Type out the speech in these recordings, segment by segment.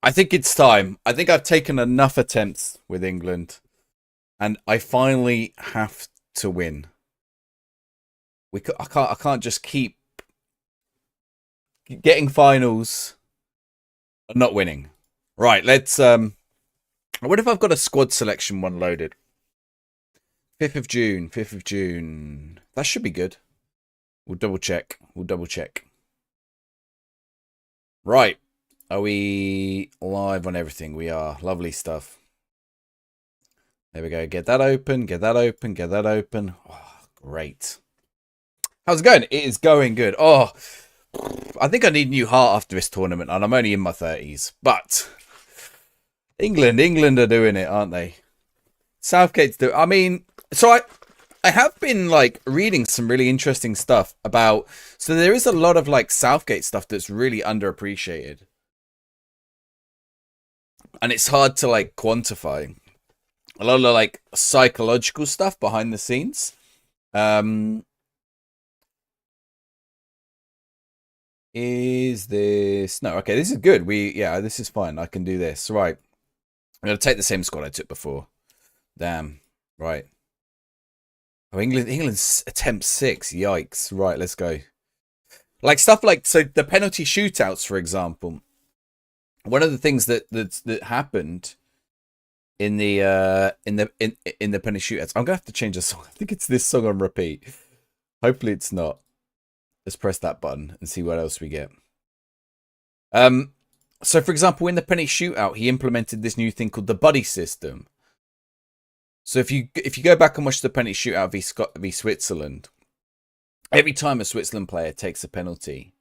I think it's time. I think I've taken enough attempts with England, and I finally have to win. I can't just keep getting finals and not winning. Right, let's. What if I've got a squad selection one loaded? 5th of June. 5th of June. That should be good. We'll double check. We'll double check. Right. Are we live on everything? We are. Lovely stuff. There we go. Get that open. Get that open. Get that open. Oh, great. How's it going? It is going good. Oh, I think I need a new heart after this tournament, and I'm only in my 30s. But England are doing it, aren't they? Southgate's doing. I mean, so I have been like reading some really interesting stuff about. So there is a lot of like Southgate stuff that's really underappreciated, and it's hard to like quantify. A lot of like psychological stuff behind the scenes. Is this no? Okay, this is good. This is fine. I can do this. Right. I'm gonna take the same squad I took before. Damn. Right. Oh, England's attempt 6. Yikes. Right, let's go. Like stuff like so the penalty shootouts, for example. One of the things that happened in the penalty shootouts. I'm gonna have to change the song. I think it's this song on repeat. Hopefully it's not. Let's press that button and see what else we get. So for example, in the penalty shootout, he implemented this new thing called the buddy system. So if you go back and watch the penalty shootout v Switzerland, every time a Switzerland player takes a penalty,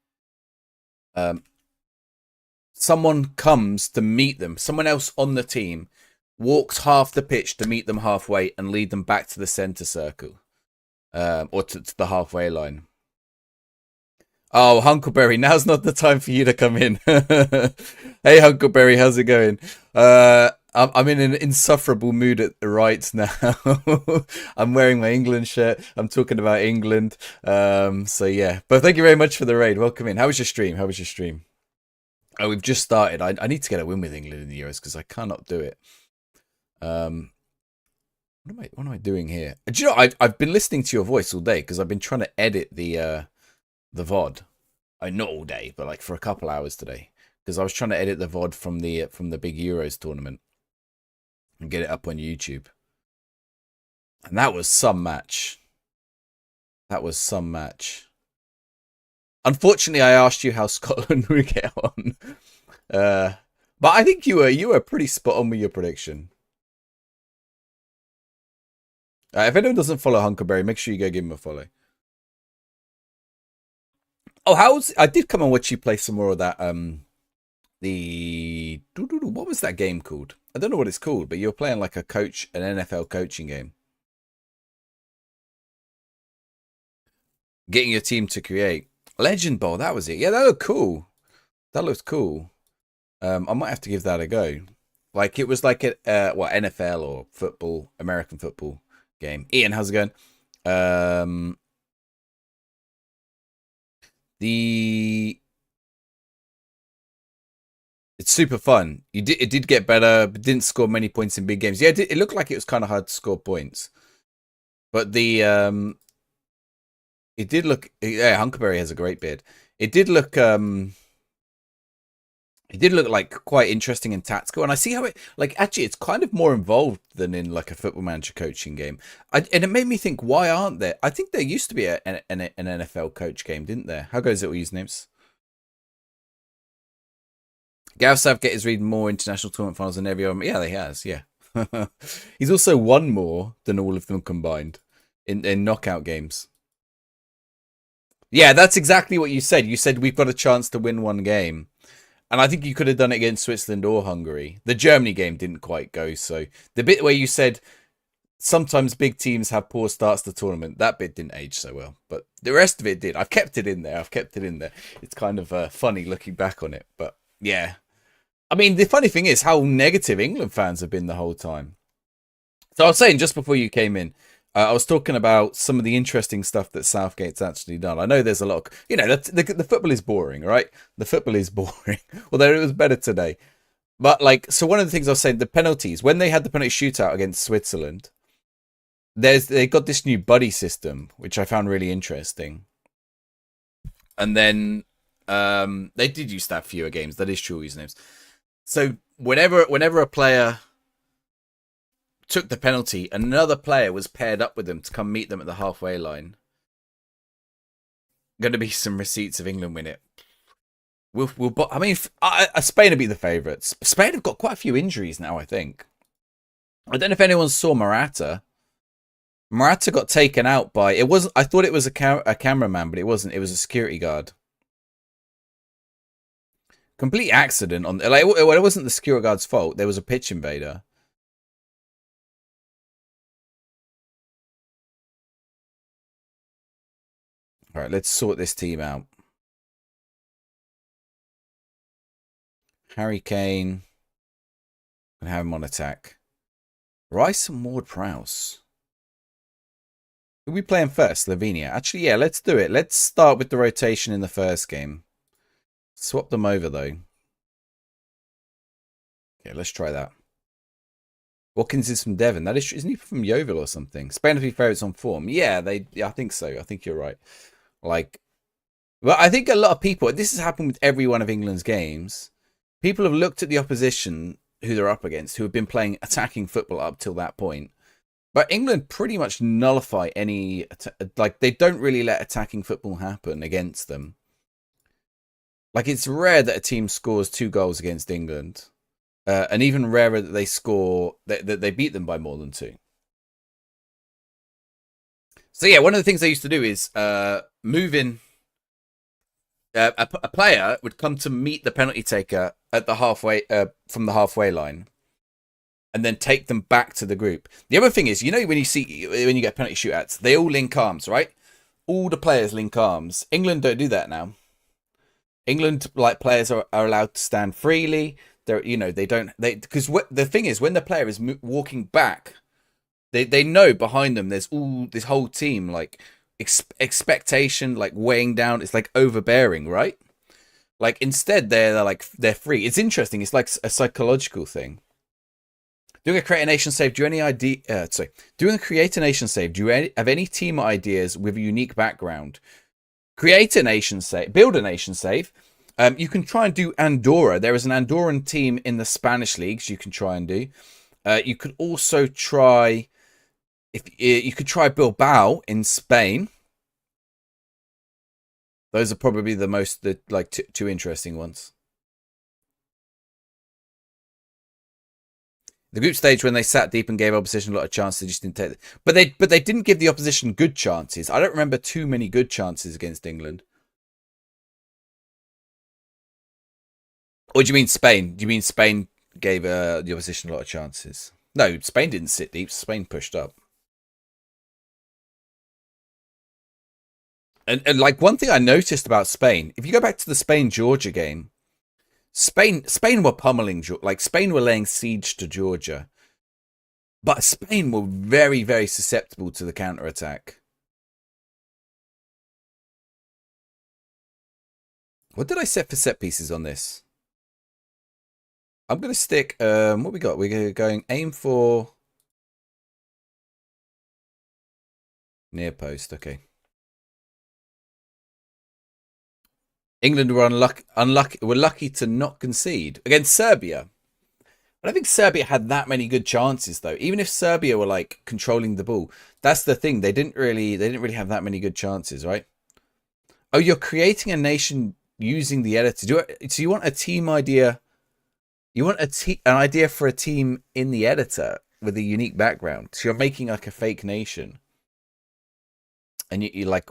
someone comes to meet them. Someone else on the team walks half the pitch to meet them halfway and lead them back to the centre circle, or to the halfway line. Oh, Hunkleberry, now's not the time for you to come in. Hey, Hunkleberry, how's it going? I'm in an insufferable mood at the right now. I'm wearing my England shirt. I'm talking about England. So yeah, but thank you very much for the raid. Welcome in. How was your stream? How was your stream? Oh, we've just started. I need to get a win with England in the Euros because I cannot do it. What am I doing here? Do you know, I've been listening to your voice all day because I've been trying to edit the VOD. Not all day, but like for a couple hours today, because I was trying to edit the VOD from the big Euros tournament and get it up on YouTube. And that was some match. That was some match. Unfortunately, I asked you how Scotland would get on, but I think you were pretty spot on with your prediction. If anyone doesn't follow Hunkleberry, make sure you go give him a follow. Oh, I did come and watch you play some more of that. What was that game called? I don't know what it's called, but you're playing like an NFL coaching game. Getting your team to create. Legend Bowl, that was it. Yeah, that looked cool. That looks cool. I might have to give that a go. Like it was like a NFL or football, American football game. Ian, how's it going? It's super fun. It did get better, but didn't score many points in big games. Yeah, it looked like it was kind of hard to score points, but it did look. Yeah, Hunkleberry has a great beard. It did look like quite interesting and tactical, and I see how it like actually it's kind of more involved than in like a Football Manager coaching game. And it made me think, why aren't there? I think there used to be an NFL coach game, didn't there? How goes it with usernames? Gareth Southgate is reading more international tournament finals than every other. Yeah, he has. Yeah, he's also won more than all of them combined in knockout games. Yeah, that's exactly what you said. You said we've got a chance to win one game. And I think you could have done it against Switzerland or Hungary. The Germany game didn't quite go so. The bit where you said sometimes big teams have poor starts to the tournament, that bit didn't age so well. But the rest of it did. I've kept it in there. It's kind of funny looking back on it. But yeah. I mean, the funny thing is how negative England fans have been the whole time. So I was saying just before you came in, I was talking about some of the interesting stuff that Southgate's actually done. I know there's a lot of, the football is boring, right? The football is boring, although it was better today. But like, so one of the things I was saying, the penalties when they had the penalty shootout against Switzerland, they got this new buddy system, which I found really interesting. And then they did use that fewer games. That is true usernames. So whenever a player took the penalty, another player was paired up with them to come meet them at the halfway line. Going to be some receipts of England win it. I mean, Spain will be the favourites. Spain have got quite a few injuries now, I think. I don't know if anyone saw Morata. Morata got taken out by it was. I thought it was a cameraman, but it wasn't. It was a security guard. Complete accident on like it wasn't the security guard's fault. There was a pitch invader. All right, let's sort this team out. Harry Kane. Gonna have him on attack. Rice and Ward-Prowse. Who are we playing first? Slovenia. Actually, yeah, let's do it. Let's start with the rotation in the first game. Swap them over, though. Okay, let's try that. Watkins is from Devon. That is, isn't he from Yeovil or something? Spain have favourites on form. Yeah, I think so. I think you're right. Like, well, I think a lot of people. This has happened with every one of England's games. People have looked at the opposition who they're up against, who have been playing attacking football up till that point. But England pretty much nullify any, like, they don't really let attacking football happen against them. Like, it's rare that a team scores 2 goals against England. And even rarer that they score, that they beat them by more than 2. So, yeah, one of the things they used to do is move in. A player would come to meet the penalty taker at the halfway from the halfway line, and then take them back to the group. The other thing is, you know, when you get penalty shootouts, they all link arms, right? All the players link arms. England don't do that now. England, like, players are allowed to stand freely. Because the thing is, when the player is walking back, they know behind them there's all this whole team, like, expectation, like, weighing down. It's like overbearing, right? Like, instead they're free. It's interesting. It's like a psychological thing. Doing a create a nation save. Doing a create a nation save. Do you have any team ideas with a unique background? Create a nation save. Build a nation save. You can try and do Andorra. There is an Andorran team in the Spanish leagues you can try and do. You could also try, you could try Bilbao in Spain. Those are probably the most two interesting ones. The group stage, when they sat deep and gave opposition a lot of chances, they just didn't take it. But they didn't give the opposition good chances. I don't remember too many good chances against England. Or do you mean Spain? Do you mean Spain gave the opposition a lot of chances? No, Spain didn't sit deep. Spain pushed up. And like, one thing I noticed about Spain, if you go back to the Spain-Georgia game, Spain were pummeling, like, Spain were laying siege to Georgia. But Spain were very, very susceptible to the counter-attack. What did I set for set pieces on this? I'm going to stick, what we got? We're going aim for near post, okay. England were were lucky to not concede against Serbia. I don't think Serbia had that many good chances, though. Even if Serbia were, like, controlling the ball, that's the thing. They didn't really have that many good chances, right? Oh, you're creating a nation using the editor. So you want a team idea? You want an idea for a team in the editor with a unique background. So you're making, like, a fake nation, and you like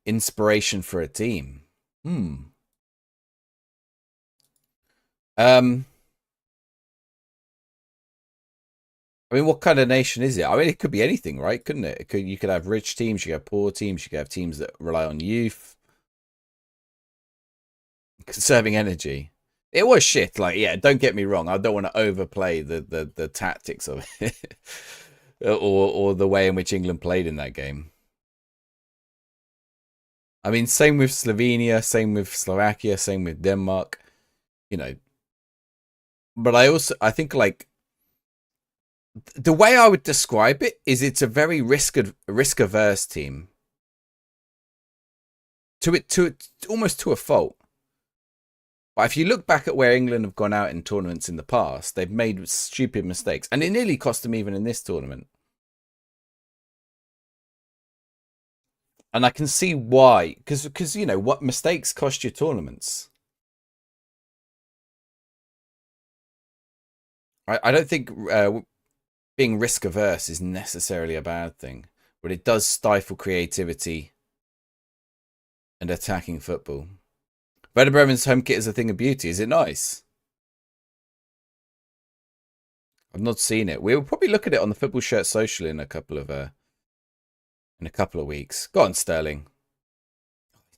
inspiration for a team. I mean, what kind of nation is it? I mean, it could be anything, right? Couldn't it? You could have rich teams, you could have poor teams, you could have teams that rely on youth. Conserving energy. It was shit. Like, yeah, don't get me wrong. I don't want to overplay the tactics of it. or the way in which England played in that game. I mean, same with Slovenia, same with Slovakia, same with Denmark. You know, But I think like the way I would describe it is it's a very risk averse team. To almost to a fault. But if you look back at where England have gone out in tournaments in the past, they've made stupid mistakes, and it nearly cost them even in this tournament. And I can see why, because you know what mistakes cost you tournaments. I don't think being risk averse is necessarily a bad thing, but it does stifle creativity and attacking football. Werder Bremen's home kit is a thing of beauty. Is it nice? I've not seen it. We'll probably look at it on the Football Shirt Social in a couple of weeks. Go on, Sterling.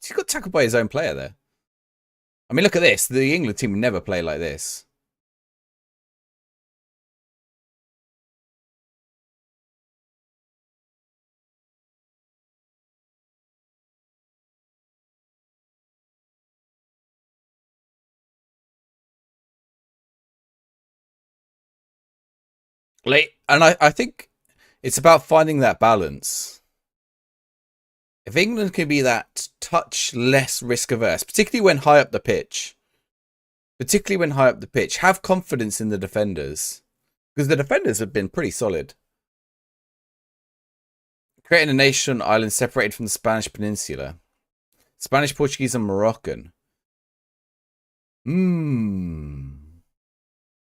He got tackled by his own player there. I mean, look at this. The England team would never play like this. And I think it's about finding that balance. If England can be that touch less risk averse, particularly when high up the pitch, have confidence in the defenders, because the defenders have been pretty solid. Creating a nation island separated from the Spanish peninsula. Spanish, Portuguese, and Moroccan.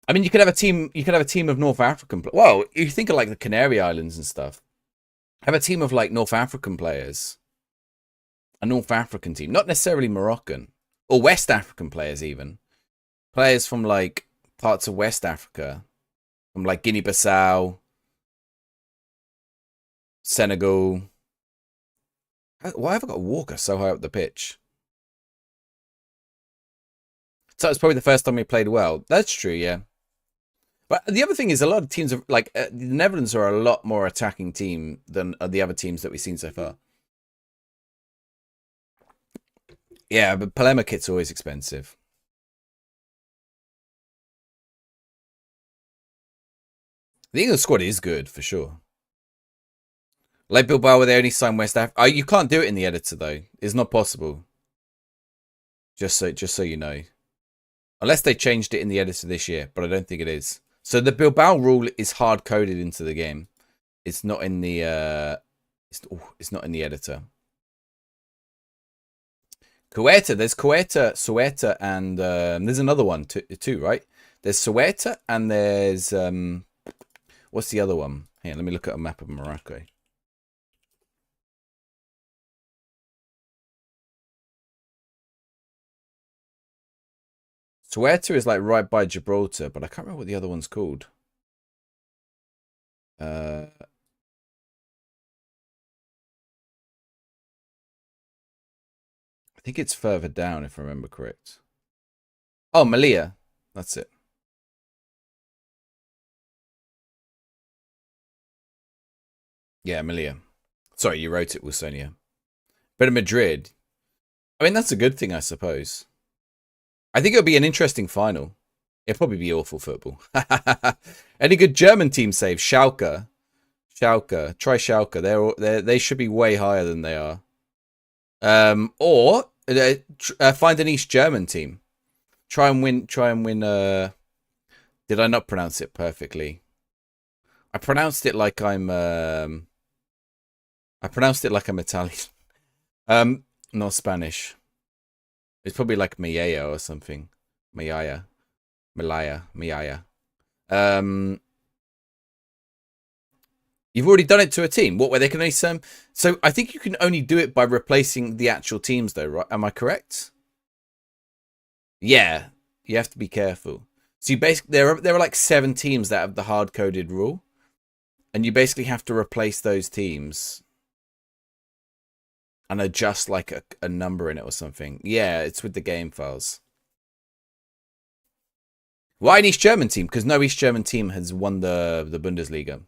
I mean, you could have a team. You could have a team of North African. Well, you think of like the Canary Islands and stuff. Have a team of like North African players. A North African team, not necessarily Moroccan or West African players, even players from like parts of West Africa, from like Guinea-Bissau, Senegal. Why have I got Walker so high up the pitch? So it's probably the first time we played well. That's true, yeah. But the other thing is, a lot of teams are like the Netherlands are a lot more attacking team than the other teams that we've seen so far. Yeah, but Palema kit's always expensive. The England squad is good for sure. Like Bilbao, where they only sign West Africa. Oh, you can't do it in the editor though. It's not possible. Just so you know, unless they changed it in the editor this year, but I don't think it is. So the Bilbao rule is hard coded into the game. It's not in the it's not in the editor. Ceuta, there's Ceuta, and there's another one too, right? There's Ceuta and there's what's the other one? Here, let me look at a map of Morocco. Ceuta is like right by Gibraltar, but I can't remember what the other one's called. I think it's further down, if I remember correct. Oh, Melilla. That's it. Yeah, Melilla. Sorry, you wrote it, Wilsonia. But in Madrid, I mean, that's a good thing, I suppose. I think it'll be an interesting final. It'll probably be awful football. Any good German team save? Schalke. Schalke. Try Schalke. They should be way higher than they are. Or find an East German team. Try and win. Did I not pronounce it perfectly? I pronounced it like I'm. I pronounced it like I'm Italian. Not Spanish. It's probably like Miaya or something. Miaya. You've already done it to a team. What, where they can only send? So I think you can only do it by replacing the actual teams, though, right? Am I correct? Yeah, you have to be careful. So you basically there are like 7 teams that have the hard coded rule, and you basically have to replace those teams and adjust like a number in it or something. Yeah, it's with the game files. Why an East German team? Because no East German team has won the Bundesliga.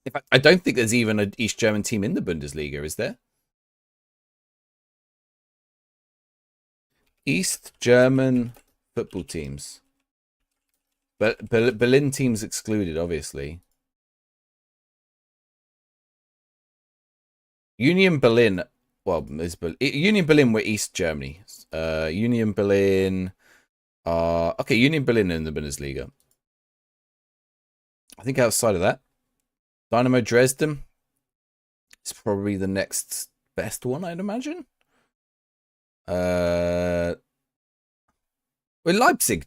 In fact, I don't think there's even an East German team in the Bundesliga, is there? East German football teams. But Berlin teams excluded, obviously. Union Berlin. Well, Union Berlin were East Germany. Union Berlin are okay. Union Berlin in the Bundesliga. I think outside of that, Dynamo Dresden is probably the next best one, I'd imagine. Well, Leipzig.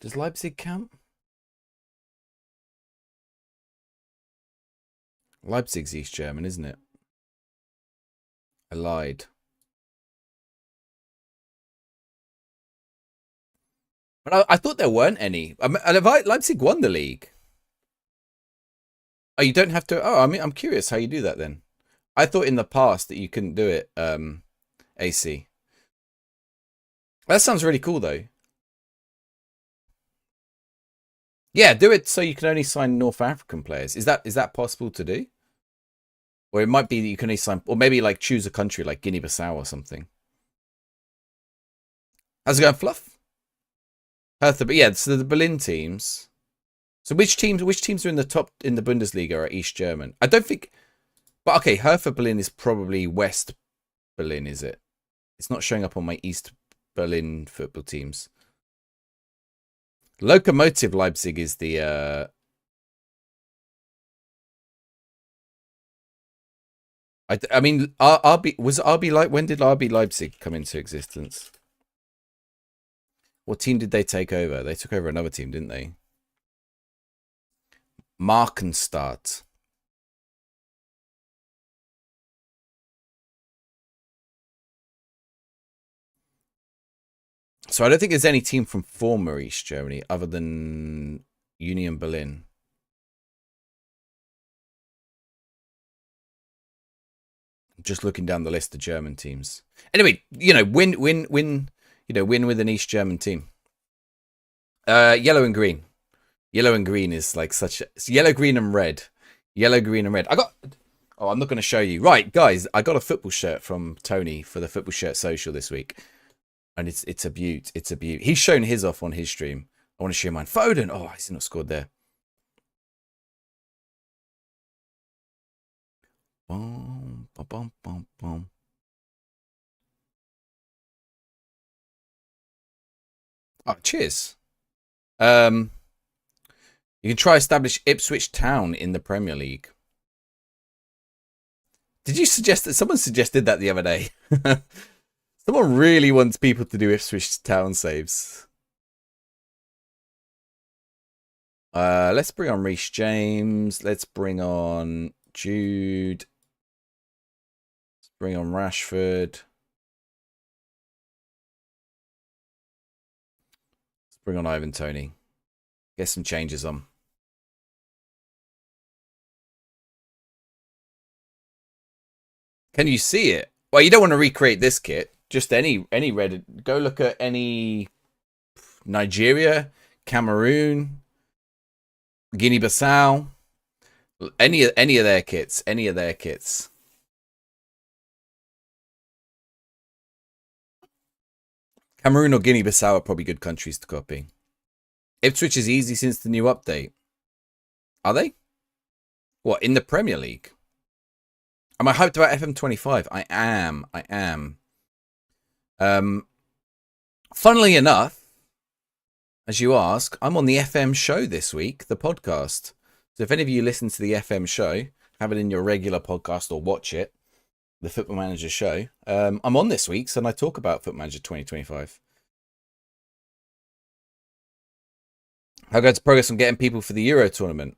Does Leipzig count? Leipzig's East German, isn't it? I lied. But I thought there weren't any. Leipzig won the league. Oh, you don't have to. Oh, I mean, I'm curious how you do that then. I thought in the past that you couldn't do it. AC. That sounds really cool though. Yeah, do it so you can only sign North African players. Is that possible to do? Or it might be that you can only sign, or maybe like choose a country like Guinea-Bissau or something. How's it going, Fluff? Hertha, but yeah, so the Berlin teams. So which teams are in the top in the Bundesliga are East German? I don't think, but okay, Hertha Berlin is probably West Berlin, is it? It's not showing up on my East Berlin football teams. Lokomotiv Leipzig is the I mean RB like when did RB Leipzig come into existence? What team did they take over? They took over another team, didn't they? Markenstadt. So I don't think there's any team from former East Germany other than Union Berlin. Just looking down the list of German teams. Anyway, win with an East German team. Yellow and green. Yellow and green is like such yellow, green, and red. Yellow, green, and red. Oh, I'm not going to show you. Right, guys, I got a football shirt from Tony for the Football Shirt Social this week. And it's a beaut. It's a beaut. He's shown his off on his stream. I want to show mine. Foden. Oh, he's not scored there. Boom, boom, boom, boom. Oh, cheers. You can try establish Ipswich Town in the Premier League. Did you suggest that someone suggested that the other day? Someone really wants people to do Ipswich Town saves. Let's bring on Reece James. Let's bring on Jude. Let's bring on Rashford. Let's bring on Ivan Toney. Get some changes on. Can you see it? Well, you don't want to recreate this kit. Just any red. Go look at any Nigeria, Cameroon, Guinea-Bissau. Any of their kits. Any of their kits. Cameroon or Guinea-Bissau are probably good countries to copy. Ipswich is easy since the new update. Are they? What, in the Premier League? Am I hyped about FM25? I am. Funnily enough, as you ask, I'm on the FM show this week, the podcast. So if any of you listen to the FM show, have it in your regular podcast or watch it, the Football Manager show, I'm on this week's and I talk about Football Manager 2025. How goes progress on getting people for the Euro tournament?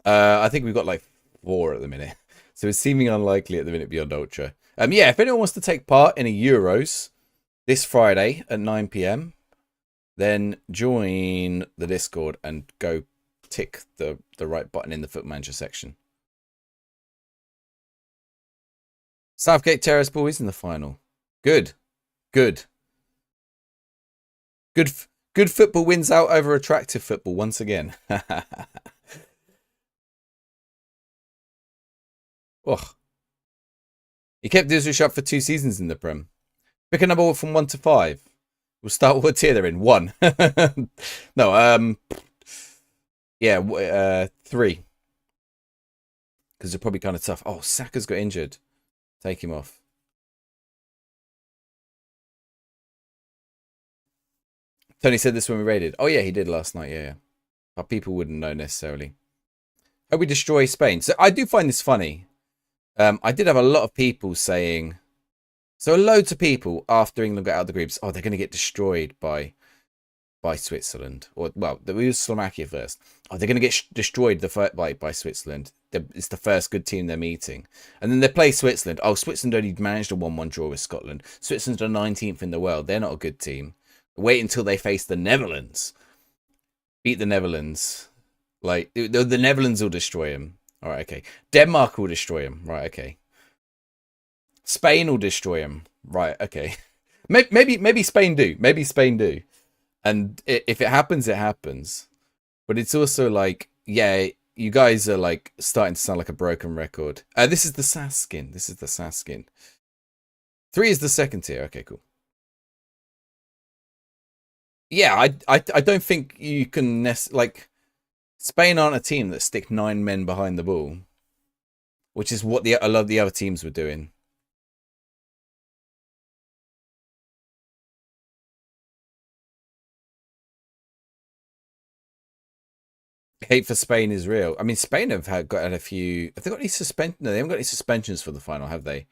I think we've got like 4 at the minute. So it's seeming unlikely at the minute beyond Ultra. Yeah, if anyone wants to take part in a Euros this Friday at 9 p.m, then join the Discord and go tick the right button in the Football Manager section. Southgate Terrace Boys in the final. Good football wins out over attractive football once again. Oh. He kept Ipswich up for 2 seasons in the Prem. Pick a number from 1 to 5. We'll start what tier they're in. 1. No, yeah, 3. Because they're probably kind of tough. Oh, Saka's got injured. Take him off. Tony said this when we raided. Oh, yeah, he did last night. Yeah. But people wouldn't know necessarily. Hope we destroy Spain. So I do find this funny. I did have a lot of people saying... So loads of people after England got out of the groups, oh, they're going to get destroyed by Switzerland. Or, well, we were Slovakia first. Oh, they're going to get destroyed by Switzerland. It's the first good team they're meeting. And then they play Switzerland. Oh, Switzerland only managed a 1-1 draw with Scotland. Switzerland's the 19th in the world. They're not a good team. Wait until they face the Netherlands. Beat the Netherlands. Like, the Netherlands will destroy them. All right, okay. Denmark will destroy them. Right, okay. Spain will destroy them. Right, okay. Maybe Spain do. Maybe Spain do. And if it happens, it happens. But it's also like, yeah, you guys are like starting to sound like a broken record. This is the SAS skin. This is the SAS skin. 3 is the second tier. Okay, cool. Yeah, I don't think you can like Spain aren't a team that stick 9 men behind the ball, which is what a lot of the other teams were doing. Hate for Spain is real. I mean, Spain have got a few. Have they got any suspension? No, they haven't got any suspensions for the final, have they?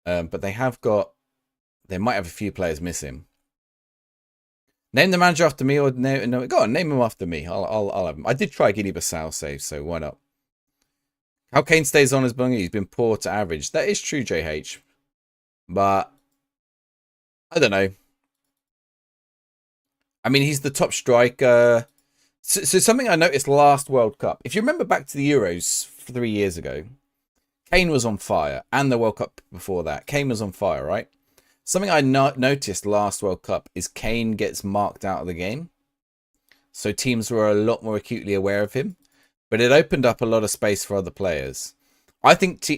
But they have got. They might have a few players missing. Name the manager after me, or no? Go on, name him after me. I'll have him. I did try Guinea-Bissau save, so why not? How Kane stays on as Bungie? He's been poor to average. That is true, JH. But I don't know. I mean, he's the top striker. So something I noticed last World Cup. If you remember back to the Euros 3 years ago, Kane was on fire, and the World Cup before that, Kane was on fire, right? Something I noticed last World Cup is Kane gets marked out of the game. So teams were a lot more acutely aware of him. But it opened up a lot of space for other players. I think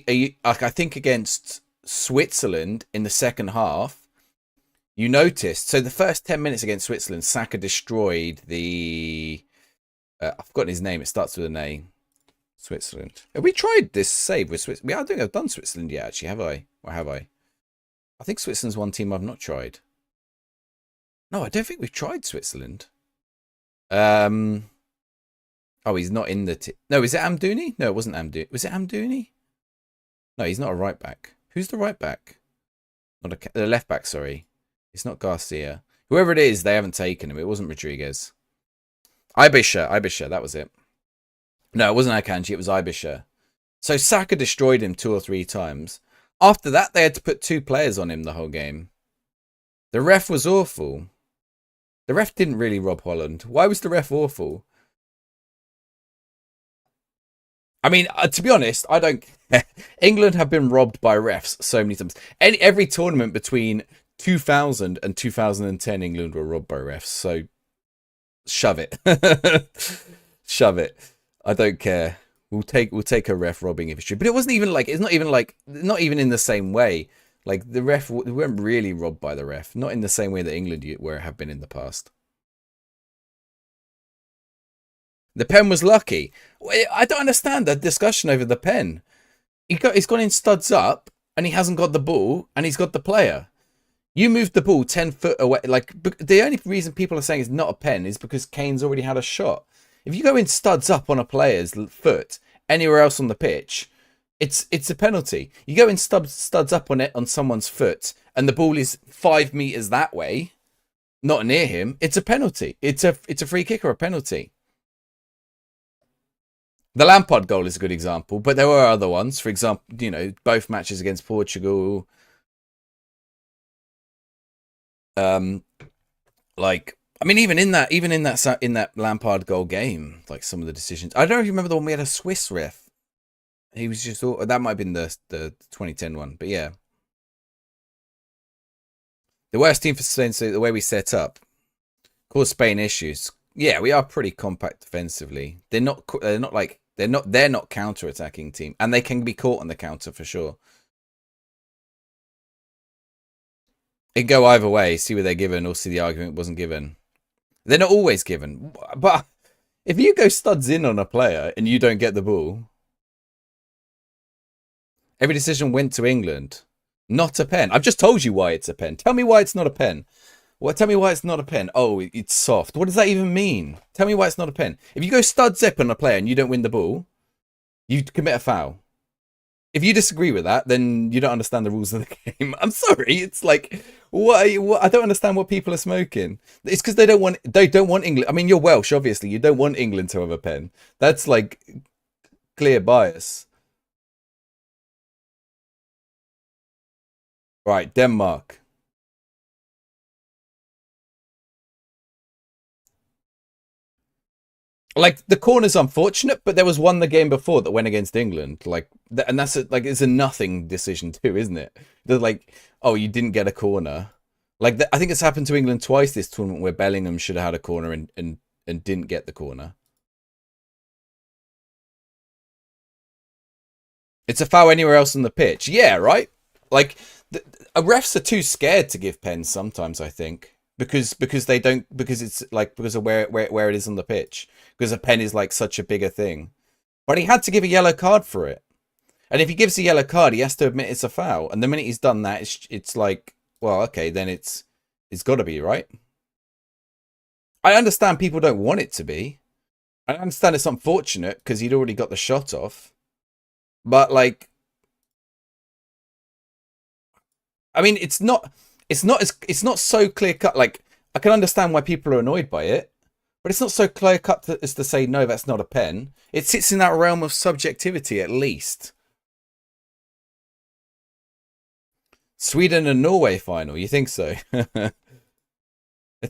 against Switzerland in the second half, you noticed. So the first 10 minutes against Switzerland, Saka destroyed the... I've forgotten his name. It starts with an A. Switzerland. Have we tried this save with Switzerland? I don't think I've done Switzerland yet, actually. Have I? Or have I? I think Switzerland's one team I've not tried. No, I don't think we've tried Switzerland. Oh, he's not in the... No, is it Amdouni? No, it wasn't Amdouni. Was it Amdouni? No, he's not a right back. Who's the right back? Not the left back, sorry. It's not Garcia. Whoever it is, they haven't taken him. It wasn't Rodriguez. Ibisha, that was it. No, it wasn't Akanji, it was Ibisha. So Saka destroyed him 2 or 3 times. After that, they had to put 2 players on him the whole game. The ref was awful. The ref didn't really rob Holland. Why was the ref awful? I mean, to be honest, I don't... England have been robbed by refs so many times. Every tournament between 2000 and 2010, England were robbed by refs. So, shove it. Shove it. I don't care. We'll take a ref robbing if it's true. But it wasn't even like... It's not even in the same way. Like, the ref... We weren't really robbed by the ref. Not in the same way that England have been in the past. The pen was lucky. I don't understand the discussion over the pen. He's gone in studs up, and he hasn't got the ball, and he's got the player. You moved the ball 10 foot away. Like, the only reason people are saying it's not a pen is because Kane's already had a shot. If you go in studs up on a player's foot anywhere else on the pitch, it's a penalty. You go in studs up on someone's foot, and the ball is 5 meters that way, not near him. It's a penalty. It's a free kick or a penalty. The Lampard goal is a good example, but there were other ones. For example, both matches against Portugal. Like, I mean, even in that Lampard goal game, like some of the decisions. I don't remember the one we had a Swiss ref. He was just that might have been the 2010 one, but yeah. The worst team for Spain, so the way we set up caused Spain issues. Yeah, we are pretty compact defensively. They're not counter-attacking team, and they can be caught on the counter for sure. It can go either way. See where they're given or see the argument wasn't given. They're not always given. But if you go studs in on a player and you don't get the ball, every decision went to England. Not a pen. I've just told you why it's a pen. Tell me why it's not a pen. Tell me why it's not a pen. Oh, it's soft. What does that even mean? Tell me why it's not a pen. If you go stud zip on a player and you don't win the ball, you commit a foul. If you disagree with that, then you don't understand the rules of the game. I'm sorry. It's like, what I don't understand what people are smoking. It's because they don't want England. I mean, you're Welsh, obviously. You don't want England to have a pen. That's like clear bias. Right, Denmark. Like, the corner's unfortunate, but there was one the game before that went against England. Like, and that's it's a nothing decision too, isn't it? They're like, oh, you didn't get a corner. Like, I think it's happened to England twice this tournament where Bellingham should have had a corner and didn't get the corner. It's a foul anywhere else on the pitch. Yeah, right? Like, refs are too scared to give pens sometimes, I think. Because they don't, because it's like, because of where it is on the pitch, because a pen is like such a bigger thing. But he had to give a yellow card for it, and if he gives a yellow card, he has to admit it's a foul. And the minute he's done that, it's like, well, okay, then it's got to be right. I understand people don't want it to be. I understand it's unfortunate because he'd already got the shot off, but like, I mean, it's not so clear cut. Like, I can understand why people are annoyed by it, but it's not so clear cut as to say no, that's not a pen. It sits in that realm of subjectivity at least. Sweden and Norway final, you think so? A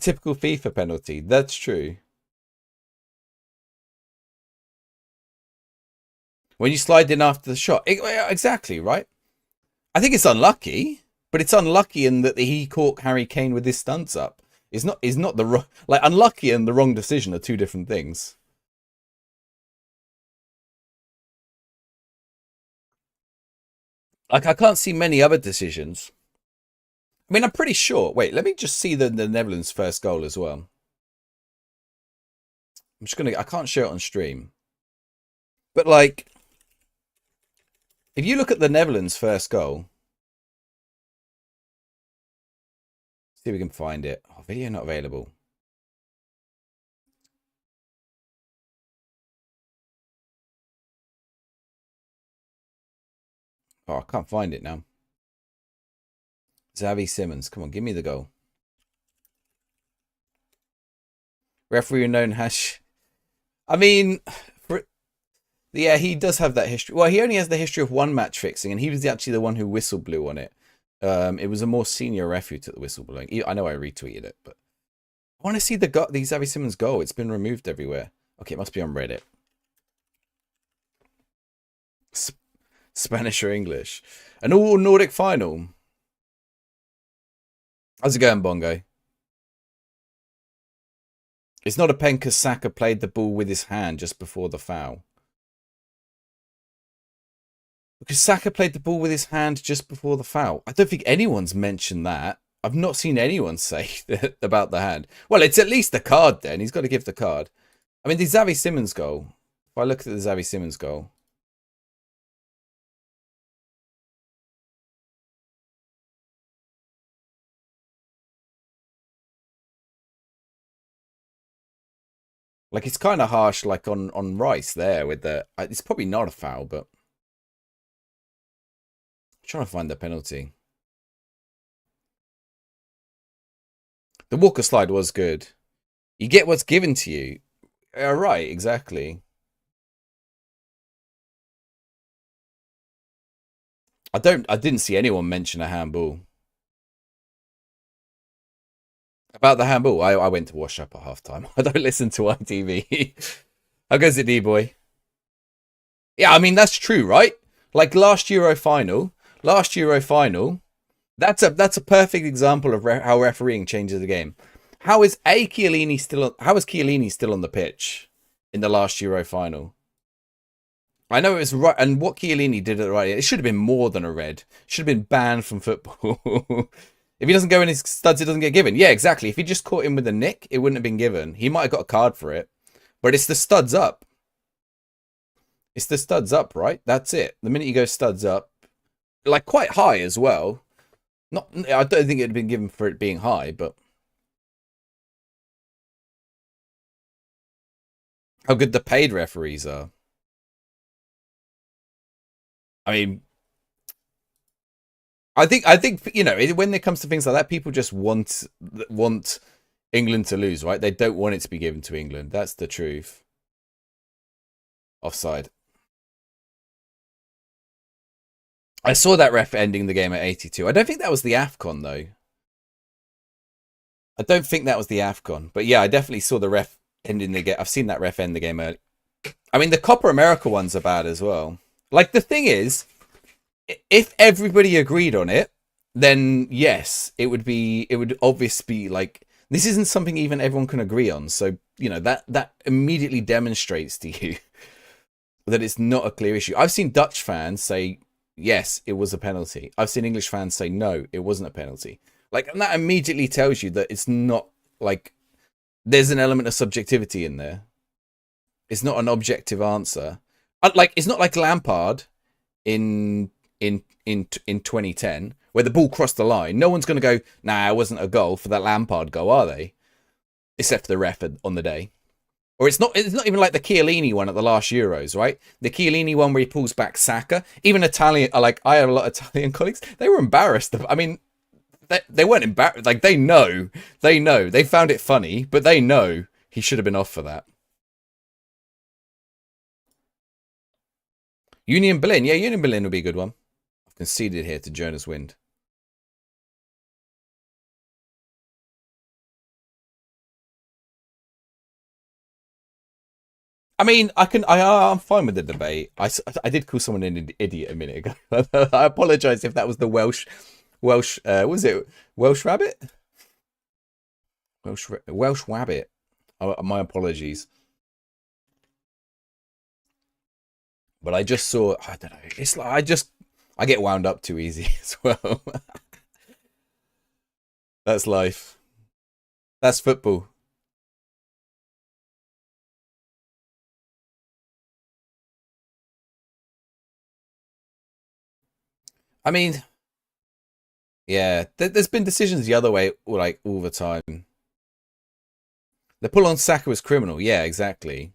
typical FIFA penalty. That's true. When you slide in after the shot, exactly right. I think it's unlucky. But it's unlucky in that he caught Harry Kane with his stunts up. It's not the wrong, like, unlucky and the wrong decision are two different things. Like, I can't see many other decisions. I mean, I'm pretty sure. Wait, let me just see the Netherlands' first goal as well. I'm just gonna. I can't show it on stream. But like, if you look at the Netherlands' first goal. See if we can find it. Oh, video not available. Oh, I can't find it now. Xavi Simons. Come on, give me the goal. Referee known hash. I mean, yeah, he does have that history. Well, he only has the history of one match fixing, and he was actually the one who whistle blew on it. It was a more senior ref who took the whistle blowing. I know I retweeted it, but I want to see the Xavi Simons goal. It's been removed everywhere. Okay, it must be on Reddit. Spanish or English? An all Nordic final. How's it going, Bongo? It's not a pen because Saka played the ball with his hand just before the foul. Because Saka played the ball with his hand just before the foul. I don't think anyone's mentioned that. I've not seen anyone say that about the hand. Well, it's at least the card then. He's got to give the card. I mean, the Xavi Simons goal. If I look at the Xavi Simons goal. Like, it's kind of harsh, like on Rice there with the. It's probably not a foul, but. I'm trying to find the penalty. The Walker slide was good. You get what's given to you. Right, exactly. I didn't see anyone mention a handball. About the handball, I went to wash up at halftime. I don't listen to ITV. How goes it, D-boy? Yeah, I mean, that's true, right? Like last Euro final, that's a perfect example of how refereeing changes the game. How is Chiellini still on the pitch in the last Euro final? I know it was right, and what Chiellini did at the right, it should have been more than a red. It should have been banned from football. If he doesn't go in his studs, it doesn't get given. Yeah, exactly. If he just caught him with a nick, it wouldn't have been given. He might have got a card for it. But it's the studs up. It's the studs up, right? That's it. The minute you go studs up, like quite high as well. Not, I don't think it had been given for it being high, but how good the paid referees are. I mean, I think you know, when it comes to things like that, people just want England to lose, right? They don't want it to be given to England. That's the truth. Offside. I saw that ref ending the game at 82. I don't think that was the AFCON though. I don't think that was the AFCON, but yeah, I definitely saw the ref ending the game. I've seen that ref end the game early. I mean, the Copa America ones are bad as well. Like, the thing is, if everybody agreed on it, then yes, it would obviously be like, this isn't something even everyone can agree on. So, you know, that immediately demonstrates to you that it's not a clear issue. I've seen Dutch fans say, yes, it was a penalty. I've seen English fans say, no, it wasn't a penalty. Like, and that immediately tells you that it's not, like, there's an element of subjectivity in there. It's not an objective answer. Like, it's not like Lampard in 2010 where the ball crossed the line. No one's going to go, nah, it wasn't a goal for that Lampard goal, are they? Except for the ref on the day. Or it's not even like the Chiellini one at the last Euros, right? The Chiellini one where he pulls back Saka. Even Italian, like, I have a lot of Italian colleagues, they were embarrassed. I mean, they weren't embarrassed. Like, they know. They found it funny, but they know he should have been off for that. Union Berlin. Yeah, Union Berlin would be a good one. I've conceded here to Jonas Wind. I mean, I'm fine with the debate. I did call someone an idiot a minute ago. I apologise if that was the Welsh, was it Welsh rabbit? Welsh wabbit. Oh, my apologies. But I just saw, I don't know. It's like I get wound up too easy as well. That's life. That's football. I mean, yeah, there's been decisions the other way, like, all the time. The pull on Saka was criminal. Yeah, exactly.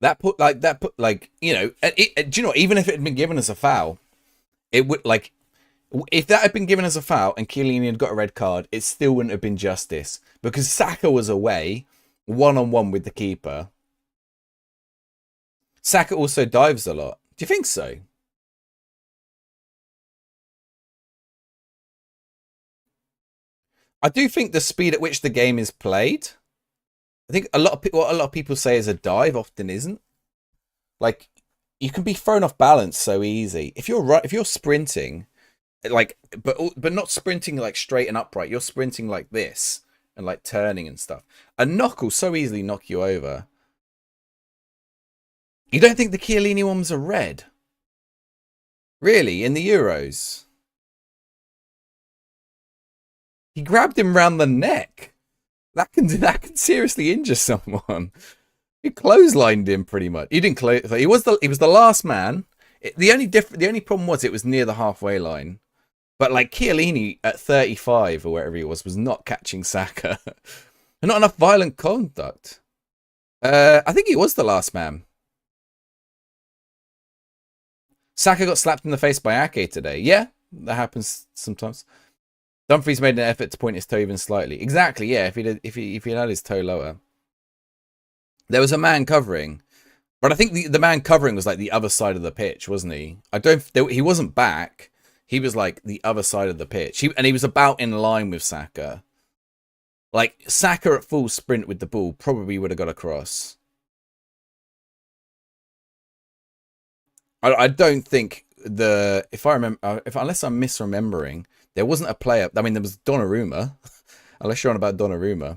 That put like you know, do you know, even if it had been given as a foul, it would, like, if that had been given as a foul and Chiellini had got a red card, it still wouldn't have been justice because Saka was away, 1-on-1 with the keeper. Saka also dives a lot. Do you think so? I do think the speed at which the game is played. I think what a lot of people say is a dive often isn't. Like, you can be thrown off balance so easy if you're sprinting, like, but not sprinting like straight and upright. You're sprinting like this and like turning and stuff. A knock will so easily knock you over. You don't think the Chiellini one was a red? Really, in the Euros? He grabbed him round the neck. That can seriously injure someone. He clotheslined him pretty much. He didn't close. He was the last man. The only problem was it was near the halfway line. But like Chiellini at 35 or whatever he was not catching Saka. And not enough violent conduct. I think he was the last man. Saka got slapped in the face by Ake today. Yeah, that happens sometimes. Dumfries made an effort to point his toe even slightly. Exactly, yeah, if he had his toe lower. There was a man covering. But I think the man covering was like the other side of the pitch, wasn't he? He wasn't back. He was like the other side of the pitch. He was about in line with Saka. Like, Saka at full sprint with the ball probably would have got across. I don't think if I remember, unless I'm misremembering, there wasn't a player. I mean, there was Donnarumma, unless you're on about Donnarumma.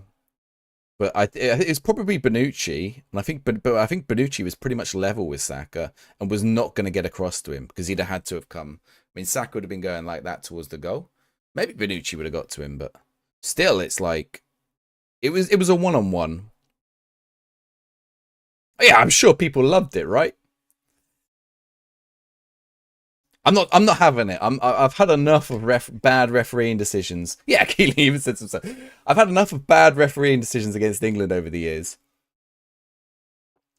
But it was probably Bonucci, and I think Bonucci was pretty much level with Saka and was not going to get across to him because he'd have had to have come. I mean, Saka would have been going like that towards the goal, Maybe Bonucci would have got to him, but still, it's like it was a one-on-one. Yeah, I'm sure people loved it, right? I'm not having it. I've had enough of bad refereeing decisions. Yeah, Keely even said some stuff. I've had enough of bad refereeing decisions against England over the years.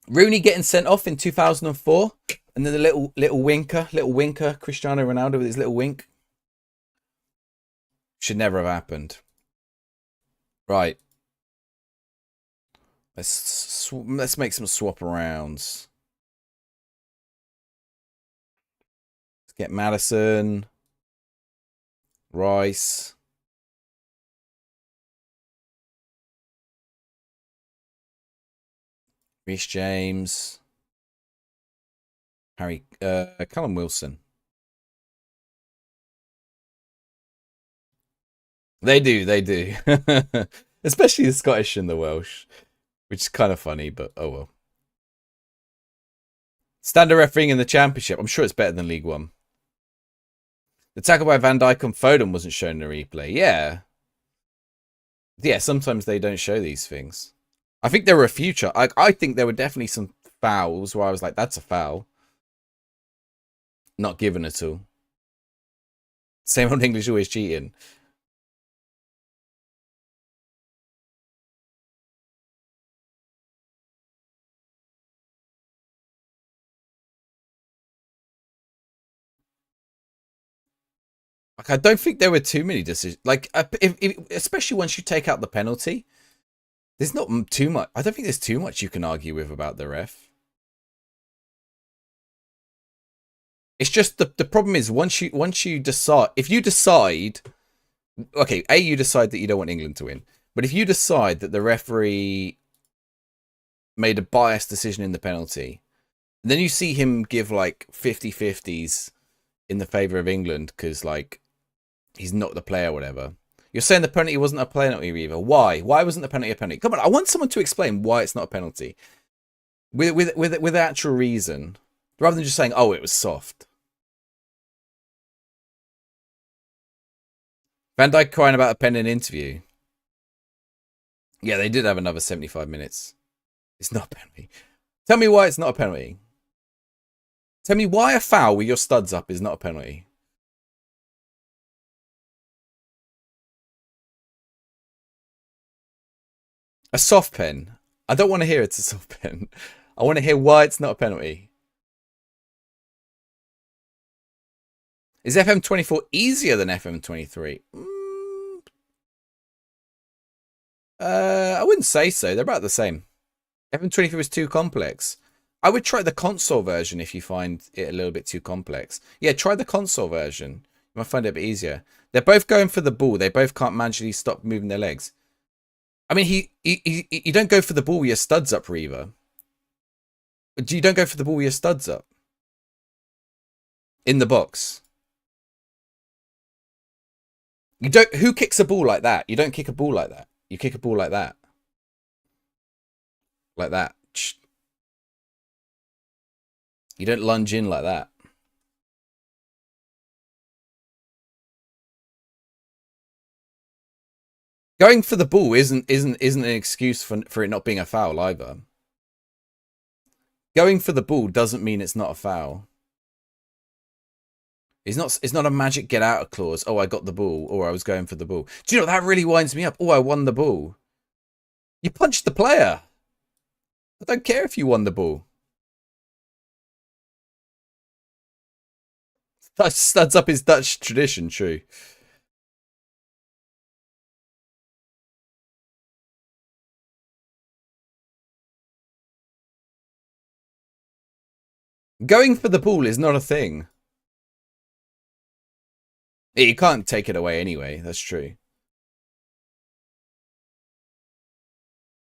Rooney getting sent off in 2004, and then the little winker, Cristiano Ronaldo with his little wink. Should never have happened. Right. Let's make some swap arounds. Let's get Maddison, Rice, Reece James, Callum Wilson. They do. Especially the Scottish and the Welsh, which is kind of funny, but oh well. Standard refereeing in the Championship. I'm sure it's better than League One. The tackle by Van Dijk on Foden wasn't shown in the replay. Yeah. Yeah, sometimes they don't show these things. I think there were a few. I think there were definitely some fouls where I was like, that's a foul. Not given at all. Same old English always cheating. Like, I don't think there were too many decisions. Like, especially once you take out the penalty, there's not too much. I don't think there's too much you can argue with about the ref. It's just the problem is once you decide, if you decide, okay, you decide that you don't want England to win, but if you decide that the referee made a biased decision in the penalty, and then you see him give like 50-50s in the favour of England because like he's not the player or whatever. You're saying the penalty wasn't a penalty either. Why? Why wasn't the penalty a penalty? Come on, I want someone to explain why it's not a penalty. With actual reason. Rather than just saying, oh, it was soft. Van Dijk crying about a pending interview. Yeah, they did have another 75 minutes. It's not a penalty. Tell me why it's not a penalty. Tell me why a foul with your studs up is not a penalty. A soft pen. I don't want to hear it's a soft pen. I want to hear why it's not a penalty. Is FM24 easier than FM23? I wouldn't say so. They're about the same. FM23 was too complex. I would try the console version if you find it a little bit too complex. Yeah, try the console version. You might find it a bit easier. They're both going for the ball. They both can't magically stop moving their legs. I mean, you don't go for the ball with your studs up, Reaver. You don't go for the ball with your studs up. In the box. You don't. Who kicks a ball like that? You don't kick a ball like that. You kick a ball like that. Like that. You don't lunge in like that. Going for the ball isn't an excuse for it not being a foul either. Going for the ball doesn't mean it's not a foul. It's not a magic get out of clause. Oh, I got the ball, or I was going for the ball. Do you know what, that really winds me up? Oh, I won the ball. You punched the player. I don't care if you won the ball. Studs up is Dutch tradition, true. Going for the ball is not a thing. You can't take it away anyway, that's true.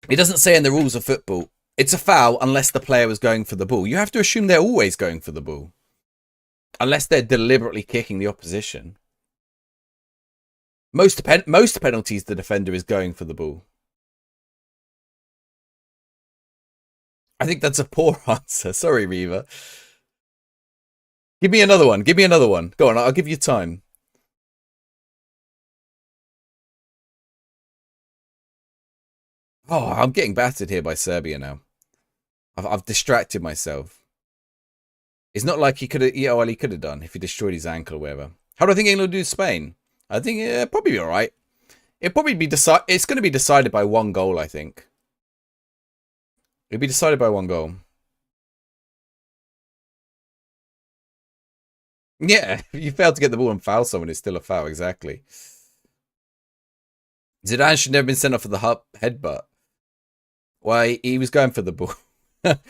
It doesn't say in the rules of football, it's a foul unless the player was going for the ball. You have to assume they're always going for the ball. Unless they're deliberately kicking the opposition. Most penalties, the defender is going for the ball. I think that's a poor answer. Sorry, Reaver. Give me another one. Give me another one. Go on, I'll give you time. Oh, I'm getting battered here by Serbia now. I've distracted myself. It's not like he could have. Yeah, well, he could have done if he destroyed his ankle or whatever. How do I think England will do Spain? I think probably be all right. It'll probably be decided. It's going to be decided by one goal. I think it'll be decided by one goal. Yeah, if you fail to get the ball and foul someone, it's still a foul. Exactly. Zidane should never been sent off for the headbutt. Why he was going for the ball.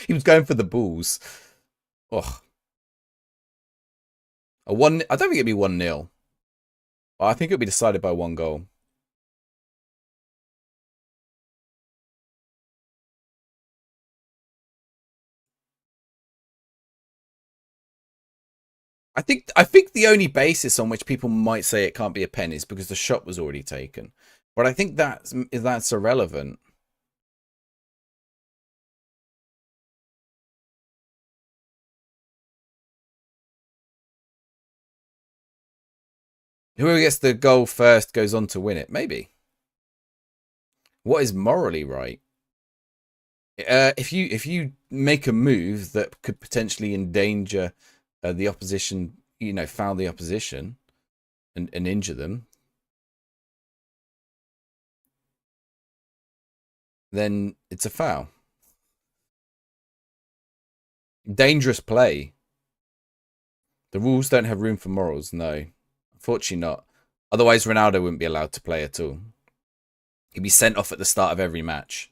He was going for the balls. Oh, a one. I don't think it'd be 1-0. I think it'll be decided by one goal. I think the only basis on which people might say it can't be a pen is because the shot was already taken. But I think that's irrelevant. Whoever gets the goal first goes on to win it. Maybe. What is morally right? If you make a move that could potentially endanger the opposition, foul the opposition and injure them, then it's a foul. Dangerous play. The rules don't have room for morals. No, unfortunately not. Otherwise, Ronaldo wouldn't be allowed to play at all. He'd be sent off at the start of every match.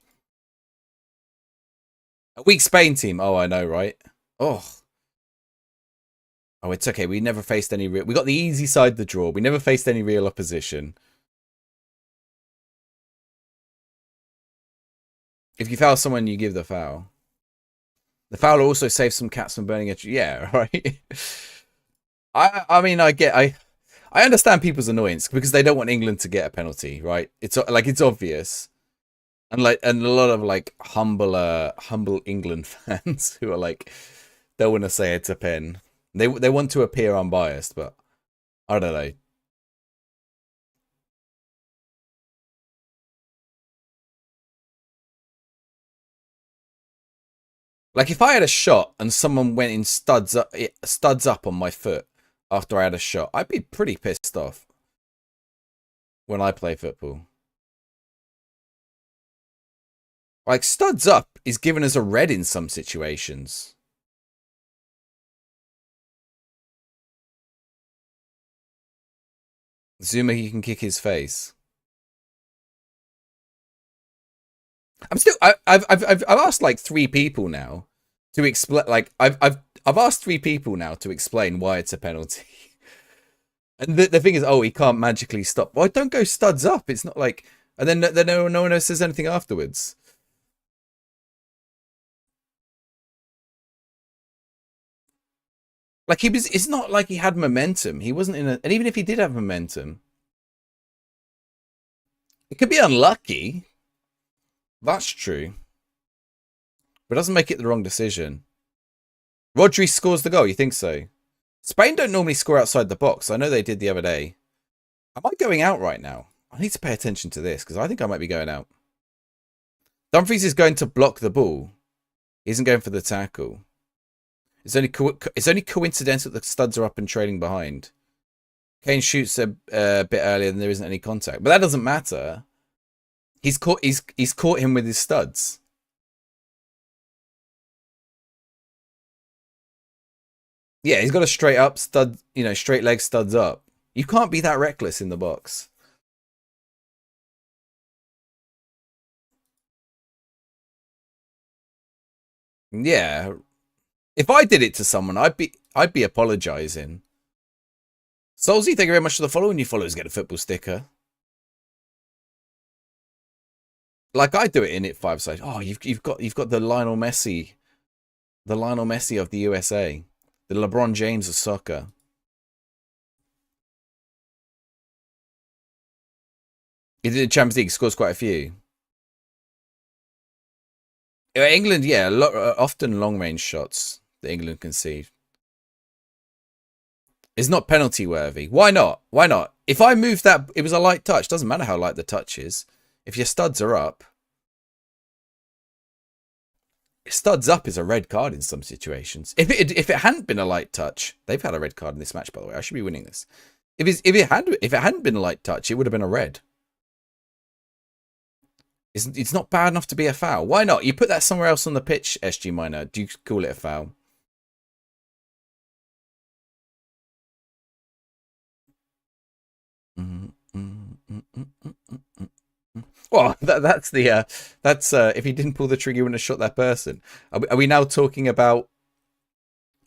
A weak Spain team. Oh, I know, right? Oh, it's okay. We never faced any real. We got the easy side of the draw. We never faced any real opposition. If you foul someone, you give the foul. The foul also saves some cats from burning it. Yeah, right. I mean, I understand people's annoyance because they don't want England to get a penalty, right? It's obvious. And a lot of humble England fans who are like, don't want to say it's a pen. They want to appear unbiased, but I don't know. Like if I had a shot and someone went in studs up on my foot after I had a shot, I'd be pretty pissed off when I play football. Like studs up is given as a red in some situations. Zuma, he can kick his face. I'm still. I've asked like 3 people now to explain. Like I've asked 3 people now to explain why it's a penalty. And the thing is, oh, he can't magically stop. Well, don't go studs up. It's not like. And then no one else says anything afterwards. Like he was. It's not like he had momentum. He wasn't in a. And even if he did have momentum, it could be unlucky. That's true. But it doesn't make it the wrong decision. Rodri scores the goal. You think so? Spain don't normally score outside the box. I know they did the other day. Am I going out right now? I need to pay attention to this because I think I might be going out. Dumfries is going to block the ball. He isn't going for the tackle. It's only coincidental that the studs are up and trailing behind. Kane shoots a bit earlier and there isn't any contact. But that doesn't matter. He's caught him with his studs. Yeah, he's got a straight up stud, straight leg studs up. You can't be that reckless in the box. Yeah. If I did it to someone, I'd be apologizing. Solzy, thank you very much for the follow. And you followers get a football sticker. Like I do it in it 5 sides. Oh, you've got the Lionel Messi of the USA, the LeBron James of soccer. He did the Champions League, scores quite a few. England, yeah, often long range shots that England concede. It's not penalty worthy. Why not? Why not? If I move that, it was a light touch. Doesn't matter how light the touch is. If your studs are up, studs up is a red card in some situations. If it hadn't been a light touch, they've had a red card in this match, by the way. I should be winning this. If it hadn't been a light touch, it would have been a red. It's not bad enough to be a foul. Why not? You put that somewhere else on the pitch, SG Minor. Do you call it a foul? Well, that's if he didn't pull the trigger, he wouldn't have shot that person. Are we now talking about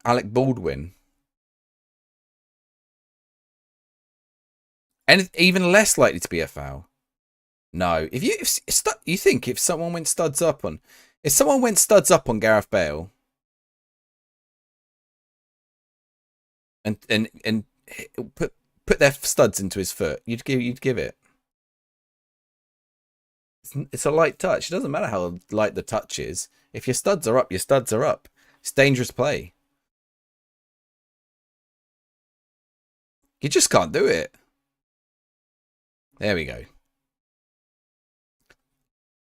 Alec Baldwin? And even less likely to be a foul. No, you think if someone went studs up on Gareth Bale and put their studs into his foot, you'd give it. It's a light touch. It doesn't matter how light the touch is. If your studs are up, your studs are up. It's dangerous play. You just can't do it. There we go.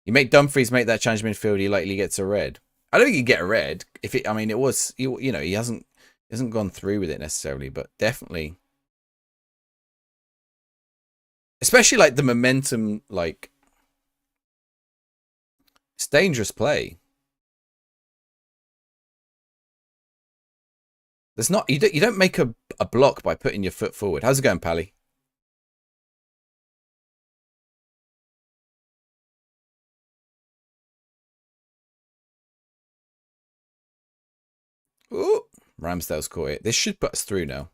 You make Dumfries make that challenge midfield, he likely gets a red. I don't think he'd get a red. I mean, it was, you know, he hasn't gone through with it necessarily, but definitely. Especially like the momentum, like, it's dangerous play. There's not, you don't make a block by putting your foot forward. How's it going, Pally? Ooh, Ramsdale's caught it. This should put us through now.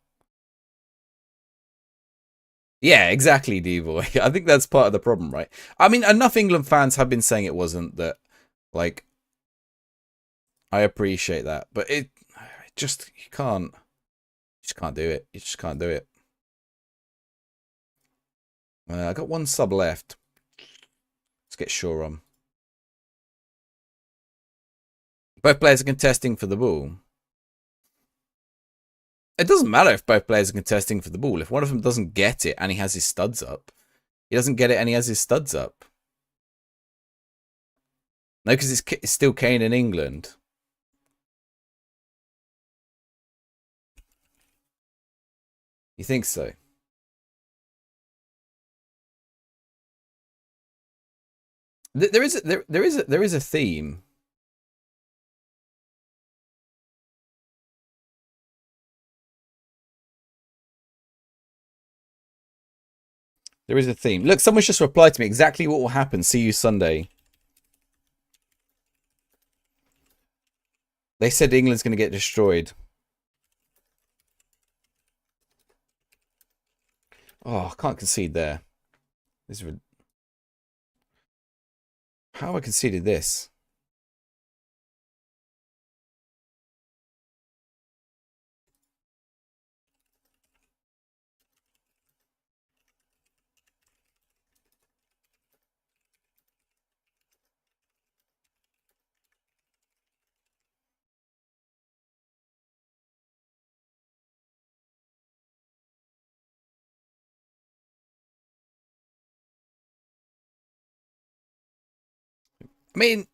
Yeah, exactly, D-Boy. I think that's part of the problem, right? I mean, enough England fans have been saying it wasn't that, like, I appreciate that. But it just, you just can't do it. You just can't do it. I got one sub left. Let's get Shaw on. Both players are contesting for the ball. It doesn't matter if both players are contesting for the ball. If one of them doesn't get it and he has his studs up, he doesn't get it and he has his studs up. No, because it's still Kane in England. You think so? There is a theme. There is a theme. Look, someone's just replied to me exactly what will happen. See you Sunday. They said England's going to get destroyed. Oh, I can't concede there. How I conceded this? I mean,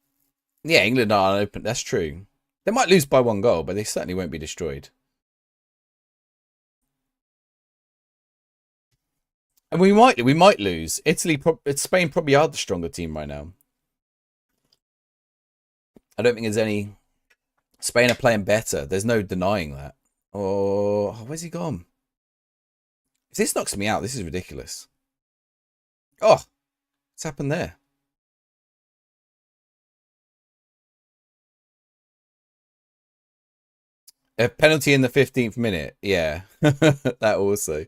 yeah, England are unopened. That's true. They might lose by 1 goal, but they certainly won't be destroyed. And we might lose. Spain probably are the stronger team right now. I don't think there's any. Spain are playing better. There's no denying that. Oh, where's he gone? If this knocks me out, this is ridiculous. Oh, what's happened there? A penalty in the 15th minute. Yeah, that also.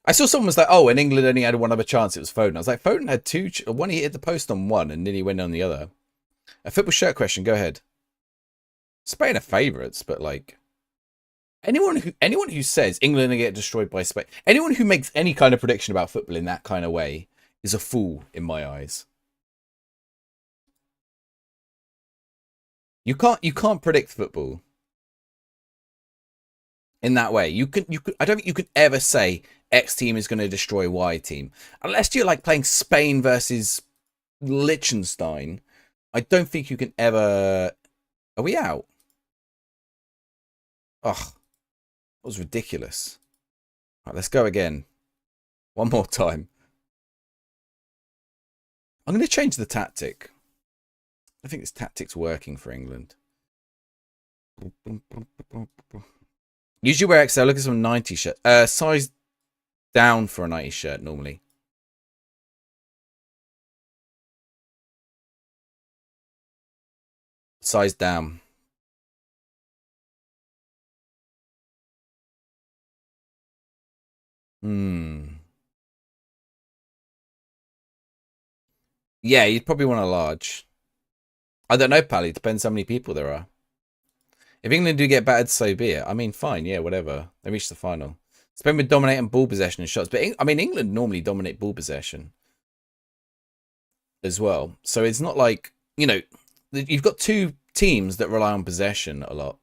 I saw someone was like, "Oh, and England only had one other chance. It was Foden." I was like, "Foden had two. One he hit the post on one, and then he went on the other." A football shirt question. Go ahead. Spain are favourites, but like anyone who says England are get destroyed by Spain, anyone who makes any kind of prediction about football in that kind of way is a fool in my eyes. You can't predict football in that way. I don't think you could ever say X team is going to destroy Y team unless you're like playing Spain versus Liechtenstein, I don't think you can ever... Are we out? Ugh, that was ridiculous. Right, let's go again. One more time. I'm going to change the tactic. I think this tactic's working for England. Usually wear XL. Look at some 90 shirt. Size down for a 90 shirt normally. Size down. Yeah, you'd probably want a large. I don't know, Pally. Depends how many people there are. If England do get battered, so be it. I mean, fine. Yeah, whatever. They reach the final. Spain would dominate on ball possession and shots. But, I mean, England normally dominate ball possession as well. So it's not like, you know, you've got two teams that rely on possession a lot.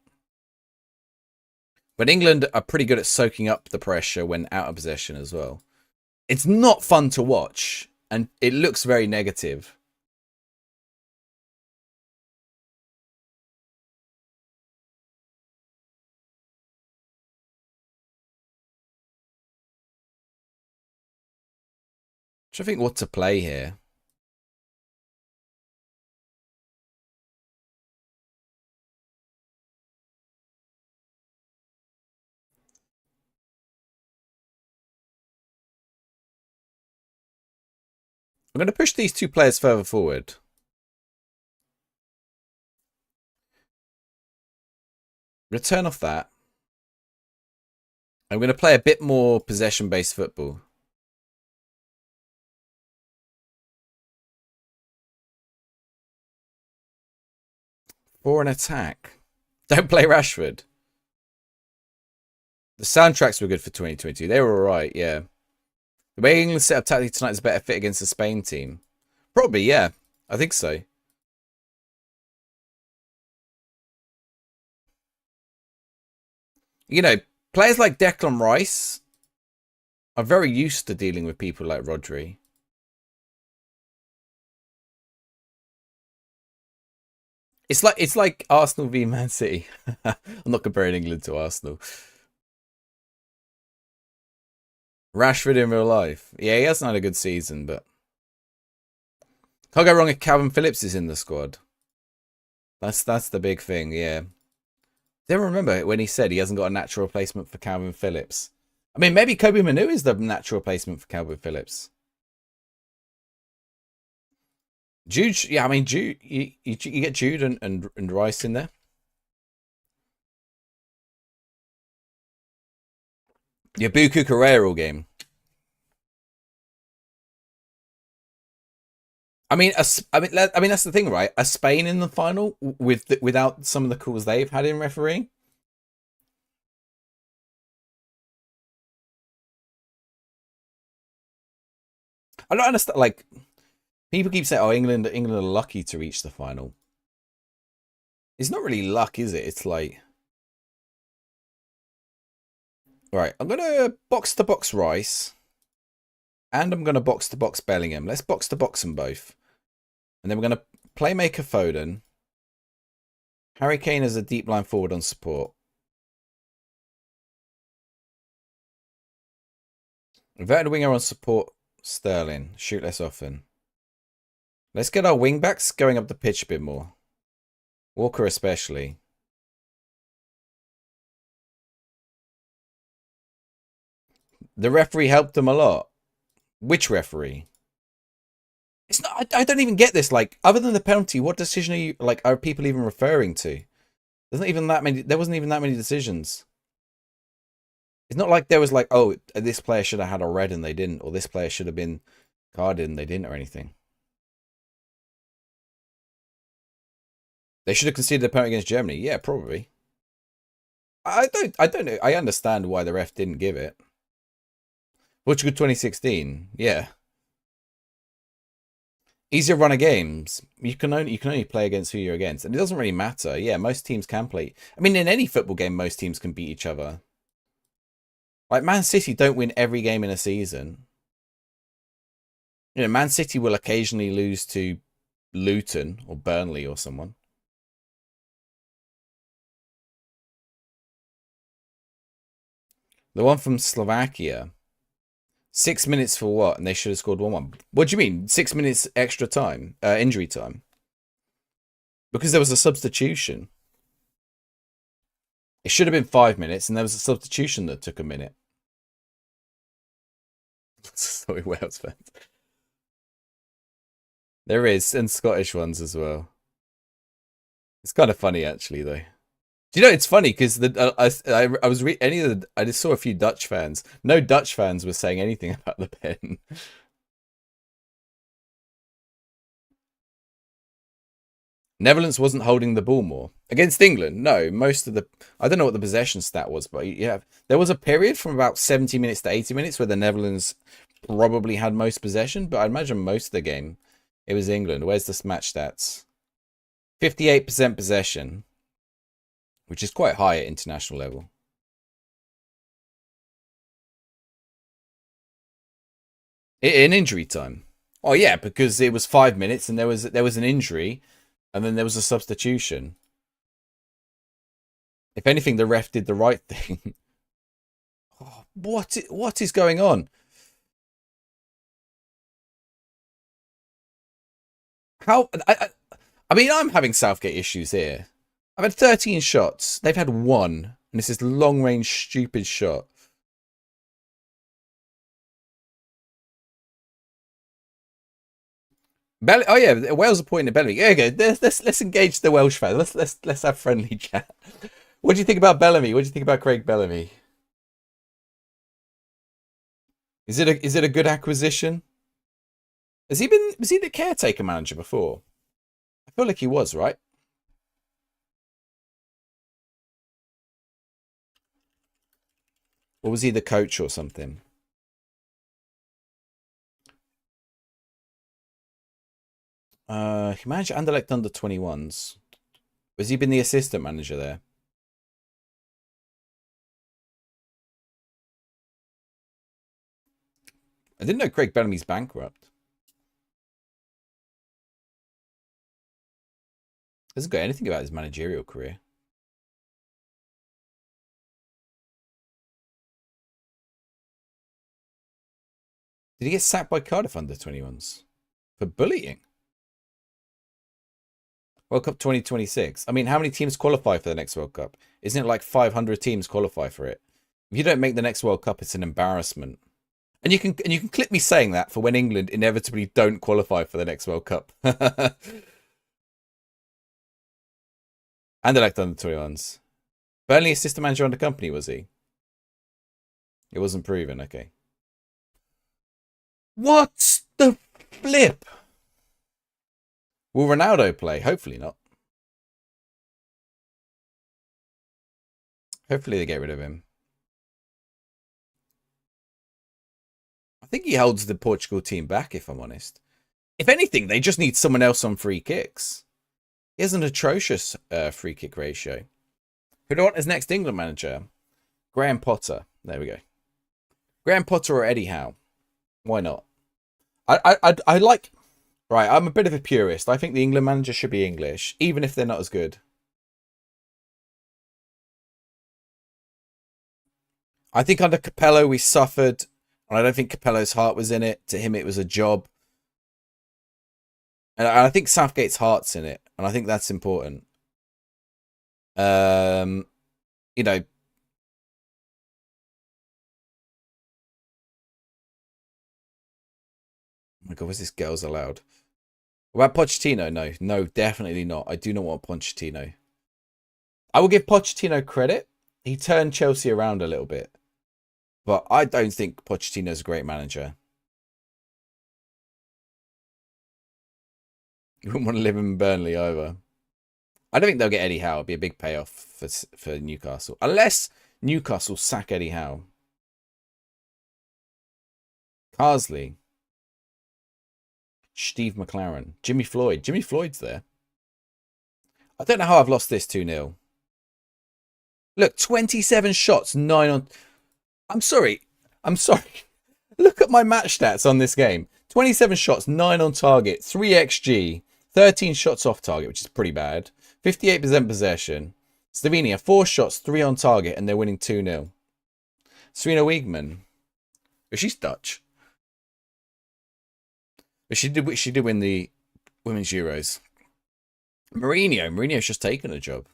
But England are pretty good at soaking up the pressure when out of possession as well. It's not fun to watch, and it looks very negative. I think what to play here. I'm going to push these two players further forward. I'm going to turn off that. I'm going to play a bit more possession-based football. For an attack. Don't play Rashford. The soundtracks were good for 2022. They were alright, yeah. The way England set up tactically tonight is a better fit against the Spain team. Probably, yeah. I think so. You know, players like Declan Rice are very used to dealing with people like Rodri. It's like Arsenal v Man City. I'm not comparing England to Arsenal. Rashford in real life. Yeah, he hasn't had a good season, but can't go wrong if Calvin Phillips is in the squad. That's the big thing, yeah. Don't remember when he said he hasn't got a natural replacement for Calvin Phillips. I mean, maybe Kobe Manu is the natural replacement for Calvin Phillips. Jude, yeah, I mean, Jude, you get Jude and Rice in there. Your Buku Correa all game. I mean, that's the thing, right? A Spain in the final without some of the calls they've had in refereeing. I don't understand. Like, people keep saying, "Oh, England are lucky to reach the final." It's not really luck, is it? It's like, right. I'm gonna box to box Rice, and I'm gonna box to box Bellingham. Let's box to box them both, and then we're gonna playmaker Foden. Harry Kane as a deep line forward on support. Inverted winger on support. Sterling. Shoot less often. Let's get our wing backs going up the pitch a bit more. Walker especially. The referee helped them a lot. Which referee? It's not. I don't even get this. Like, other than the penalty, what decision are people even referring to? There wasn't even that many decisions. It's not like there was like, oh, this player should have had a red and they didn't, or this player should have been carded and they didn't, or anything. They should have conceded a penalty against Germany. Yeah, probably. I don't know. I understand why the ref didn't give it. Portugal 2016. Yeah. Easier run of games. You can only play against who you're against, and it doesn't really matter. Yeah, most teams can play. I mean, in any football game, most teams can beat each other. Like Man City don't win every game in a season. You know, Man City will occasionally lose to Luton or Burnley or someone. The one from Slovakia. 6 minutes for what? And they should have scored 1-1. What do you mean? 6 minutes extra time? Injury time? Because there was a substitution. It should have been 5 minutes, and there was a substitution that took a minute. Sorry, Wales fans. There is, and Scottish ones as well. It's kind of funny, actually, though. Do you know, it's funny because I was I just saw a few Dutch fans. No Dutch fans were saying anything about the pen. Netherlands wasn't holding the ball more against England. No, most of the I don't know what the possession stat was, but yeah, there was a period from about 70 minutes to 80 minutes where the Netherlands probably had most possession, but I imagine most of the game it was England. Where's the match stats? 58% possession, which is quite high at international level. In injury time. Oh yeah, because it was 5 minutes and there was an injury, and then there was a substitution. If anything, the ref did the right thing. Oh, what is going on? How I mean, I'm having Southgate issues here. I've had 13 shots. They've had 1. And this is long range stupid shot. Oh yeah, Wales are pointing at Bellamy. Yeah, okay. Let's engage the Welsh fans. Let's have friendly chat. What do you think about Bellamy? What do you think about Craig Bellamy? Is it a good acquisition? Was he the caretaker manager before? I feel like he was, right? Or was he the coach or something? He managed Anderlecht under 21s. Has he been the assistant manager there? I didn't know Craig Bellamy's bankrupt. Doesn't got anything about his managerial career. Did he get sacked by Cardiff under 21s? For bullying? World Cup 2026. I mean, how many teams qualify for the next World Cup? Isn't it like 500 teams qualify for it? If you don't make the next World Cup, it's an embarrassment. And you can clip me saying that for when England inevitably don't qualify for the next World Cup. Anderlecht under 21s. Burnley assistant manager under company, was he? It wasn't proven, okay. What's the flip? Will Ronaldo play? Hopefully not. Hopefully they get rid of him. I think he holds the Portugal team back, if I'm honest. If anything, they just need someone else on free kicks. He has an atrocious free kick ratio. Who do I want as next England manager? Graham Potter. There we go. Graham Potter or Eddie Howe. Why not? I like... Right, I'm a bit of a purist. I think the England manager should be English, even if they're not as good. I think under Capello we suffered, and I don't think Capello's heart was in it. To him, it was a job. And I think Southgate's heart's in it, and I think that's important. You know... Oh my God, was this girls allowed? What about Pochettino? No, definitely not. I do not want Pochettino. I will give Pochettino credit. He turned Chelsea around a little bit. But I don't think Pochettino's a great manager. You wouldn't want to live in Burnley either. I don't think they'll get Eddie Howe. It'd be a big payoff for Newcastle. Unless Newcastle sack Eddie Howe. Carsley. Steve McLaren. Jimmy Floyd. Jimmy Floyd's there. I don't know how I've lost this 2-0. Look, 27 shots, 9 on... I'm sorry. Look at my match stats on this game. 27 shots, 9 on target, 3 XG, 13 shots off target, which is pretty bad. 58% possession. Slovenia, 4 shots, 3 on target, and they're winning 2-0. Serena Wiegman. She's Dutch. But she did win the Women's Euros. Mourinho's just taken a job.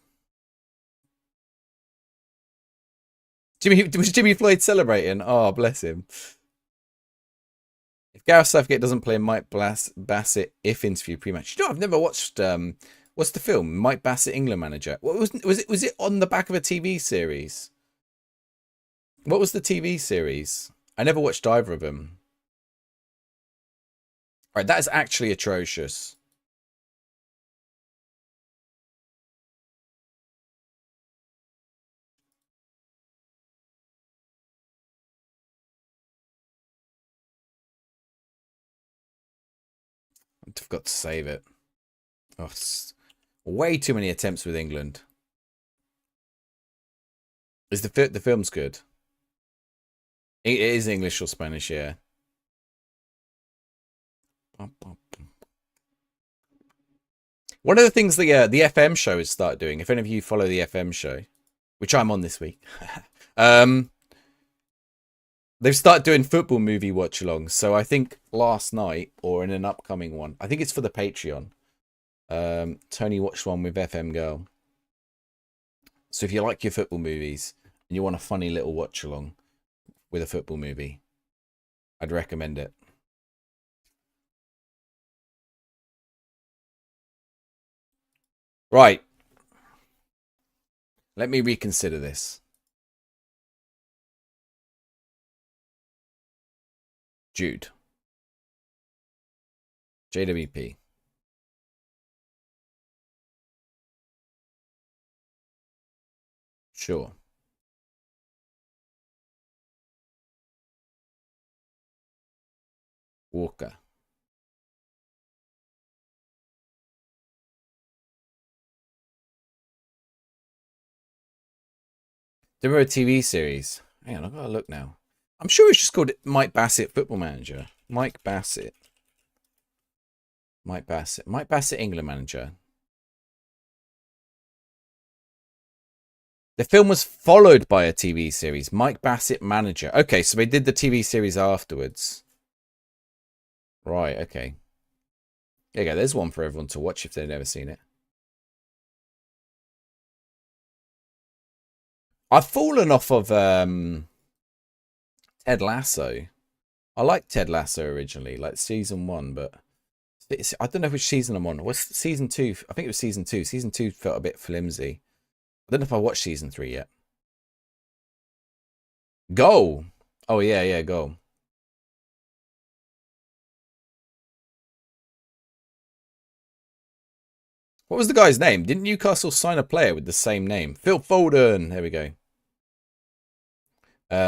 Was Jimmy Floyd celebrating? Oh, bless him. If Gareth Southgate doesn't play Mike Bassett if interview pre-match. You know, I've never watched what's the film? Mike Bassett, England manager. What was it on the back of a TV series? What was the TV series? I never watched either of them. Right, that is actually atrocious. I forgot to save it. Oh, way too many attempts with England. Is the film's good? It is English or Spanish, yeah. One of the things the FM show has started doing, if any of you follow the FM show, which I'm on this week, they've started doing football movie watch-alongs. So I think last night, or in an upcoming one, I think it's for the Patreon, Tony watched one with FM Girl. So if you like your football movies and you want a funny little watch-along with a football movie, I'd recommend it. Right. Let me reconsider this. Jude. JWP. Sure. Walker. There were a TV series. Hang on, I've got to look now. I'm sure it's just called Mike Bassett Football Manager. Mike Bassett. Mike Bassett England Manager. The film was followed by a TV series, Mike Bassett Manager. Okay, so they did the TV series afterwards. Right, okay. There you go. There's one for everyone to watch if they've never seen it. I've fallen off of Ted Lasso. I liked Ted Lasso originally, like season 1, but I don't know which season I'm on. What's season 2? I think it was season 2. Season 2 felt a bit flimsy. I don't know if I watched season 3 yet. Goal. Oh, yeah, goal. What was the guy's name? Didn't Newcastle sign a player with the same name? Phil Foden. There we go.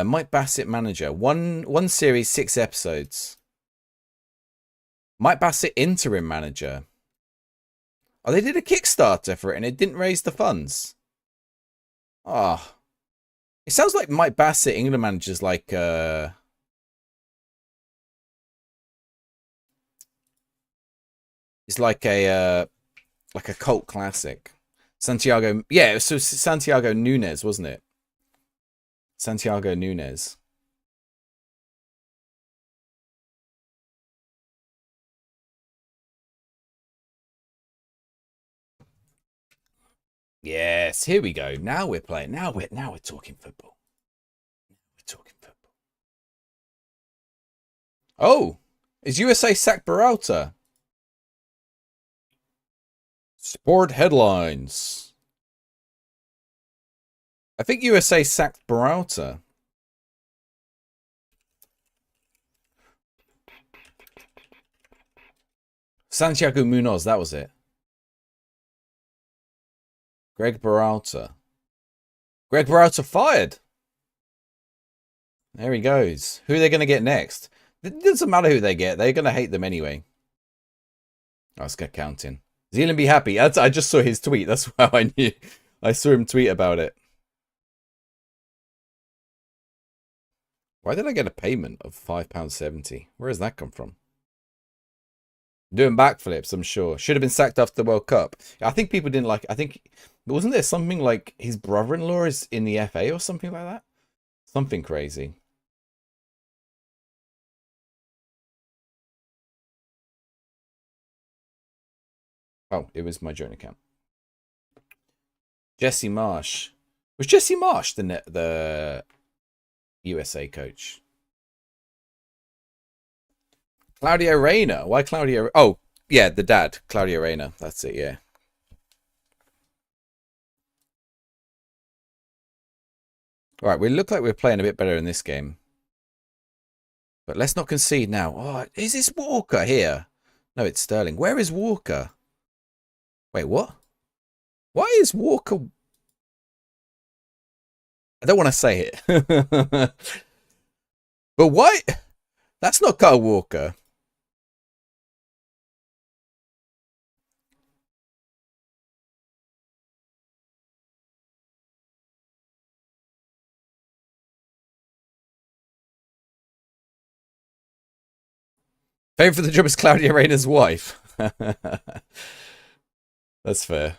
Mike Bassett Manager. One series, 6 episodes. Mike Bassett Interim Manager. Oh, they did a Kickstarter for it and it didn't raise the funds. Ah. Oh. It sounds like Mike Bassett England Manager's like it's like a cult classic. Santiago, yeah, so Santiago Nunez, wasn't it? Santiago Nunez. Yes, here we go. Now we're playing. Now we're talking football. We're talking football. Oh, is USA sacked Berhalter? Sport headlines. I think USA sacked Berhalter. Santiago Munoz, that was it. Greg Berhalter. Greg Berhalter fired. There he goes. Who are they going to get next? It doesn't matter who they get. They're going to hate them anyway. Oh, let's get counting. Zealand be happy. I just saw his tweet. That's how I knew. I saw him tweet about it. Why did I get a payment of £5.70? Where does that come from? Doing backflips, I'm sure. Should have been sacked after the World Cup. I think people didn't like. I think wasn't there something like his brother-in-law is in the FA or something like that? Something crazy. Oh, it was my joint account. Jesse Marsh. Was Jesse Marsh the USA coach? Claudio Reyna. Why Claudio? Oh, yeah, the dad, Claudio Reyna. That's it. Yeah. All right, we look like we're playing a bit better in this game, but let's not concede now. Oh, is this Walker here? No, it's Sterling. Where is Walker? Wait, what? Why is Walker? I don't want to say it, but why? That's not Kyle Walker. Paying for the job is Claudia Reyna's wife. That's fair.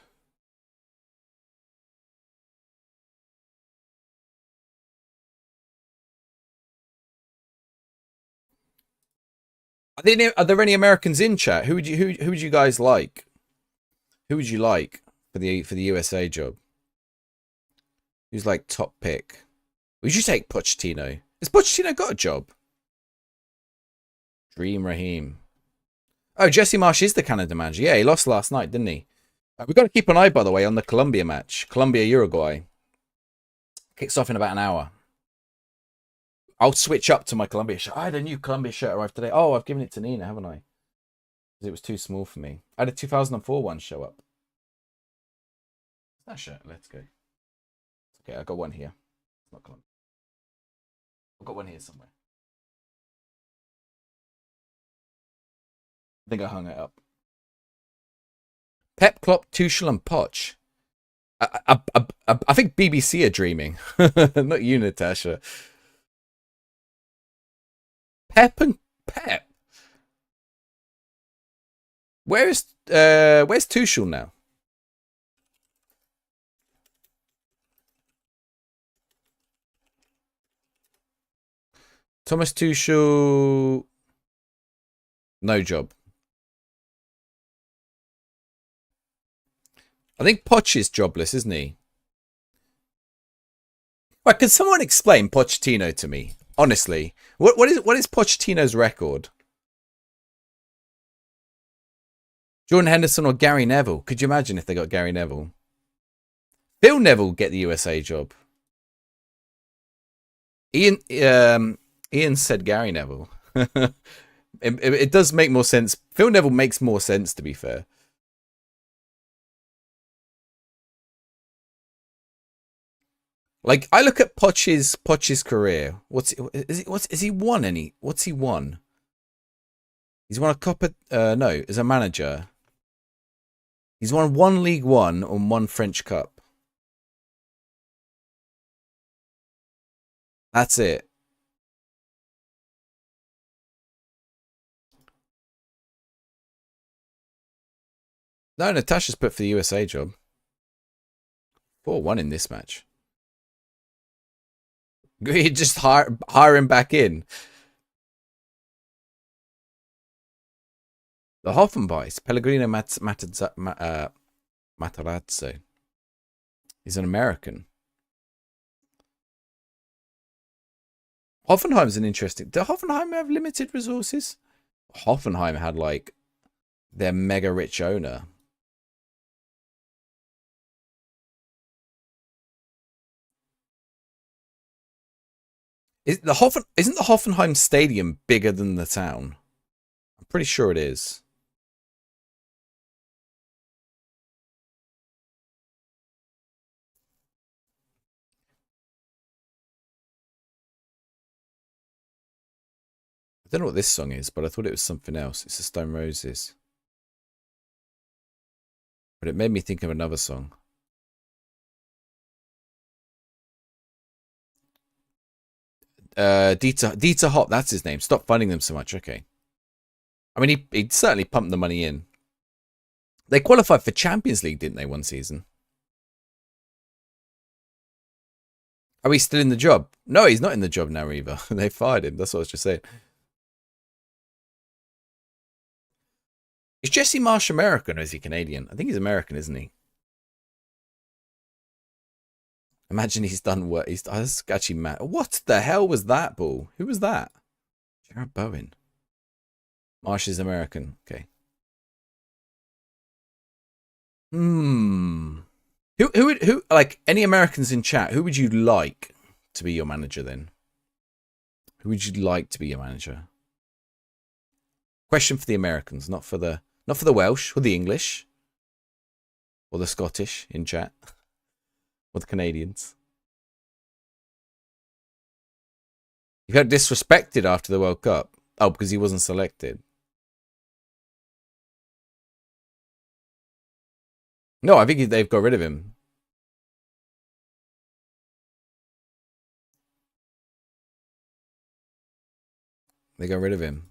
Are there any Americans in chat? Who would you guys like? Who would you like for the USA job? Who's like top pick? Would you take Pochettino? Has Pochettino got a job? Dream Raheem. Oh, Jesse Marsh is the Canada manager. Yeah, he lost last night, didn't he? We've got to keep an eye, by the way, on the Colombia match. Colombia-Uruguay. Kicks off in about an hour. I'll switch up to my Colombia shirt. I had a new Colombia shirt arrive today. Oh, I've given it to Nina, haven't I? Because it was too small for me. I had a 2004 one show up. That shirt. Let's go. Okay, I got one here. It's not Colombia. I've got one here somewhere. I think I hung it up. Pep, Klopp, Tuchel, and Poch. I think BBC are dreaming. Not you, Natasha. Pep and Pep. Where's Tuchel now? Thomas Tuchel, no job. I think Poch is jobless, isn't he? Right, can someone explain Pochettino to me? Honestly, what is Pochettino's record? Jordan Henderson or Gary Neville? Could you imagine if they got Gary Neville? Phil Neville get the USA job. Ian said Gary Neville. It does make more sense. Phil Neville makes more sense, to be fair. Like I look at Poch's career. Has he won any? What's he won? He's won a cup of no, as a manager. He's won one League One and one French Cup. That's it. No, Natasha's put for the USA job. 4-1 in this match. You just hire him back in. The Hoffenbeis, Pellegrino Matarazzo. He's an American. Hoffenheim's an interesting. Do Hoffenheim have limited resources? Hoffenheim had like their mega rich owner. Isn't the Hoffenheim Stadium bigger than the town? I'm pretty sure it is. I don't know what this song is, but I thought it was something else. It's the Stone Roses. But it made me think of another song. Dieter Hop, that's his name. Stop finding them so much. Okay. I mean, he certainly pumped the money in. They qualified for Champions League, didn't they, one season? Are we still in the job? No, he's not in the job now either. They fired him. That's what I was just saying. Is Jesse Marsch American or is he Canadian? I think he's American, isn't he? Imagine he's done what he's. That's actually mad. What the hell was that ball? Who was that? Jared Bowen. Marsch is American. Okay. Who like any Americans in chat, who would you like to be your manager then? Who would you like to be your manager? Question for the Americans, not for the Welsh or the English or the Scottish in chat or the Canadians. You got disrespected after the World Cup. Oh, because he wasn't selected. No, I think they've got rid of him. They got rid of him.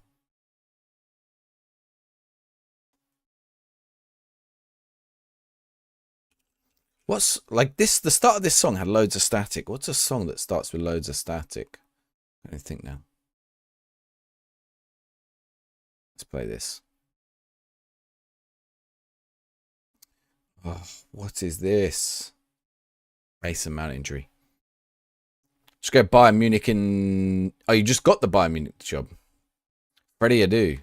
What's like this? The start of this song had loads of static. What's a song that starts with loads of static? I don't think now. Let's play this. Oh, what is this? Mason Mount injury. Just go Bayern Munich in. Oh, you just got the Bayern Munich job. Freddie Adu.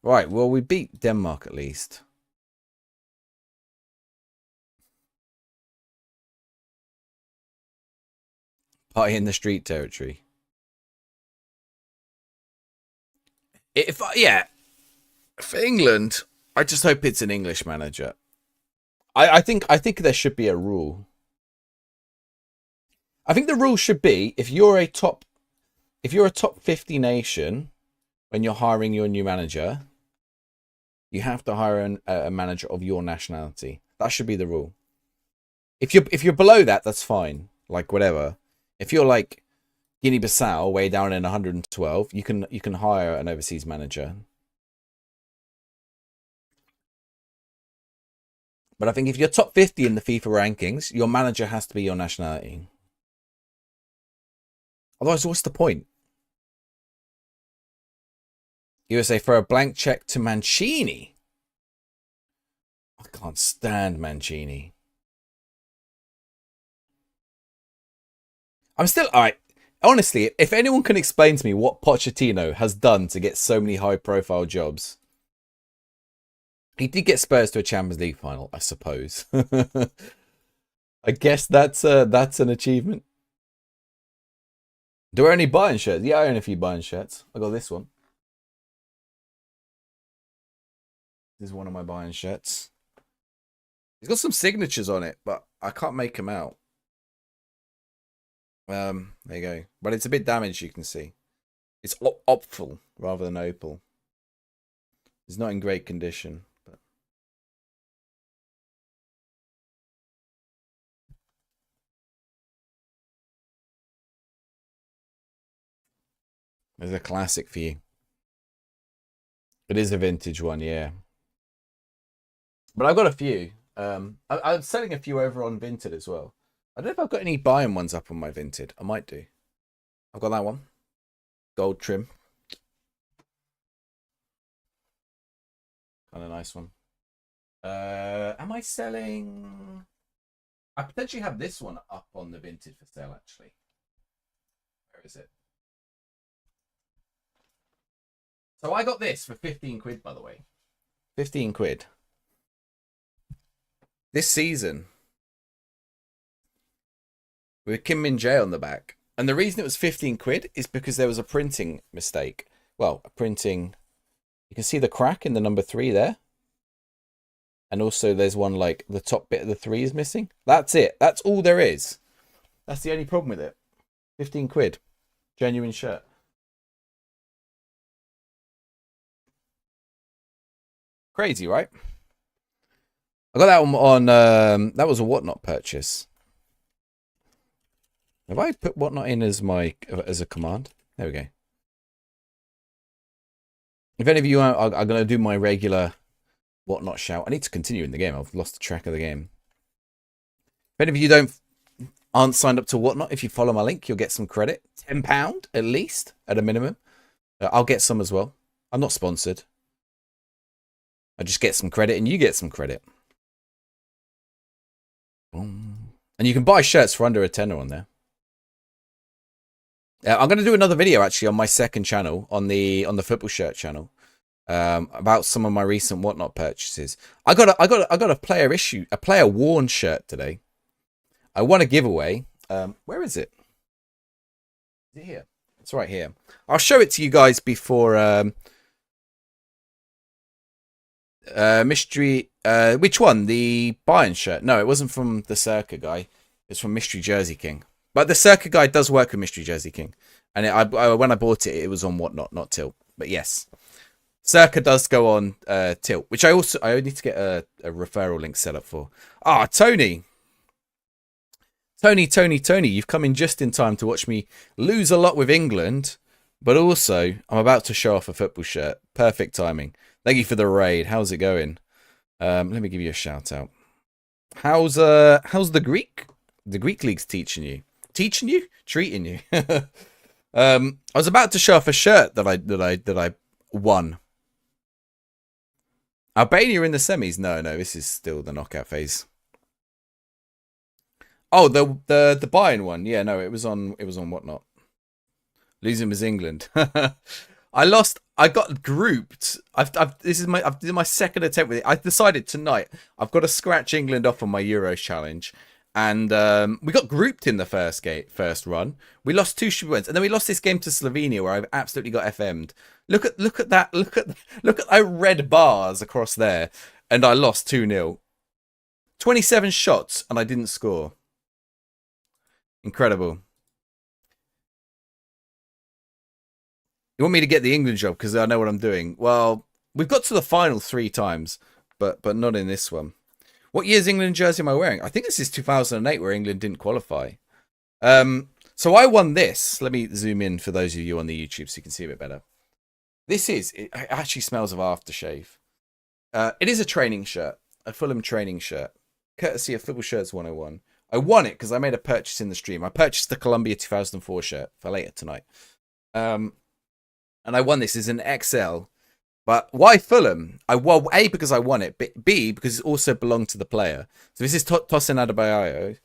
Right, well, we beat Denmark at least. Party in the street territory. Yeah, for England, I just hope it's an English manager. I think there should be a rule. I think the rule should be if you're a top 50 nation when you're hiring your new manager, you have to hire a manager of your nationality. That should be the rule. If you're below that, that's fine. Like whatever. If you're like Guinea-Bissau, way down in 112, you can hire an overseas manager. But I think if you're top 50 in the FIFA rankings, your manager has to be your nationality. Otherwise, what's the point? USA throw a blank check to Mancini. I can't stand Mancini. I'm still alright. Honestly, if anyone can explain to me what Pochettino has done to get so many high-profile jobs, he did get Spurs to a Champions League final, I suppose. I guess that's an achievement. Do I own any Bayern shirts? Yeah, I own a few Bayern shirts. I got this one. This is one of my Bayern shirts. He's got some signatures on it, but I can't make them out. There you go. But it's a bit damaged, you can see. It's opal rather than opal. It's not in great condition. But there's a classic for you. It is a vintage one, yeah. But I've got a few. I'm selling a few over on Vinted as well. I don't know if I've got any Bayern ones up on my Vinted. I might do. I've got that one. Gold trim. Kind of nice one. Am I selling? I potentially have this one up on the Vinted for sale, actually. Where is it? So I got this for 15 quid, by the way. 15 quid. This season. With Kim Min-jae on the back. And the reason it was 15 quid is because there was a printing mistake. Well, a printing... You can see the crack in the number 3 there. And also there's one like the top bit of the 3 is missing. That's it. That's all there is. That's the only problem with it. 15 quid. Genuine shirt. Crazy, right? I got that one on... that was a Whatnot purchase. Have I put Whatnot in as a command? There we go. If any of you are going to do my regular whatnot shout, I need to continue in the game. I've lost the track of the game. If any of you aren't signed up to whatnot, if you follow my link, you'll get some credit. £10 at least, at a minimum. I'll get some as well. I'm not sponsored. I just get some credit and you get some credit. Boom. And you can buy shirts for under a tenner on there. I'm going to do another video actually on my second channel, on the football shirt channel, about some of my recent whatnot purchases. I got a player worn shirt today. I won a giveaway. Where is it? Is it here? It's right here. I'll show it to you guys before. Mystery. Which one? The Bayern shirt? No, it wasn't from the Circa guy. It's from Mystery Jersey King. But the Circa guy does work with Mystery Jersey King. And when I bought it, it was on whatnot, not Tilt. But yes, Circa does go on Tilt, which I need to get a referral link set up for. Ah, Tony, you've come in just in time to watch me lose a lot with England, but also I'm about to show off a football shirt. Perfect timing. Thank you for the raid. How's it going? Let me give you a shout out. How's the Greek leagues teaching you? Treating you. I was about to show off a shirt that I won. Albania in the semis. No, this is still the knockout phase. Oh, the Bayern one. Yeah, no, it was on whatnot. Losing was England. I lost. I got grouped. This is my second attempt with it. I decided tonight I've got to scratch England off on my Euros challenge. And we got grouped in the first run. We lost 2 stupid wins, and then we lost this game to Slovenia, where I've absolutely got FM'd. Look at that! Look at red bars across there, and I lost 2-0. 27 shots, and I didn't score. Incredible. You want me to get the England job because I know what I'm doing? Well, we've got to the final 3 times, but not in this one. What year's England jersey am I wearing? I think this is 2008 where England didn't qualify. So I won this. Let me zoom in for those of you on the YouTube so you can see a bit better. It actually smells of aftershave. It is a training shirt, a Fulham training shirt, courtesy of Football Shirts 101. I won it because I made a purchase in the stream. I purchased the Columbia 2004 shirt for later tonight. And I won this as an XL. But why Fulham? Well, A, because I won it, but B, because it also belonged to the player. So this is Tosin Adebayo.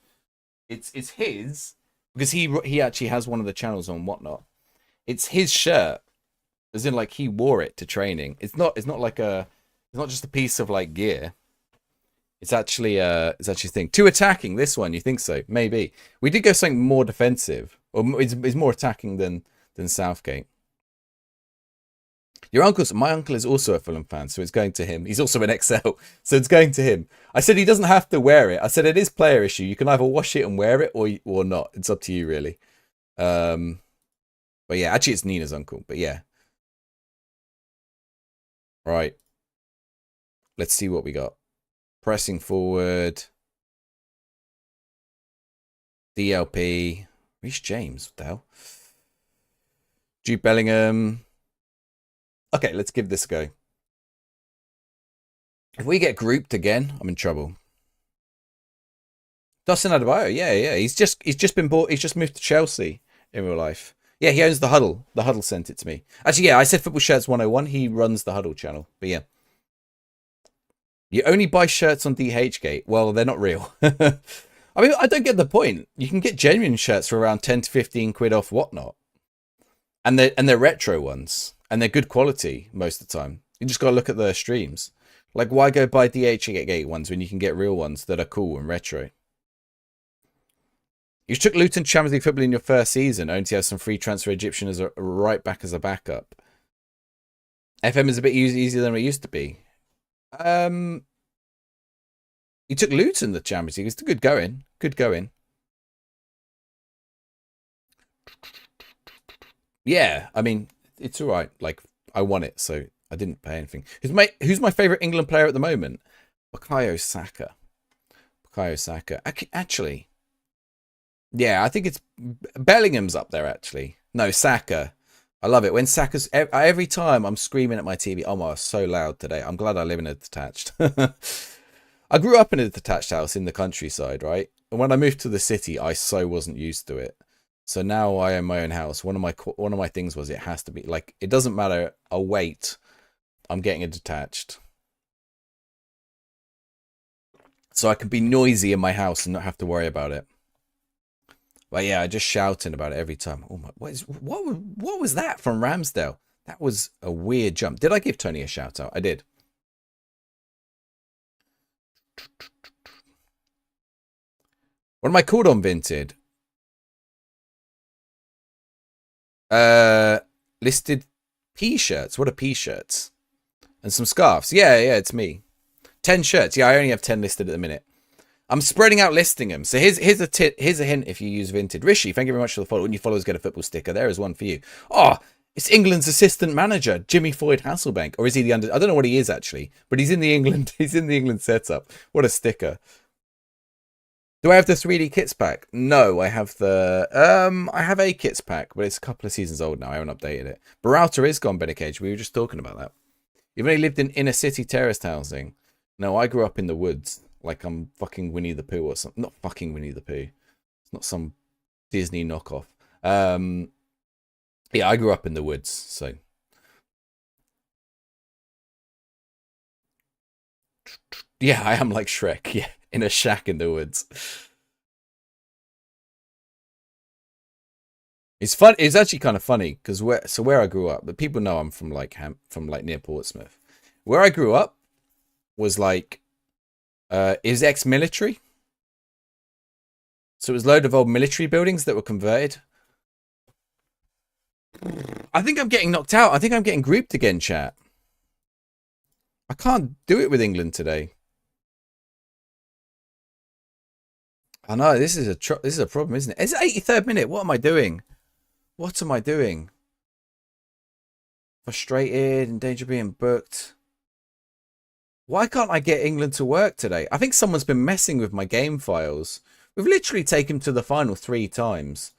It's his, because he actually has one of the channels on whatnot. It's his shirt, as in like he wore it to training. It's not just a piece of like gear. It's actually a thing. 2 attacking, this one, you think so? Maybe. We did go something more defensive, or it's more attacking than Southgate. My uncle is also a Fulham fan, so it's going to him. He's also an XL, so it's going to him. I said he doesn't have to wear it. I said it is player issue. You can either wash it and wear it or not. It's up to you, really. But yeah, actually it's Nina's uncle, but yeah. Right. Let's see what we got. Pressing forward. DLP. Reece James, what the hell? Jude Bellingham. Okay, let's give this a go. If we get grouped again, I'm in trouble. Dustin Adebayo, yeah. He's just been bought. He's just moved to Chelsea in real life. Yeah, he owns the Huddle. The Huddle sent it to me. Actually, yeah, I said Football Shirts 101. He runs the Huddle channel. But yeah. You only buy shirts on DHgate. Well, they're not real. I mean, I don't get the point. You can get genuine shirts for around 10 to 15 quid off whatnot. And they're retro ones. And they're good quality most of the time. You just got to look at the streams. Like, why go buy DHgate ones when you can get real ones that are cool and retro? You took Luton Champions League football in your first season, only to have some free transfer Egyptian as a right back as a backup. FM is a bit easier than it used to be. You took Luton the Champions League. It's good going. Good going. Yeah, I mean, it's all right. Like, I won it, so I didn't pay anything. Who's my favourite England player at the moment? Bukayo Saka. Actually, yeah, I think it's Bellingham's up there, actually. No, Saka. I love it when Saka's every time I'm screaming at my TV. Oh my, so loud today. I'm glad I live in a detached. I grew up in a detached house in the countryside, right? And when I moved to the city, I so wasn't used to it. So now I own my own house. One of my things was it has to be like it doesn't matter. I'll wait. I'm getting a detached, so I can be noisy in my house and not have to worry about it. But yeah, I just shouting about it every time. Oh my, what was that from Ramsdale? That was a weird jump. Did I give Tony a shout out? I did. What am I called on Vinted? Listed P-shirts. What are P-shirts? And some scarves. Yeah, it's me. 10 shirts. Yeah, I only have 10 listed at the minute. I'm spreading out listing them. So here's a hint if you use Vinted. Rishi, thank you very much for the follow. When you followers get a football sticker, there is one for you. Oh, it's England's assistant manager, Jimmy Floyd Hasselbank, or is he the under? I don't know what he is actually, but he's in the England. He's in the England setup. What a sticker! Do I have the 3D kits pack? No, I have the I have a kits pack, but it's a couple of seasons old now. I haven't updated it. Beralta is gone, Benny Cage. We were just talking about that. You've only lived in inner city terraced housing. No, I grew up in the woods. Like I'm fucking Winnie the Pooh or something. Not fucking Winnie the Pooh. It's not some Disney knockoff. Yeah, I grew up in the woods, so. Yeah, I am like Shrek. Yeah, in a shack in the woods. It's fun. It's actually kind of funny because where I grew up, but people know I'm from like near Portsmouth. Where I grew up was like is ex-military. So it was a load of old military buildings that were converted. I think I'm getting knocked out. I think I'm getting grouped again, chat. I can't do it with England today. I know this is a problem, isn't it? It's 83rd minute. What am I doing? What am I doing? Frustrated, in danger of being booked. Why can't I get England to work today? I think someone's been messing with my game files. We've literally taken him to the final 3 times.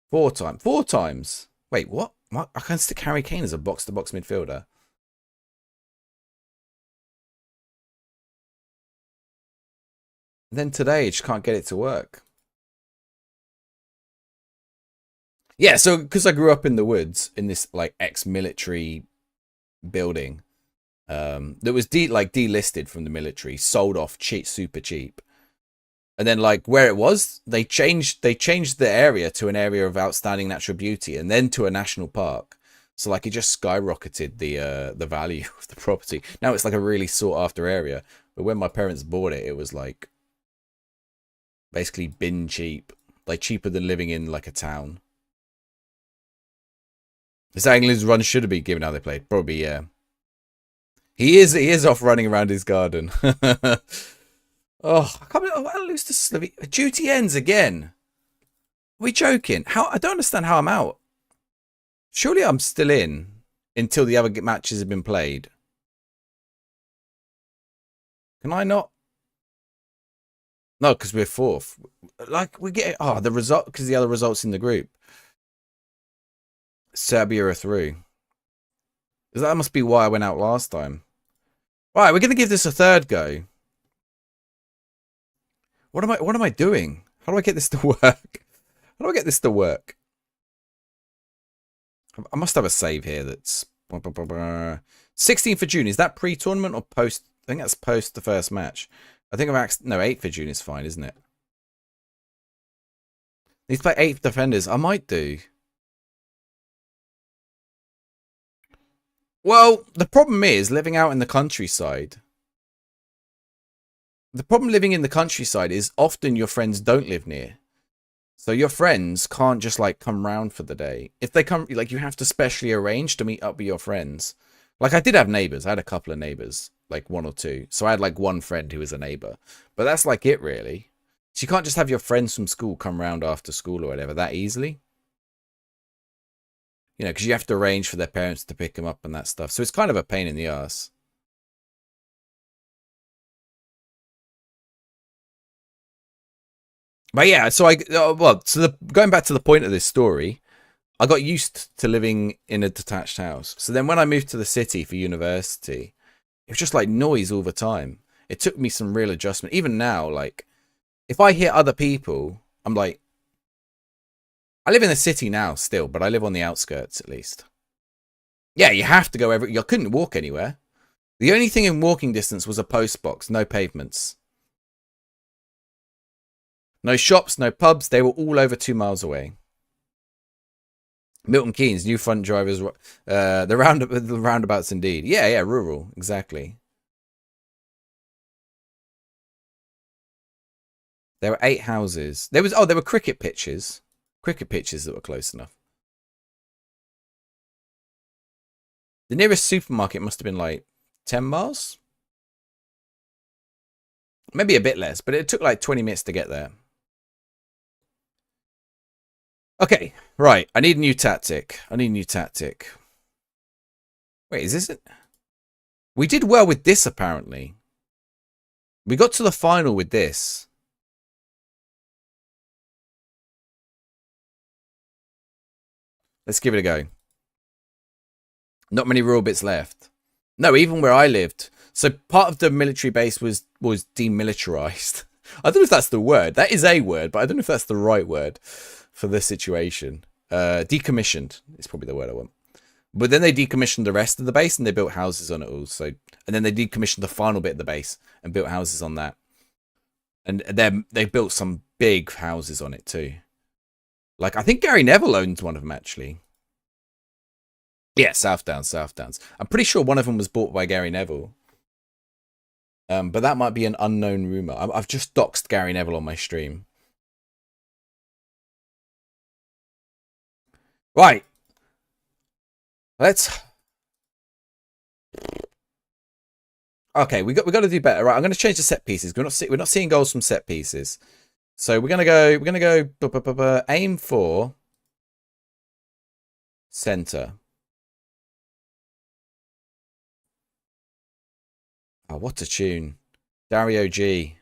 4 times. 4 times. Wait, what? I can stick Harry Kane as a box-to-box midfielder. And then today, I just can't get it to work. Yeah, so because I grew up in the woods in this like ex-military building that was delisted from the military, sold off cheap, super cheap. And then like where it was, they changed the area to an area of outstanding natural beauty and then to a national park. So like it just skyrocketed the value of the property. Now it's like a really sought after area. But when my parents bought it, it was like basically bin cheap, like cheaper than living in like a town. Is that England's run should have been given how they played? Probably, yeah. He is off running around his garden. Oh, I can't believe I lose to Slovenia. Duty ends again. Are we joking? How I don't understand how I'm out. Surely I'm still in until the other matches have been played. Can I not? No, because we're 4th. Like we get the result because the other results in the group. Serbia are through. That must be why I went out last time. Right, we're gonna give this a third go. What am I doing? How do I get this to work? How do I get this to work? I must have a save here that's 16th of June. Is that pre-tournament or post? I think that's post the first match. I think no, 8th of June is fine, isn't it? Need to play 8th defenders. I might do. Well, the problem is living out in the countryside. The problem living in the countryside is often your friends don't live near. So your friends can't just like come round for the day. If they come, like you have to specially arrange to meet up with your friends. Like I did have neighbors. I had a couple of neighbors, like 1 or 2. So I had like one friend who was a neighbor. But that's like it really. So you can't just have your friends from school come round after school or whatever that easily. You know, because you have to arrange for their parents to pick them up and that stuff. So it's kind of a pain in the ass. But yeah, so going back to the point of this story, I got used to living in a detached house. So then when I moved to the city for university, it was just like noise all the time. It took me some real adjustment. Even now, like, if I hear other people, I'm like, I live in the city now still, but I live on the outskirts at least. Yeah, you have to go you couldn't walk anywhere. The only thing in walking distance was a post box, no pavements. No shops, no pubs. They were all over 2 miles away. Milton Keynes, new front drivers. The roundabouts indeed. Yeah, rural. Exactly. There were 8 houses. There were cricket pitches. Cricket pitches that were close enough. The nearest supermarket must have been like 10 miles. Maybe a bit less, but it took like 20 minutes to get there. Okay, right. I need a new tactic. Wait, is this it? We did well with this, apparently. We got to the final with this. Let's give it a go. Not many rural bits left. No, even where I lived. So part of the military base was demilitarized. I don't know if that's the word. That is a word, but I don't know if that's the right word for this situation. Decommissioned is probably the word I want. But then they decommissioned the rest of the base and they built houses on it all. So, and then they decommissioned the final bit of the base and built houses on that. And then they built some big houses on it too. Like, I think Gary Neville owns one of them, actually. Yeah, South Downs. I'm pretty sure one of them was bought by Gary Neville. But that might be an unknown rumor. I've just doxed Gary Neville on my stream. Right. Let's... Okay, we got to do better. Right, I'm going to change the set pieces. We're not seeing goals from set pieces. So we're going to go aim for center. Oh, what a tune. Dario G.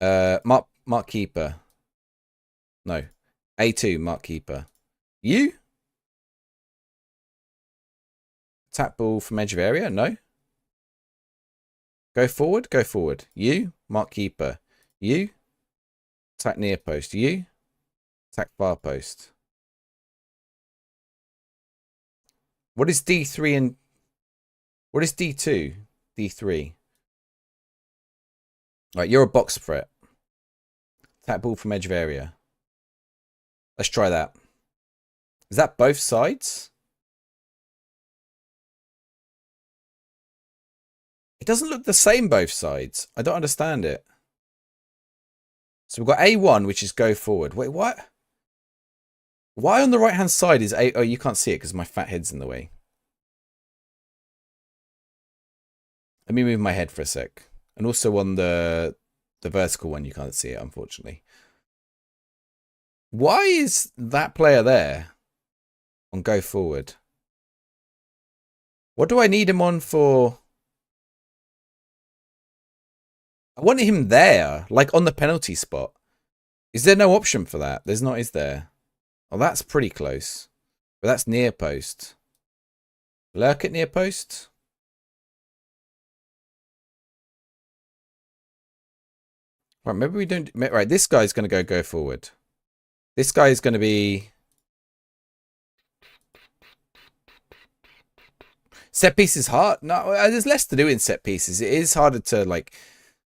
Mark Keeper. No. A2, Mark Keeper. You? Tap ball from edge of area? No. Go forward? Go forward. You? Mark Keeper. You? Attack near post. You? Attack far post. What is D3 and... What is D2? D3. Right, you're a box threat. Tap ball from edge of area. Let's try that. Is that both sides? It doesn't look the same both sides. I don't understand it. So we've got A1, which is go forward. Wait, what? Why on the right-hand side is A... Oh, you can't see it because my fat head's in the way. Let me move my head for a sec. And also on the vertical one, you can't see it, unfortunately. Why is that player there on go forward? What do I need him on for? I want him there, like on the penalty spot. Is there no option for that? There's not, is there? Oh, that's pretty close. But that's near post. Lurk at near post. Right, maybe we don't... Right, this guy's going to go forward. This guy is going to be... Set piece is hard. No, there's less to do in set pieces. It is harder to, like...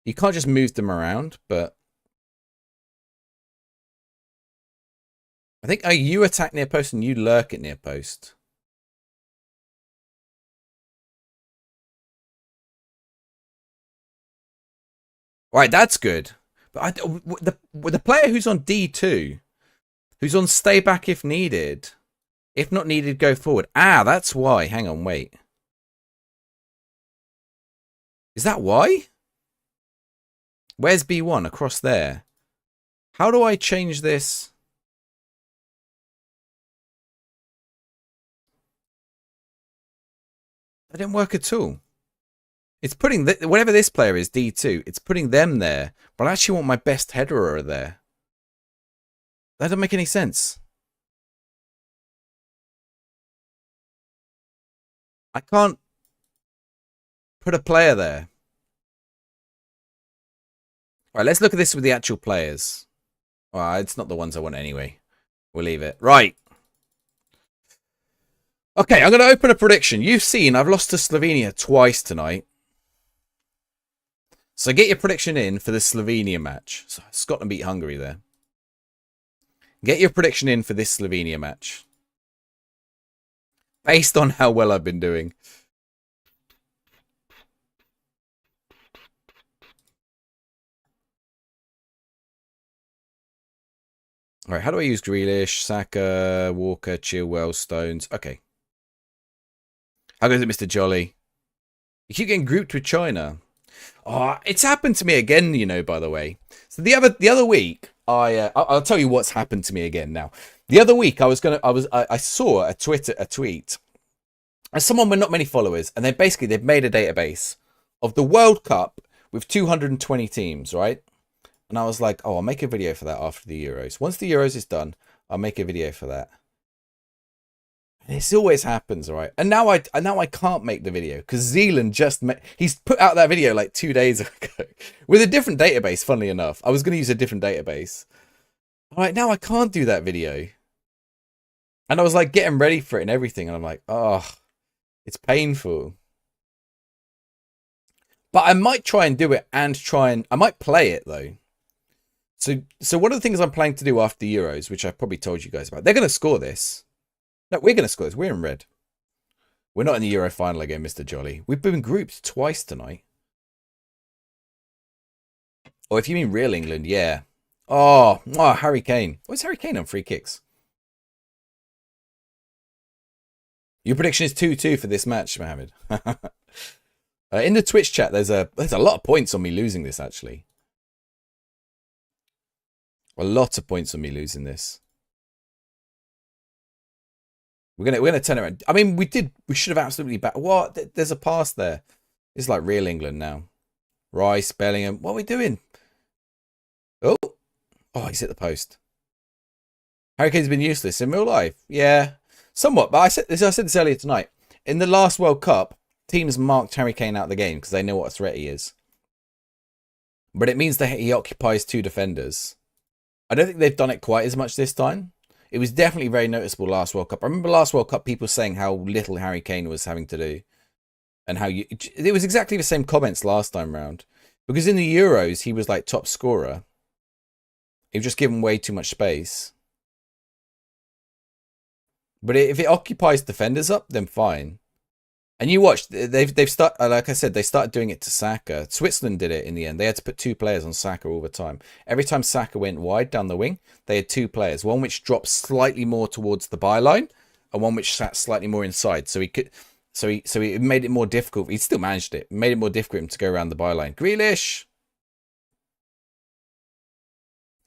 You can't just move them around, but... I think you attack near post and you lurk at near post. Right, that's good. But the player who's on D2... Who's on stay back if needed. If not needed, go forward. Ah, that's why. Hang on, wait. Is that why? Where's B1? Across there. How do I change this? That didn't work at all. It's putting... whatever this player is, D2, it's putting them there. But I actually want my best headerer there. That doesn't make any sense. I can't put a player there. All right, let's look at this with the actual players. Well, it's not the ones I want anyway. We'll leave it. Right. Okay, I'm going to open a prediction. You've seen I've lost to Slovenia twice tonight. So get your prediction in for the Slovenia match. So Scotland beat Hungary there. Get your prediction in for this Slovenia match. Based on how well I've been doing. All right, how do I use Grealish, Saka, Walker, Chilwell, Stones? Okay. How goes it, Mr. Jolly? You keep getting grouped with China. Oh, it's happened to me again, you know, by the way. So the other week, I'll tell you what's happened to me again now. The other week, I saw a tweet, and someone with not many followers, and they've made a database of the World Cup with 220 teams, right? And I was like, oh, I'll make a video for that after the Euros. Once the Euros is done, I'll make a video for that. And this always happens, right? And now I can't make the video because Zealand he's put out that video like 2 days ago with a different database. Funnily enough, I was going to use a different database. All right, now I can't do that video. And I was like getting ready for it and everything, and I'm like, oh, it's painful. But I might try and do it I might play it though. So one of the things I'm planning to do after the Euros, which I've probably told you guys about, they're going to score this. No, we're going to score this. We're in red. We're not in the Euro final again, Mr. Jolly. We've been grouped twice tonight. Or if you mean real England, yeah. Oh, Harry Kane. What's Harry Kane on free kicks? Your prediction is 2-2 for this match, Mohammed. In the Twitch chat, there's a lot of points on me losing this, actually. A lot of points on me losing this. We're gonna turn it around. I mean, we should have absolutely what? There's a pass there. It's like real England now. Rice, Bellingham. What are we doing? Oh, he's hit the post. Harry Kane's been useless in real life. Yeah, somewhat. But I said this earlier tonight. In the last World Cup, teams marked Harry Kane out of the game because they know what a threat he is. But it means that he occupies two defenders. I don't think they've done it quite as much this time. It was definitely very noticeable last World Cup. I remember last World Cup people saying how little Harry Kane was having to do. And how it was exactly the same comments last time round. Because in the Euros, he was like top scorer. He was just given way too much space. But if it occupies defenders up, then fine. And you watch, they've started, like I said, they started doing it to Saka. Switzerland did it in the end. They had to put two players on Saka all the time. Every time Saka went wide down the wing, they had two players. One which dropped slightly more towards the byline, and one which sat slightly more inside. So it made it more difficult. He still managed it. It made it more difficult for him to go around the byline. Grealish.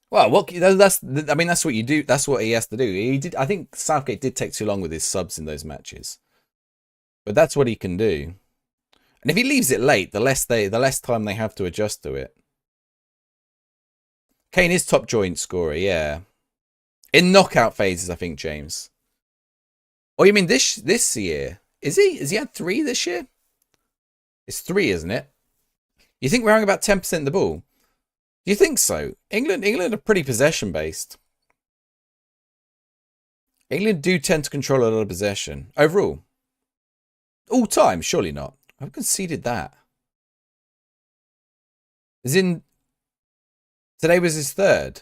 Well, that's what you do. That's what he has to do. I think Southgate did take too long with his subs in those matches. But that's what he can do. And if he leaves it late, the less time they have to adjust to it. Kane is top joint scorer, yeah. In knockout phases, I think, James. Oh, you mean this year? Is he? Has he had 3 this year? It's 3, isn't it? You think we're having about 10% of the ball? Do you think so? England are pretty possession based. England do tend to control a lot of possession overall. All time, surely not. I've conceded that. As in, today was his 3rd.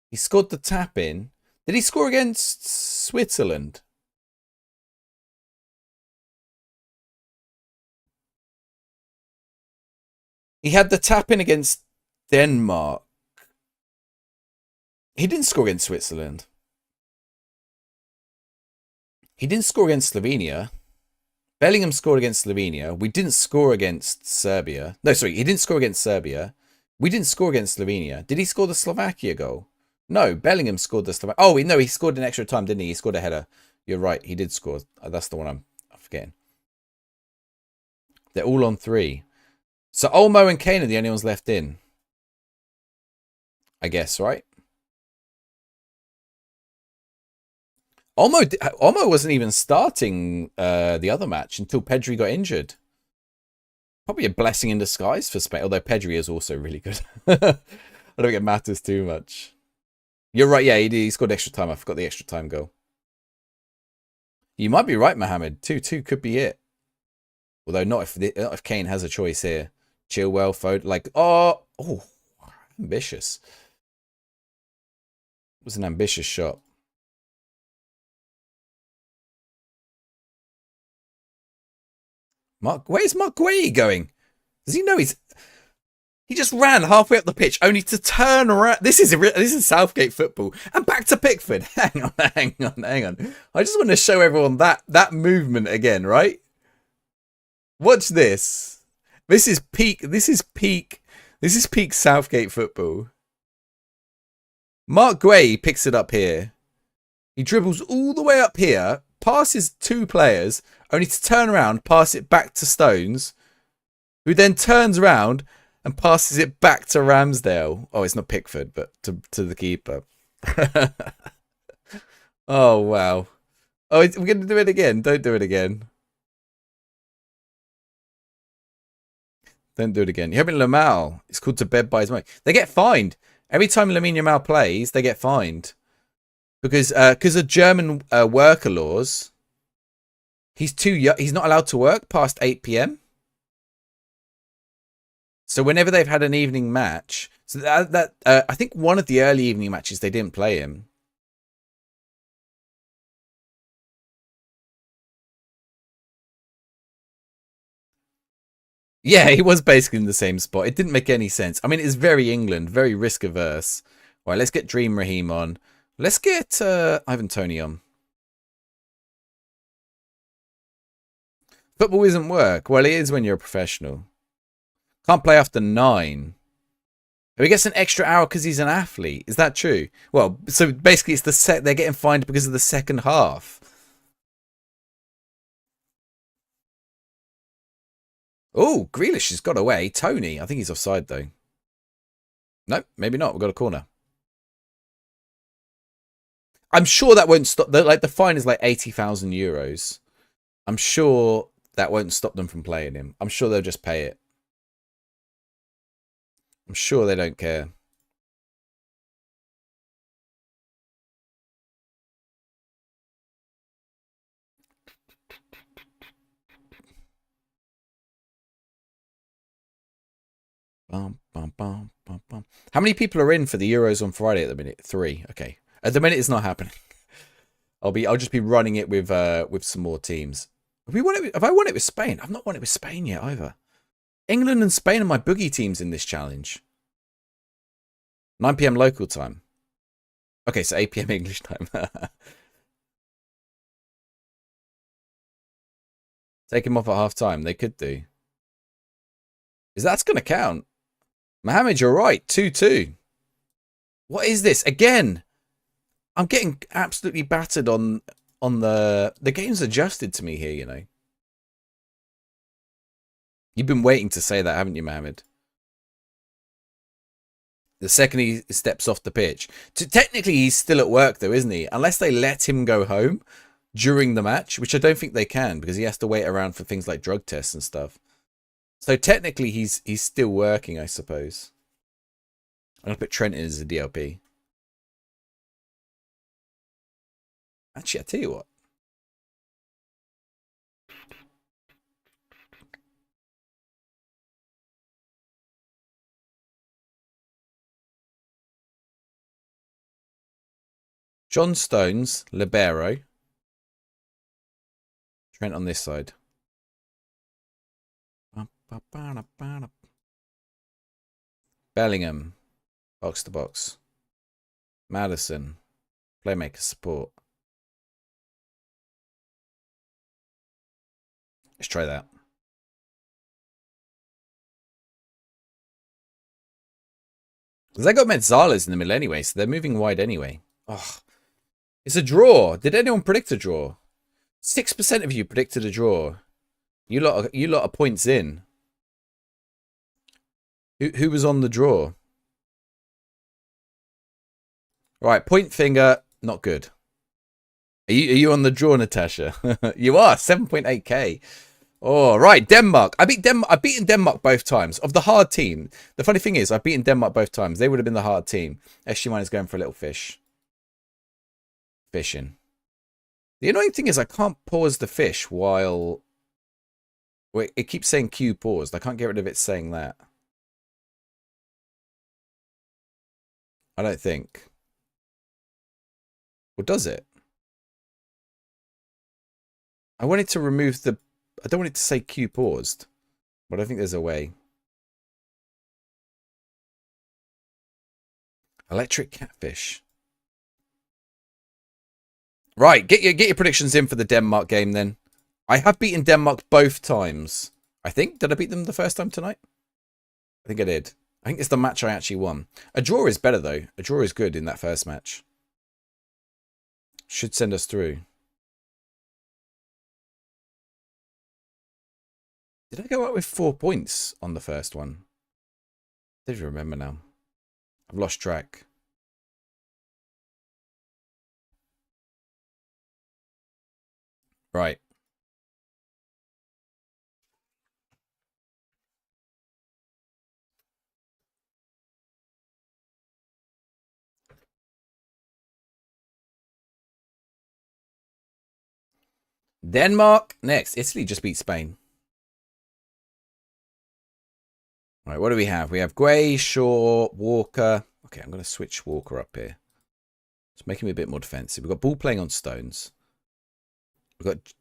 He scored the tap in. Did he score against Switzerland? He had the tap in against Denmark. He didn't score against Switzerland. He didn't score against Slovenia. Bellingham scored against Slovenia. We didn't score against Serbia. No, sorry, he didn't score against Serbia. We didn't score against Slovenia. Did he score the Slovakia goal? No, Bellingham scored the Slovakia. Oh, no, he scored in extra time, didn't he? He scored a header. You're right, he did score. That's the one I'm forgetting. They're all on 3. So Olmo and Kane are the only ones left in. I guess, right? Olmo wasn't even starting the other match until Pedri got injured. Probably a blessing in disguise for Spain, although Pedri is also really good. I don't think it matters too much. You're right, yeah, he scored extra time. I forgot the extra time goal. You might be right, Mohammed. 2-2 could be it. Although not if Kane has a choice here. Chilwell, Foden, like, oh, ambitious. It was an ambitious shot. Where's Mark Guehi going? Does he know he just ran halfway up the pitch only to turn around? This is Southgate football. And back to Pickford. Hang on. I just want to show everyone that movement again, right? Watch this. This is peak Southgate football. Mark Guehi picks it up here. He dribbles all the way up here, passes two players, only to turn around, pass it back to Stones, who then turns around and passes it back to Ramsdale. Oh, it's not Pickford, but to the keeper. Oh, wow. Oh, we're going to do it again. Don't do it again. Don't do it again. Yamin Lamal is called to bed by his mate. They get fined. Every time Lamine Yamal plays, they get fined. Because of German worker laws, he's too young. He's not allowed to work past 8 p.m. So whenever they've had an evening match, so I think one of the early evening matches they didn't play him. Yeah, he was basically in the same spot. It didn't make any sense. I mean, it's very England, very risk averse. All right, let's get Dream Raheem on. Let's get Ivan Toney on. Football isn't work. Well, it is when you're a professional. Can't play after 9. He gets an extra hour because he's an athlete. Is that true? Well, so basically it's they're getting fined because of the second half. Oh, Grealish has got away. Toney, I think he's offside though. No, maybe not. We've got a corner. I'm sure that won't stop. The fine is like 80,000 euros. I'm sure that won't stop them from playing him. I'm sure they'll just pay it. I'm sure they don't care. Bum, bum, bum, bum, bum. How many people are in for the Euros on Friday at the minute? 3. Okay. At the minute, it's not happening. I'll just be running it with some more teams. Have I won it with Spain? I've not won it with Spain yet either. England and Spain are my boogie teams in this challenge. 9 p.m. local time. Okay, so 8 p.m. English time. Take him off at half time. They could do. That's going to count? Mohammed, you're right. 2-2. What is this? Again, I'm getting absolutely battered on the game's adjusted to me here, you know. You've been waiting to say that, haven't you, Mohammed? The second he steps off the pitch. Technically, he's still at work, though, isn't he? Unless they let him go home during the match, which I don't think they can because he has to wait around for things like drug tests and stuff. So technically, he's still working, I suppose. I'm going to put Trent in as a DLP. Actually, I tell you what. John Stones, libero. Trent on this side. Bellingham, box to box. Madison, playmaker support. Let's try that. Because they got Metzalas in the middle anyway, so they're moving wide anyway. Oh, it's a draw. Did anyone predict a draw? 6% of you predicted a draw. You lot are points in. Who was on the draw? Right, point finger, not good. Are you on the draw, Natasha? You are 7.8k. Oh, right. Denmark. I've beaten Denmark both times. Of the hard team. The funny thing is, I've beaten Denmark both times. They would have been the hard team. SG1 is going for a little fish. Fishing. The annoying thing is I can't pause the fish while... Wait, it keeps saying Q paused. I can't get rid of it saying that. I don't think. Or does it? I wanted to remove the... I don't want it to say Q paused. But I think there's a way. Electric catfish. Right, get your predictions in for the Denmark game then. I have beaten Denmark both times. I think. Did I beat them the first time tonight? I think I did. I think it's the match I actually won. A draw is better though. A draw is good in that first match. Should send us through. Did I go out with 4 points on the first one? I don't remember now. I've lost track. Right. Denmark next. Italy just beat Spain. All right, what do we have? We have Gray, Shaw, Walker. Okay, I'm going to switch Walker up here. It's making me a bit more defensive. We've got Ball playing on Stones. We've got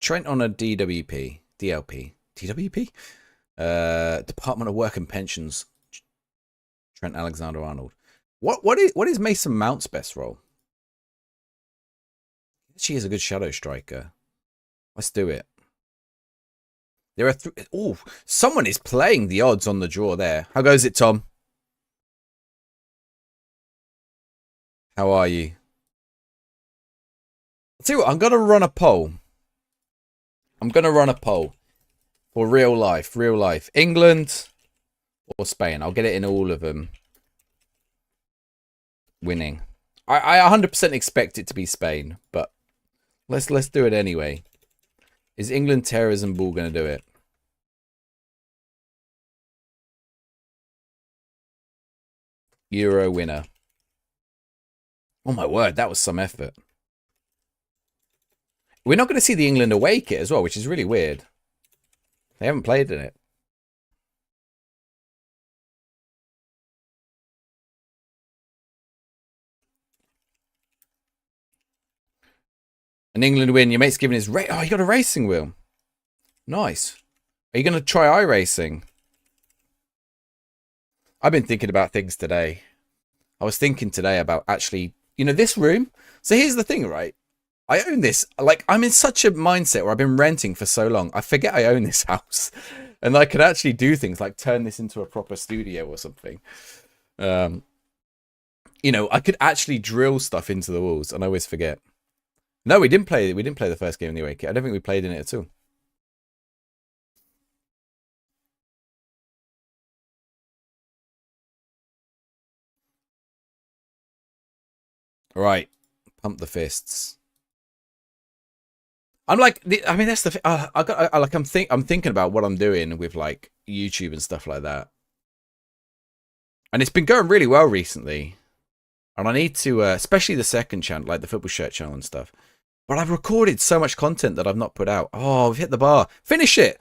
Trent on a DWP. DLP. DWP? Department of Work and Pensions. Trent Alexander-Arnold. What is Mason Mount's best role? She is a good shadow striker. Let's do it. There are oh, someone is playing the odds on the draw there. How goes it, Tom? How are you? I'll tell you what, I'm going to run a poll. I'm going to run a poll for real life. Real life. England or Spain. I'll get it in all of them. Winning. I 100% expect it to be Spain, but let's do it anyway. Is England Terrorism Ball going to do it? Euro winner. Oh my word, that was some effort. We're not going to see the England away kit as well, which is really weird. They haven't played in it. An England win. Your mate's giving his... Oh, you got a racing wheel. Nice. Are you going to try iRacing? I've been thinking about things today. I was thinking today about actually... You know, this room... So here's the thing, right? I own this. Like, I'm in such a mindset where I've been renting for so long. I forget I own this house. And I could actually do things like turn this into a proper studio or something. You know, I could actually drill stuff into the walls, and I always forget. No, we didn't play the first game in the away kit. I don't think we played in it at all. Right. Pump the fists. I'm like, I mean, that's the thing. I'm thinking about what I'm doing with like YouTube and stuff like that. And it's been going really well recently. And I need to, especially the second channel, like the Football Shirt channel and stuff. But I've recorded so much content that I've not put out. Oh, we've hit the bar. Finish it.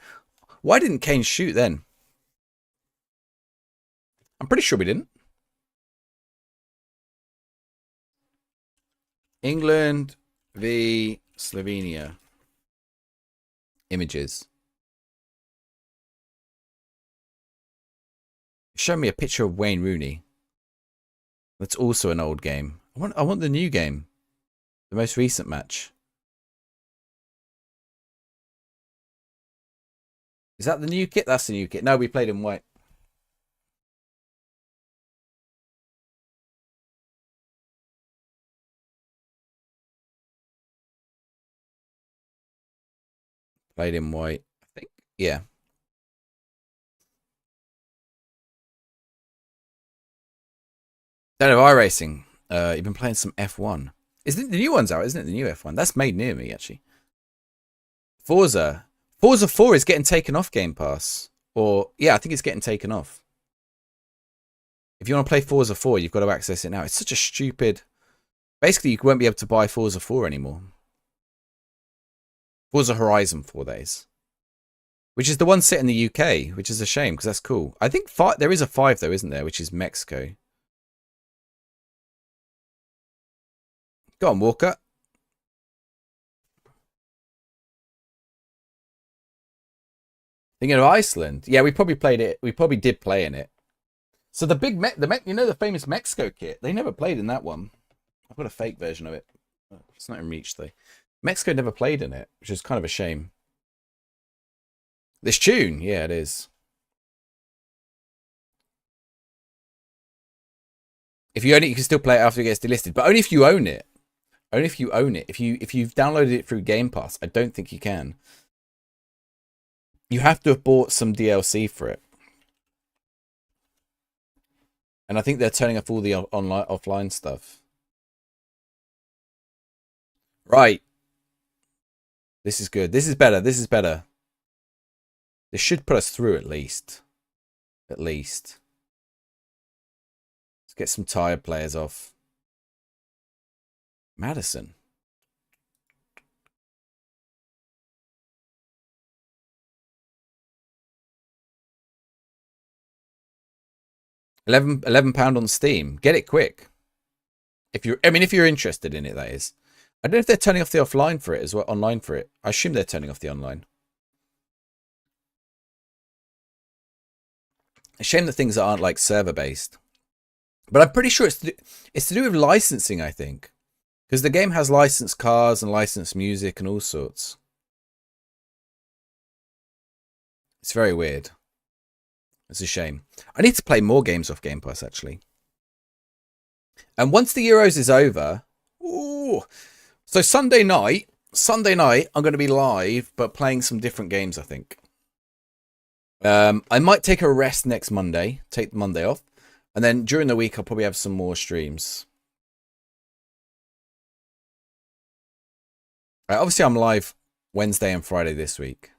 Why didn't Kane shoot then? I'm pretty sure we didn't. England v Slovenia. Images. Show me a picture of Wayne Rooney. That's also an old game. I want the new game. The most recent match. Is that the new kit? That's the new kit. No, we played in white. Played in white, I think. Yeah. Don't know, iRacing. You've been playing some F1. Isn't it the new one's out, isn't it? The new F1. That's made near me, actually. Forza. Forza 4 is getting taken off Game Pass. Or, yeah, I think it's getting taken off. If you want to play Forza 4, you've got to access it now. It's such a stupid... Basically, you won't be able to buy Forza 4 anymore. Forza Horizon 4 days. Which is the one set in the UK, which is a shame, because that's cool. I think there is a 5, though, isn't there? Which is Mexico. Go on, Walker. Thinking of Iceland. Yeah, we probably played it. We probably did play in it. So the big, you know, the famous Mexico kit. They never played in that one. I've got a fake version of it. It's not in reach though. Mexico never played in it, which is kind of a shame. This tune, yeah, it is. If you own it, you can still play it after it gets delisted, but only if you own it. Only if you own it. If you've downloaded it through Game Pass, I don't think you can. You have to have bought some DLC for it. And I think they're turning off all the online offline stuff. Right. This is good. This is better. This is better. This should put us through at least. At least. Let's get some tired players off. Madison. £11 on Steam. Get it quick. If you're interested in it, that is. I don't know if they're turning off the offline for it as well, online for it. I assume they're turning off the online. A shame that things aren't like server based. But I'm pretty sure it's to do with licensing, I think. Because the game has licensed cars and licensed music and all sorts. It's very weird. It's a shame. I need to play more games off Game Pass, actually. And once the Euros is over... Ooh, so Sunday night, I'm going to be live, but playing some different games, I think. I might take a rest next Monday, take the Monday off. And then during the week, I'll probably have some more streams. Obviously, I'm live Wednesday and Friday this week.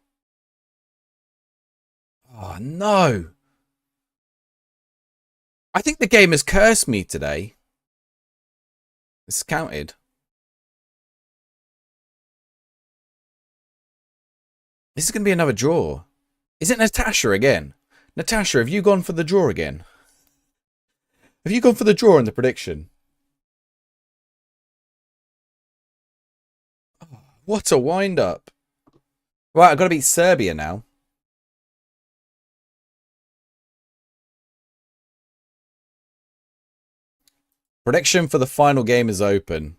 Oh, no. I think the game has cursed me today. It's counted. This is going to be another draw. Is it Natasha again? Natasha, have you gone for the draw again? Have you gone for the draw in the prediction? Oh, what a wind-up. Right, I've got to beat Serbia now. Prediction for the final game is open.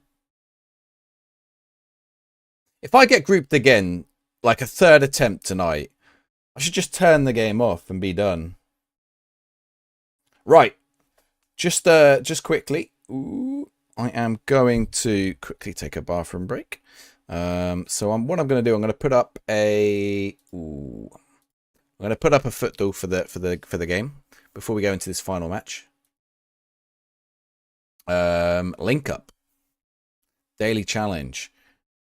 If I get grouped again, like a third attempt tonight, I should just turn the game off and be done. Right. Just quickly. Ooh, I am going to quickly take a bathroom break. So what I'm going to do, I'm going to put up a football for the game before we go into this final match. Link up. Daily challenge.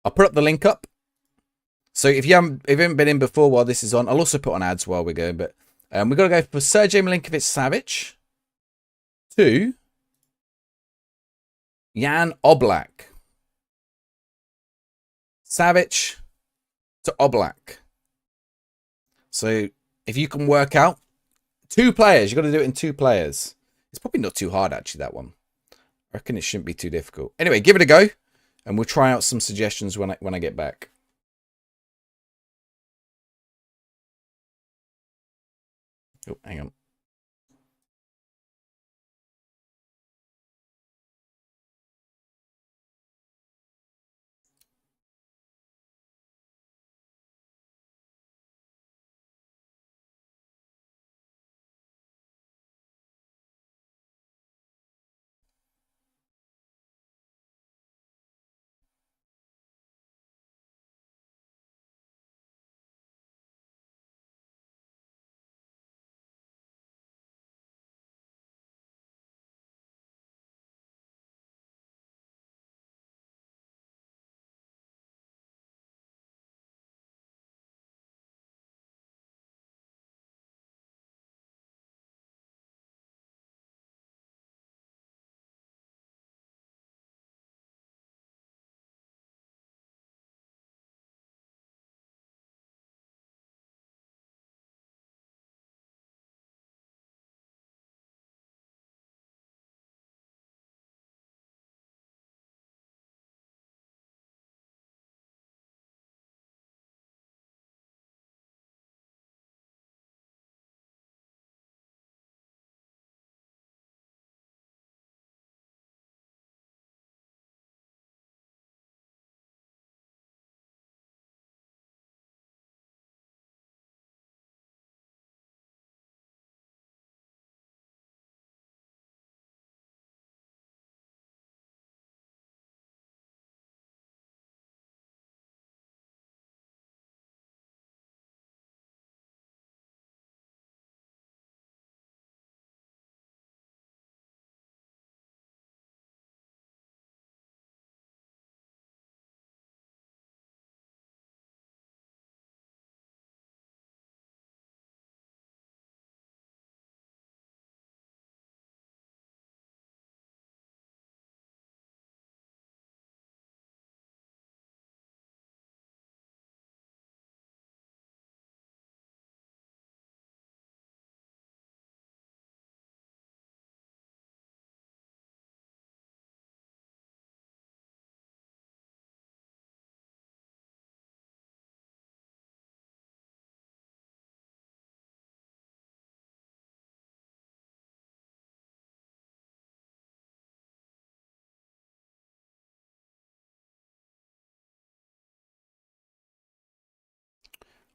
I'll put up the link up. So if you haven't been in before while this is on, I'll also put on ads while we're going. But we've got to go for Sergej Milinkovic-Savic to Jan Oblak. Savic to Oblak. So if you can work out 2 players, you've got to do it in 2 players. It's probably not too hard, actually, that one. I reckon it shouldn't be too difficult. Anyway, give it a go, and we'll try out some suggestions when I get back. Oh, hang on.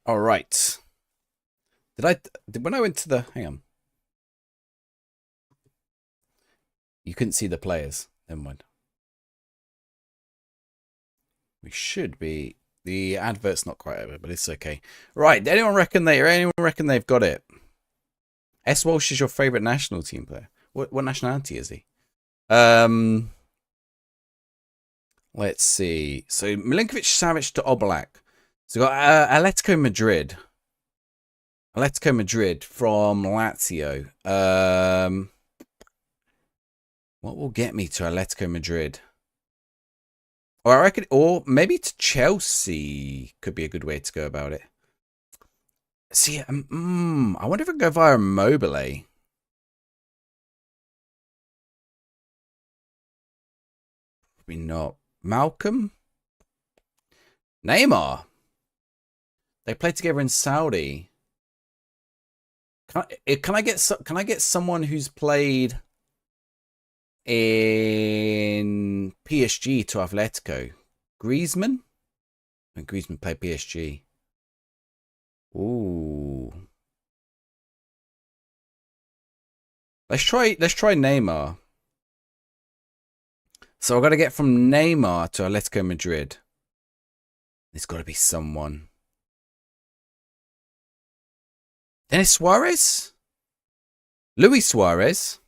All right. When I went to the, hang on. You couldn't see the players. Never mind. We should be. The advert's not quite over, but it's okay. Right. Anyone reckon they've got it? S. Walsh is your favourite national team player. What nationality is he? Let's see. So Milinkovic Savic to Oblak. So we've got Atletico Madrid. Atletico Madrid from Lazio. What will get me to Atletico Madrid? Or I reckon, or maybe to Chelsea could be a good way to go about it. See, I wonder if I can go via Mobile. Probably not. Malcolm? Neymar? They played together in Saudi. Can I get someone who's played in PSG to Atletico? Griezmann? When Griezmann played PSG. Ooh. Let's try Neymar. So I've got to get from Neymar to Atletico Madrid. There's got to be someone. Denis Suarez? Luis Suarez?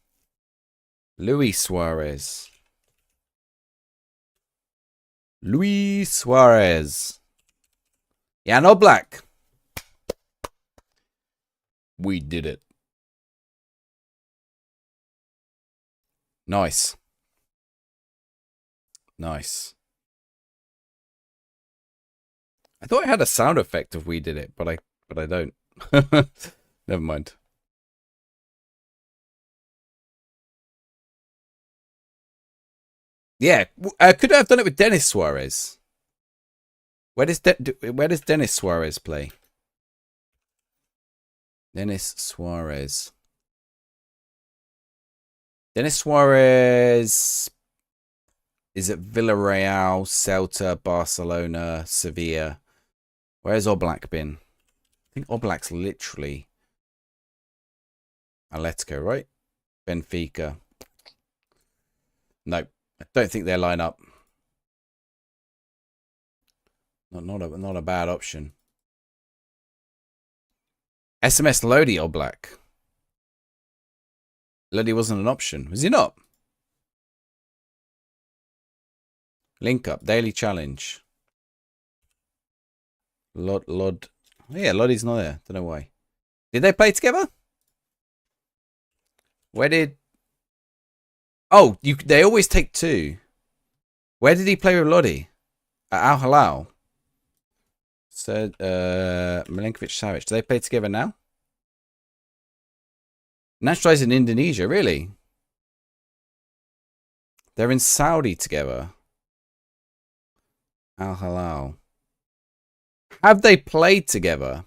Luis Suarez. Luis Suarez. Jan Oblak. We did it. Nice. Nice. I thought I had a sound effect of we did it, but I don't. Never mind. Yeah, I could have done it with Denis Suarez. Where does Denis Suarez play? Denis Suarez. Denis Suarez is at Villarreal, Celta, Barcelona, Sevilla. Where's Oblak been? I think Oblak's literally Atletico, right? Benfica. No, I don't think they line up. Not a bad option. SMS Lodi Oblak. Lodi wasn't an option. Was he not? Link up. Daily challenge. Lod. Oh, yeah, Lodi's not there. Don't know why. Did they play together? Where did... Oh, they always take two. Where did he play with Lodi? At Al Hilal. Said Milinkovic Savic. Do they play together now? Naturalized in Indonesia, really? They're in Saudi together. Al Hilal. Have they played together?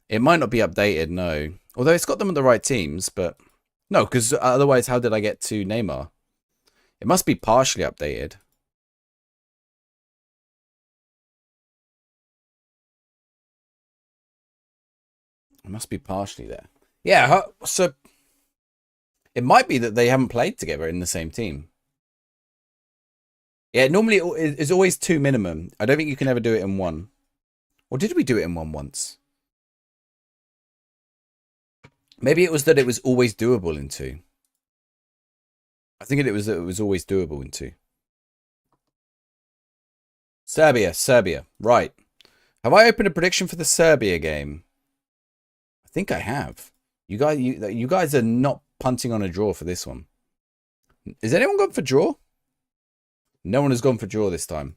It might not be updated, no. Although it's got them at the right teams, but... No, because otherwise how did I get to Neymar? It must be partially updated. It must be partially there. Yeah, so... It might be that they haven't played together in the same team. Yeah, normally it's always two minimum. I don't think you can ever do it in one. Or did we do it in one once? Maybe it was that it was always doable in two. I think it was that it was always doable in two. Serbia. Right. Have I opened a prediction for the Serbia game? I think I have. You guys are not punting on a draw for this one. Is anyone gone for draw? No one has gone for draw this time.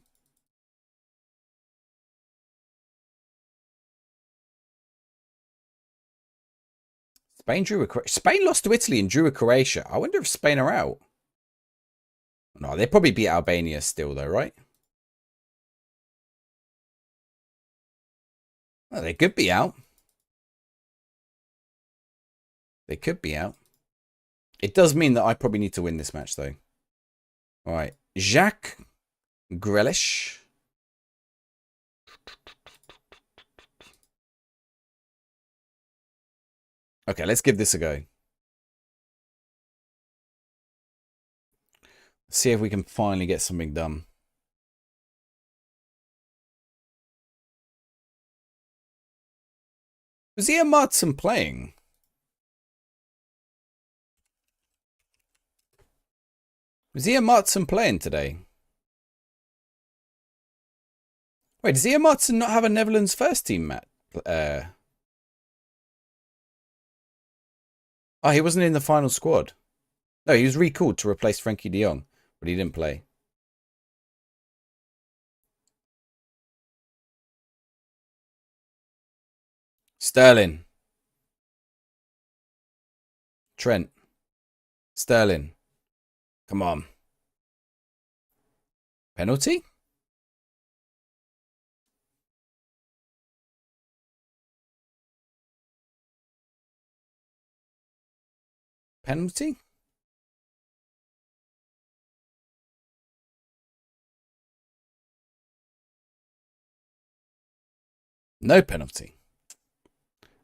Spain lost to Italy and drew with Croatia. I wonder if Spain are out. No, they probably beat Albania still, though, right? Well, they could be out. They could be out. It does mean that I probably need to win this match, though. All right. Jacques Grealish. Okay, let's give this a go. See if we can finally get something done. Was Ian Martin playing? Was Ian Martin playing today? Wait, does Ian Martin not have a Netherlands first team match? Oh, he wasn't in the final squad. No, he was recalled to replace Frankie de Jong, but he didn't play. Sterling. Trent. Sterling. Come on. Penalty? Penalty? No penalty.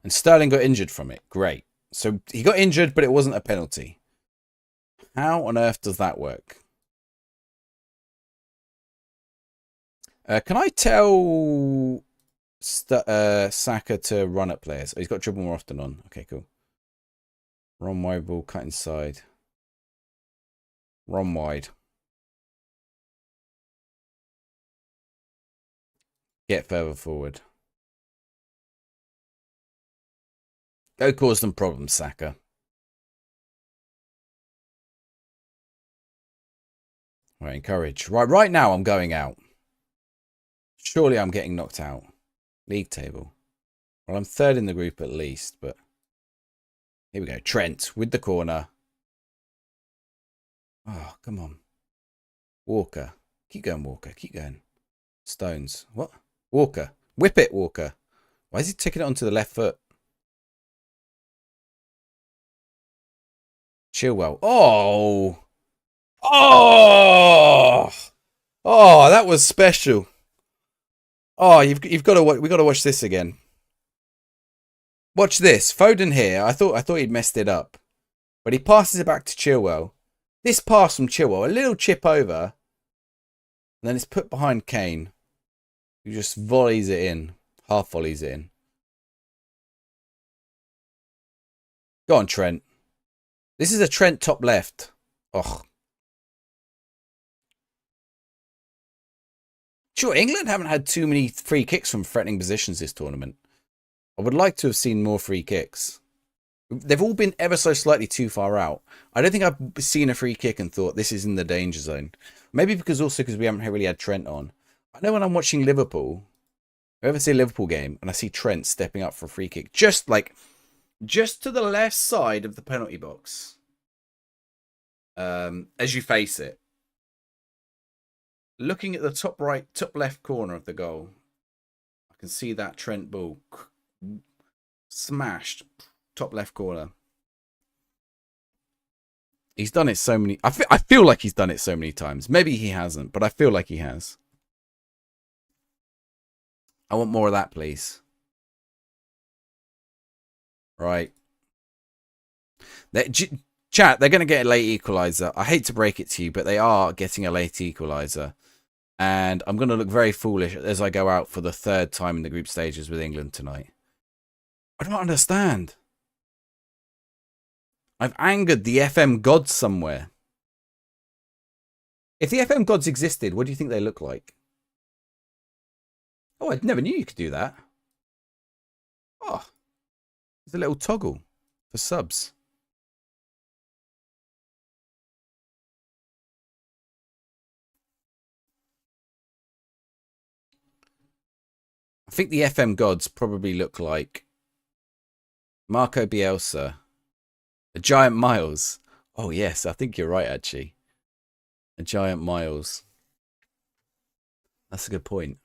And Sterling got injured from it. Great. So he got injured, but it wasn't a penalty. How on earth does that work? Can I tell Saka to run at players? Oh, he's got dribble more often on. Okay, cool. Run wide ball, cut inside. Run wide. Get further forward. Go cause them problems, Saka. Right, encourage. Right now I'm going out. Surely I'm getting knocked out. League table. Well, I'm third in the group at least, but here we go. Trent with the corner. Oh, come on. Walker. Keep going, Walker. Keep going. Stones. What? Walker. Whip it, Walker. Why is he taking it onto the left foot? Chilwell. Oh! Oh! Oh, that was special. Oh, you've got to we got to watch this again. Watch this. Foden here. I thought he'd messed it up, but he passes it back to Chilwell. This pass from Chilwell, a little chip over, and then it's put behind Kane, who just volleys it in, half volleys it in. Go on, Trent. This is a Trent top left. Oh. Sure, England haven't had too many free kicks from threatening positions this tournament. I would like to have seen more free kicks. They've all been ever so slightly too far out. I don't think I've seen a free kick and thought this is in the danger zone. Maybe because we haven't really had Trent on. I know when I'm watching Liverpool, if I ever see a Liverpool game and I see Trent stepping up for a free kick, just to the left side of the penalty box, as you face it, looking at the top left corner of the goal, I can see that Trent ball smashed top left corner. He's done it so many. I feel like he's done it so many times. Maybe he hasn't, but I feel like he has. I want more of that, please. Right. Chat, they're going to get a late equaliser. I hate to break it to you, but they are getting a late equaliser. And I'm going to look very foolish as I go out for the third time in the group stages with England tonight. I don't understand. I've angered the FM gods somewhere. If the FM gods existed, what do you think they look like? Oh, I never knew you could do that. Oh, there's a little toggle for subs. I think the FM gods probably look like Marco Bielsa, a giant Miles. Oh, yes, I think you're right, actually. A giant Miles. That's a good point.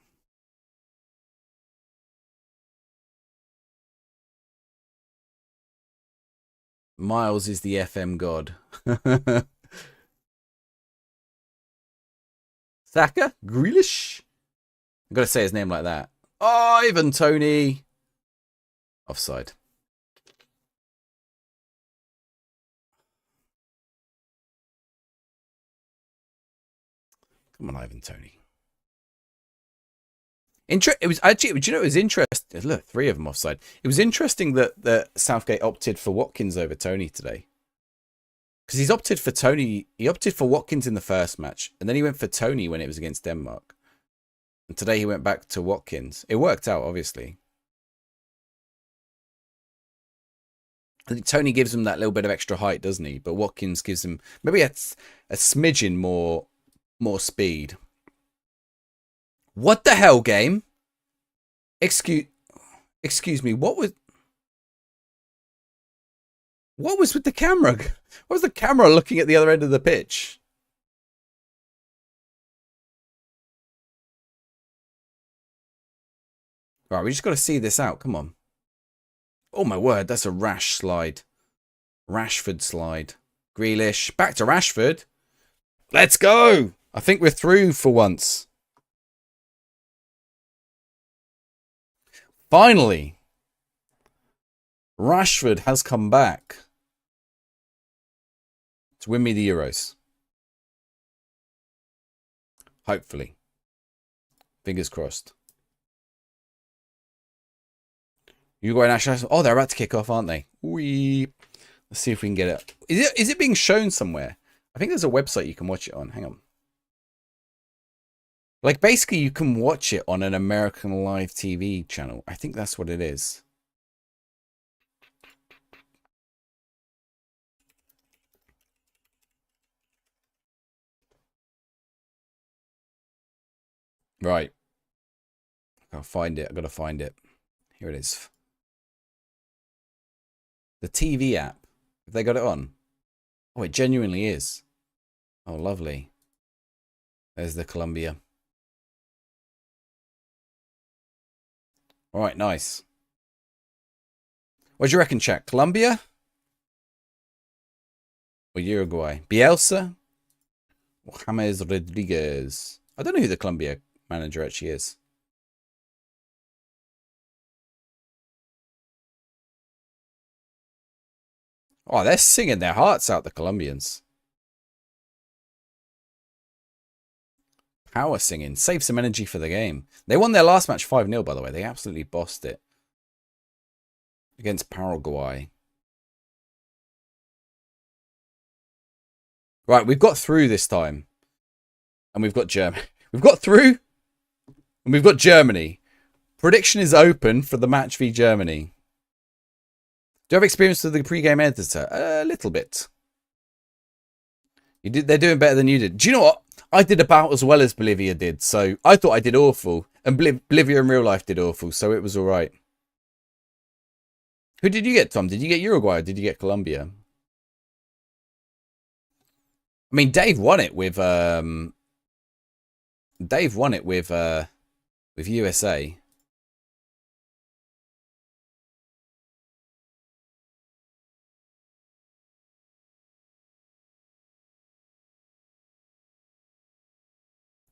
Miles is the FM god. Saka? Grealish? I've got to say his name like that. Oh, Ivan Toney. Offside. Come on, Ivan Toney. It was actually, do you know, it was interesting. Look, 3 of them offside. It was interesting that Southgate opted for Watkins over Toney today. Because he's opted for Toney. He opted for Watkins in the first match, and then he went for Toney when it was against Denmark. And today he went back to Watkins. It worked out, obviously. I think Toney gives him that little bit of extra height, doesn't he? But Watkins gives him maybe a smidgen more speed. What the hell, game? Excuse me. What was with the camera? What was the camera looking at the other end of the pitch? Right, we just got to see this out. Come on. Oh my word, that's a rash slide. Rashford slide. Grealish. Back to Rashford. Let's go. I think we're through for once. Finally. Rashford has come back to win me the Euros. Hopefully. Fingers crossed. Uruguay national. Oh, they're about to kick off, aren't they? Let's see if we can get it. Is it being shown somewhere? I think there's a website you can watch it on. Hang on. Like, basically, you can watch it on an American live TV channel. I think that's what it is. Right. I'll find it. I've got to find it. Here it is. The TV app. Have they got it on? Oh, it genuinely is. Oh, lovely. There's the Colombia. All right, nice. What do you reckon, chat? Colombia? Or Uruguay? Bielsa? Or James Rodriguez? I don't know who the Colombia manager actually is. Oh, they're singing their hearts out, the Colombians. Power singing. Save some energy for the game. They won their last match 5-0, by the way. They absolutely bossed it. Against Paraguay. Right, we've got through this time. And we've got Germany. We've got through. And we've got Germany. Prediction is open for the match v Germany. Do you have experience with the pre-game editor? A little bit. They're doing better than you did. Do you know what? I did about as well as Bolivia did. So I thought I did awful. And Bolivia in real life did awful. So it was all right. Who did you get, Tom? Did you get Uruguay or did you get Colombia? I mean, Dave won it with USA.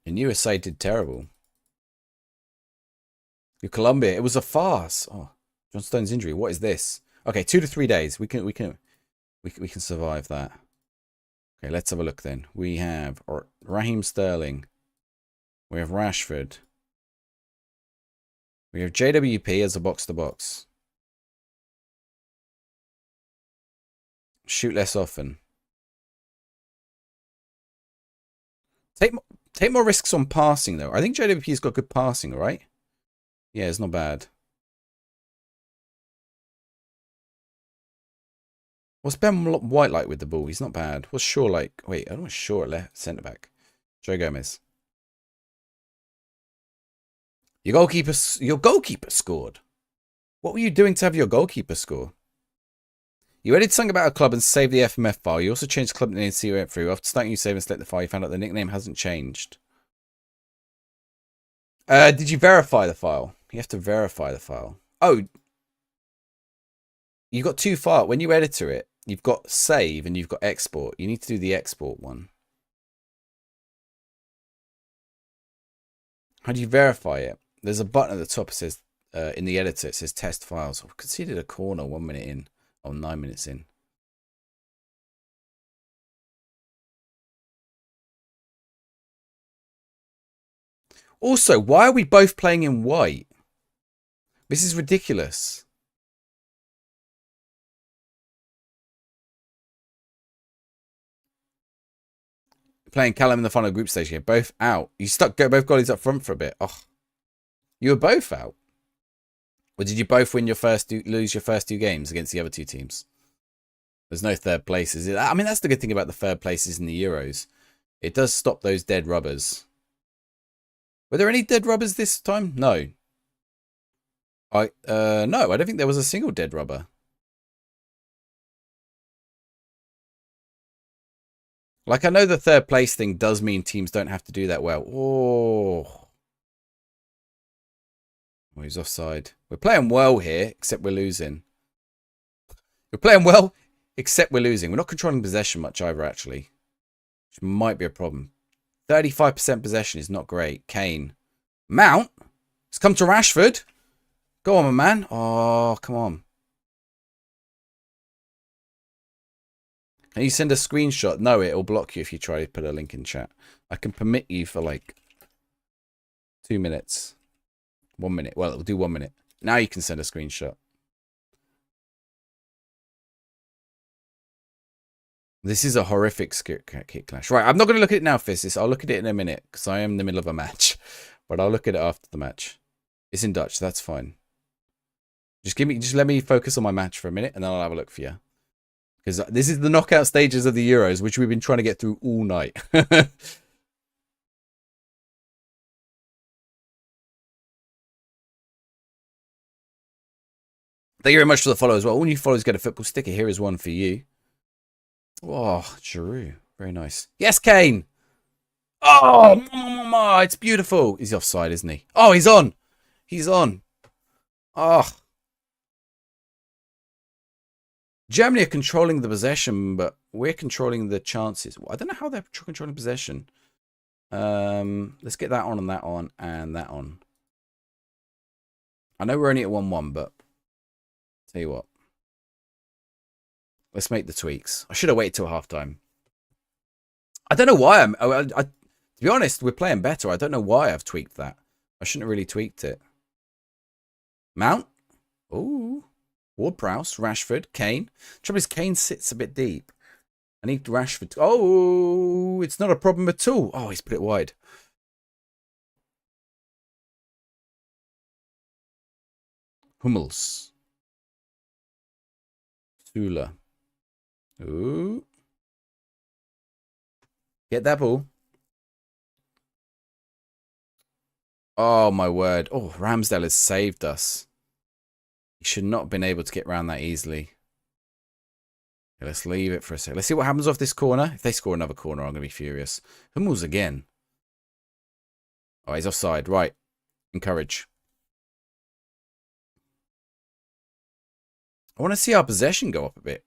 And USA did terrible. Your Colombia, it was a farce. Oh, John Stone's injury. What is this? Okay, 2 to 3 days. We can survive that. Okay, let's have a look then. We have Raheem Sterling. We have Rashford. We have JWP as a box-to-box. Shoot less often. Take more risks on passing, though. I think JWP's got good passing, right? Yeah, it's not bad. What's Ben White like with the ball? He's not bad. What's Shaw like? Wait, I don't know what's Shaw at left centre-back. Joe Gomez. Your goalkeeper scored. What were you doing to have your goalkeeper score? You edited something about a club and saved the FMF file. You also changed the club name to see went through. After starting you save and select the file, you found out the nickname hasn't changed. Did you verify the file? You have to verify the file. Oh, you've got 2 files. When you editor it, you've got save and you've got export. You need to do the export one. How do you verify it? There's a button at the top that says, in the editor, it says test files. I've conceded a corner 1 minute in. Oh, 9 minutes in. Also, why are we both playing in white? This is ridiculous. Playing Callum in the final group stage here. Both out. You stuck both goalies up front for a bit. Oh, you were both out. Or did you both win lose your first two games against the other two teams? There's no third places. I mean, that's the good thing about the third places in the Euros. It does stop those dead rubbers. Were there any dead rubbers this time? No. No, I don't think there was a single dead rubber. Like, I know the third place thing does mean teams don't have to do that well. Oh, he's offside. We're playing well here, except we're losing. We're playing well, except we're losing. We're not controlling possession much either, actually. Which might be a problem. 35% possession is not great. Kane. Mount. It's come to Rashford. Go on, my man. Oh, come on. Can you send a screenshot? No, it'll block you if you try to put a link in chat. I can permit you for like 2 minutes. 1 minute. Well, it'll do 1 minute. Now you can send a screenshot. This is a horrific kick clash. Right, I'm not going to look at it now, Physis. I'll look at it in a minute because I am in the middle of a match. But I'll look at it after the match. It's in Dutch. That's fine. Just let me focus on my match for a minute and then I'll have a look for you. Because this is the knockout stages of the Euros, which we've been trying to get through all night. Thank you very much for the follow as well. All new followers get a football sticker. Here is one for you. Oh, Giroud. Very nice. Yes, Kane. Oh, it's beautiful. He's offside, isn't he? Oh, he's on. He's on. Oh. Germany are controlling the possession, but we're controlling the chances. I don't know how they're controlling possession. Let's get that on and that on and that on. I know we're only at 1-1, but tell you what. Let's make the tweaks. I should have waited till halftime. I don't know why to be honest, we're playing better. I don't know why I've tweaked that. I shouldn't have really tweaked it. Mount. Ooh. Ward-Prowse, Rashford, Kane. Trouble is, Kane sits a bit deep. I need Rashford. Oh, it's not a problem at all. Oh, he's put it wide. Hummels. Sula. Ooh. Get that ball. Oh, my word. Oh, Ramsdale has saved us. He should not have been able to get around that easily. Okay, let's leave it for a second. Let's see what happens off this corner. If they score another corner, I'm going to be furious. Hummels again. Oh, he's offside. Right. Encourage. I want to see our possession go up a bit.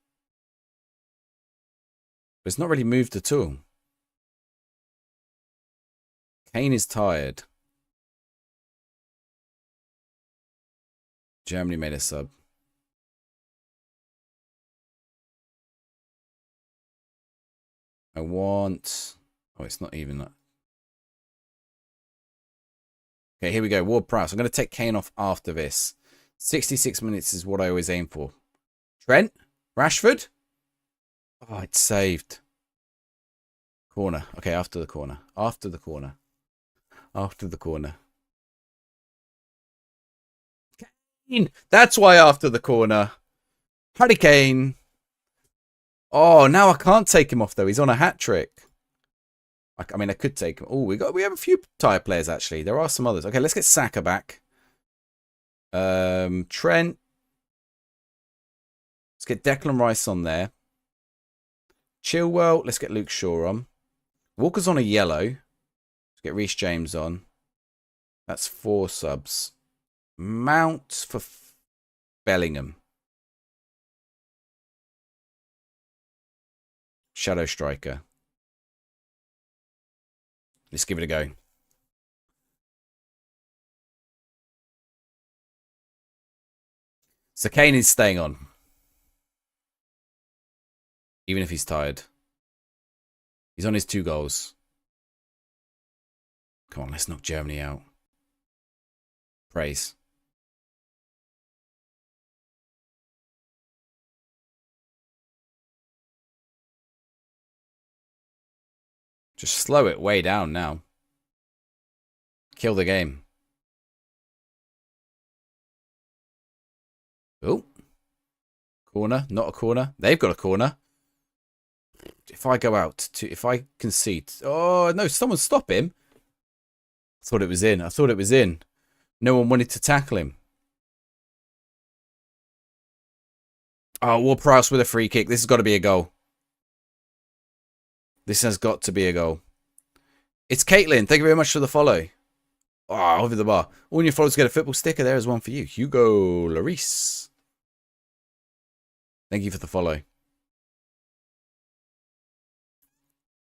But it's not really moved at all. Kane is tired. Germany made a sub. I want... Oh, it's not even that. Okay, here we go. Ward-Prowse. I'm going to take Kane off after this. 66 minutes is what I always aim for. Trent? Rashford? Oh, it's saved. Corner. Okay, after the corner. After the corner. After the corner. Kane! That's why after the corner. Hurricane. Oh, now I can't take him off, though. He's on a hat-trick. I mean, I could take him. Oh, we have a few tired players, actually. There are some others. Okay, let's get Saka back. Trent. Let's get Declan Rice on there. Chilwell. Let's get Luke Shaw on. Walker's on a yellow. Let's get Reece James on. That's 4 subs. Mount for Bellingham. Shadow Striker. Let's give it a go. So Kane is staying on. Even if he's tired. He's on his 2 goals. Come on, let's knock Germany out. Praise. Just slow it way down now. Kill the game. Oh. Corner. Not a corner. They've got a corner. If I go out, if I concede. Oh, no, someone stop him. I thought it was in. I thought it was in. No one wanted to tackle him. Oh, Ward-Prowse with a free kick. This has got to be a goal. This has got to be a goal. It's Caitlin. Thank you very much for the follow. Oh, over the bar. All your followers get a football sticker. There's one for you. Hugo Lloris. Thank you for the follow.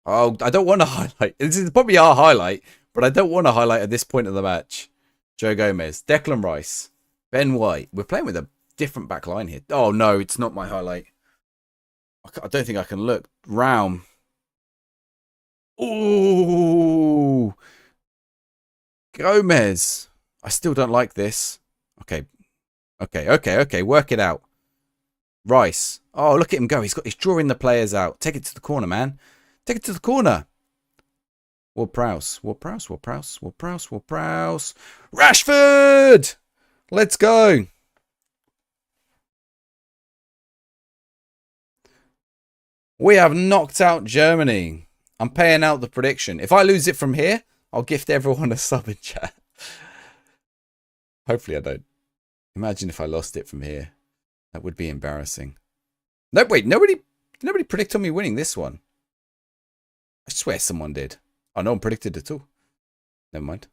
Oh, I don't want to highlight. This is probably our highlight, but I don't want to highlight at this point of the match. Joe Gomez, Declan Rice, Ben White. We're playing with a different back line here. Oh, no, it's not my highlight. I don't think I can look. Raum. Ooh. Gomez. I still don't like this. Okay. Okay. Work it out. Rice. Oh, look at him go. He's drawing the players out. Take it to the corner, man. Take it to the corner. Ward-Prowse. Rashford! Let's go. We have knocked out Germany. I'm paying out the prediction. If I lose it from here, I'll gift everyone a sub in chat. Hopefully I don't. Imagine if I lost it from here. That would be embarrassing. No, wait, nobody predicted on me winning this one. I swear someone did. Oh, no one predicted it at all. Never mind.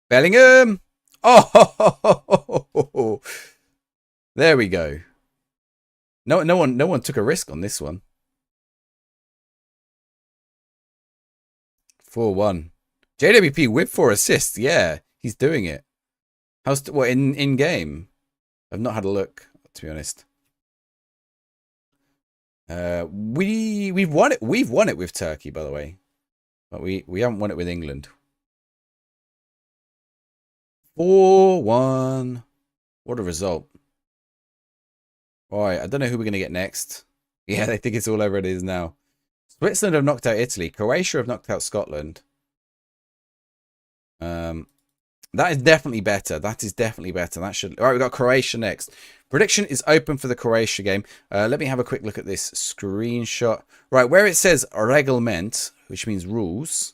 Bellingham! Oh! There we go. No one took a risk on this one. 4-1. JWP with 4 assists. Yeah, he's doing it. How's what in game? I've not had a look, to be honest. We've won it. We've won it with Turkey, by the way, but we haven't won it with England. 4-1. What a result. All right, I don't know who we're going to get next. Yeah, they think it's all over it is now. Switzerland have knocked out Italy. Croatia have knocked out Scotland. That is definitely better. That is definitely better. That should... All right, we've got Croatia next. Prediction is open for the Croatia game. Let me have a quick look at this screenshot. Right, where it says Reglement, which means rules...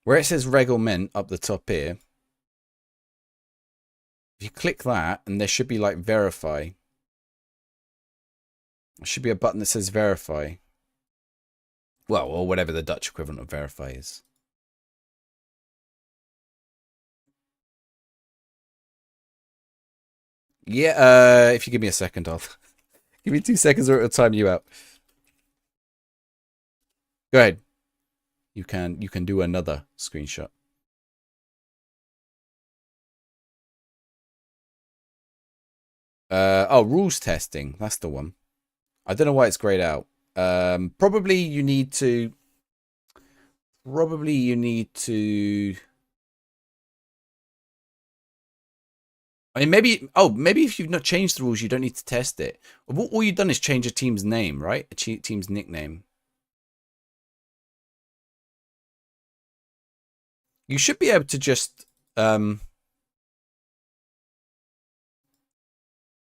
Where it says Reglement up the top here, if you click that, and there should be like verify. There should be a button that says verify. Well, or whatever the Dutch equivalent of verify is. Yeah, if you give me a second, I'll give me 2 seconds or it'll time you out. Go ahead. You can do another screenshot. Oh, rules testing. That's the one. I don't know why it's grayed out. Probably you need to. I mean, maybe. Oh, maybe if you've not changed the rules, you don't need to test it. All you've done is change a team's name, right? A team's nickname. You should be able to just. Are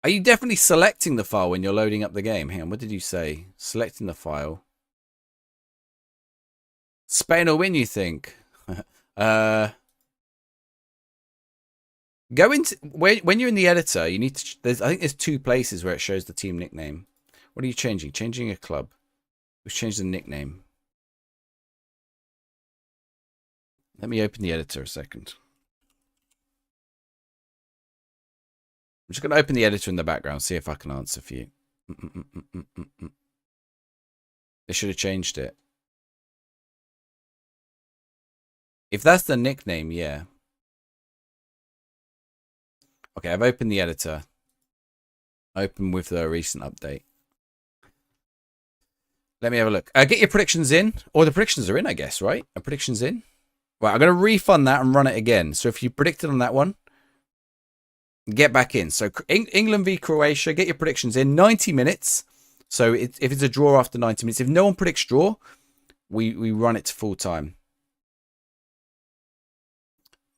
you definitely selecting the file when you're loading up the game? Hang on, what did you say? Selecting the file. Spain will win, you think? Go into when you're in the editor, you need to. I think there's 2 places where it shows the team nickname. What are you changing? Changing a club. We've changed the nickname. Let me open the editor a second. I'm just going to open the editor in the background, see if I can answer for you. They should have changed it. If that's the nickname, yeah. Okay, I've opened the editor. Open with the recent update. Let me have a look. Get your predictions in. Or the predictions are in, I guess, right? A predictions in. Right, I'm going to refund that and run it again. So if you predicted on that one, get back in. So England v Croatia, get your predictions in. 90 minutes. So if it's a draw after 90 minutes, if no one predicts draw, we run it to full time.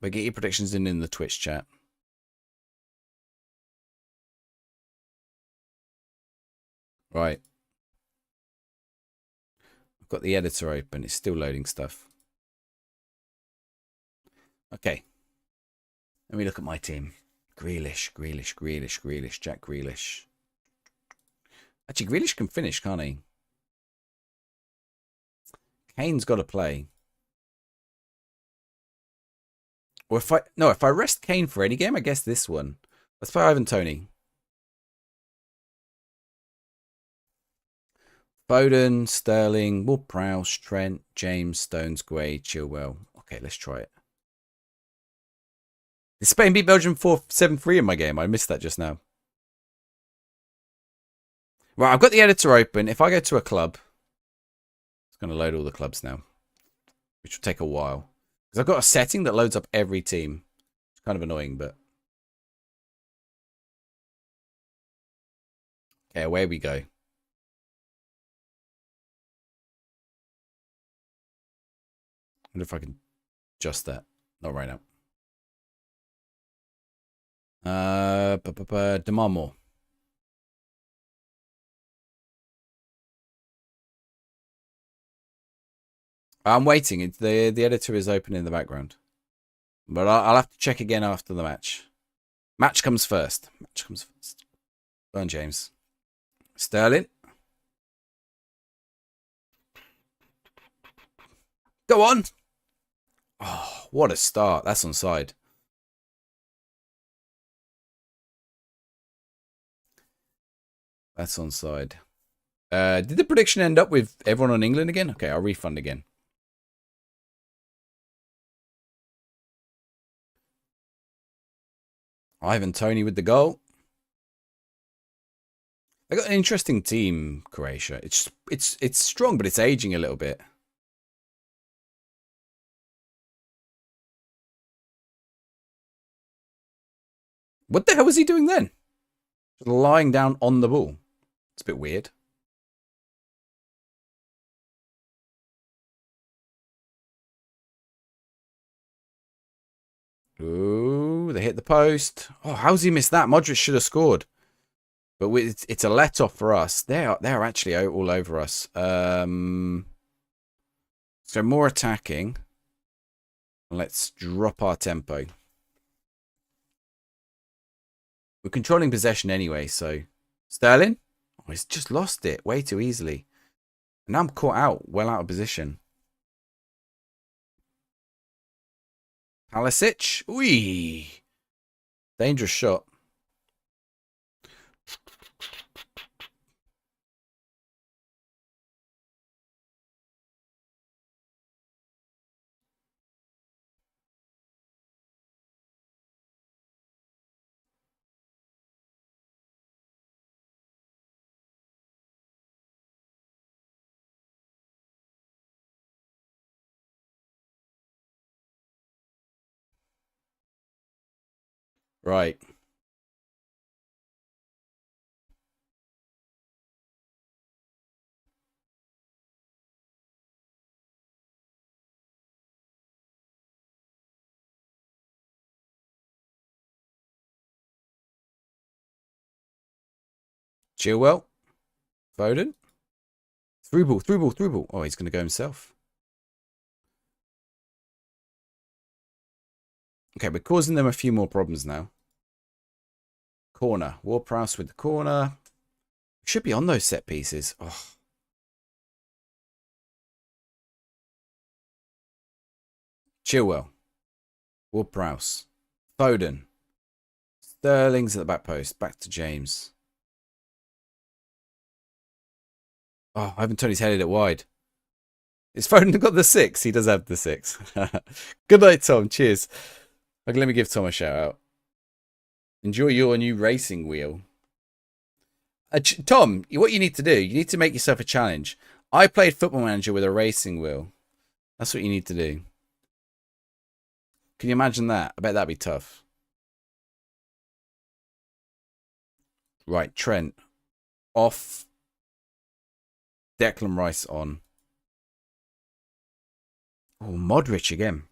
But get your predictions in the Twitch chat. Right. I've got the editor open. It's still loading stuff. Okay. Let me look at my team. Grealish, Jack Grealish. Actually, Grealish can finish, can't he? Kane's got to play. Or if I rest Kane for any game, I guess this one. Let's play Ivan Toney. Foden, Sterling, Ward-Prowse, Trent, James, Stones, Gray, Chilwell. Okay, let's try it. Did Spain beat Belgium 4-7-3 in my game? I missed that just now. Right, I've got the editor open. If I go to a club, it's going to load all the clubs now, which will take a while. Because I've got a setting that loads up every team. It's kind of annoying, but... Okay, away we go. I wonder if I can adjust that. Not right now. Demand more. I'm waiting. The editor is open in the background. But I'll have to check again after the match. Match comes first. Match comes first. Burn James. Sterling. Go on. Oh, what a start. That's onside. That's onside. Did the prediction end up with everyone on England again? Okay, I'll refund again. Ivan Toney with the goal. They got an interesting team, Croatia. It's strong, but it's aging a little bit. What the hell was he doing then? Just lying down on the ball. It's a bit weird. Ooh, they hit the post. Oh, how's he missed that? Modric should have scored. But it's a let-off for us. They're actually all over us. So more attacking. Let's drop our tempo. We're controlling possession anyway, so... Sterling? Oh, he's just lost it way too easily. And now I'm caught out, well out of position. Pulisic. Wee. Dangerous shot. Right. Chilwell. Foden. Through ball. Oh, he's going to go himself. Okay, we're causing them a few more problems now. Corner. Ward-Prowse with the corner. Should be on those set pieces. Oh. Chilwell. Ward-Prowse. Foden. Sterling's at the back post. Back to James. Oh, Ivan Toney's headed it wide. Is Foden got the 6? He does have the 6. Good night, Tom. Cheers. Okay, let me give Tom a shout out. Enjoy your new racing wheel. Tom, what you need to do, you need to make yourself a challenge. I played Football Manager with a racing wheel. That's what you need to do. Can you imagine that? I bet that'd be tough. Right, Trent. Off. Declan Rice on. Oh, Modric again.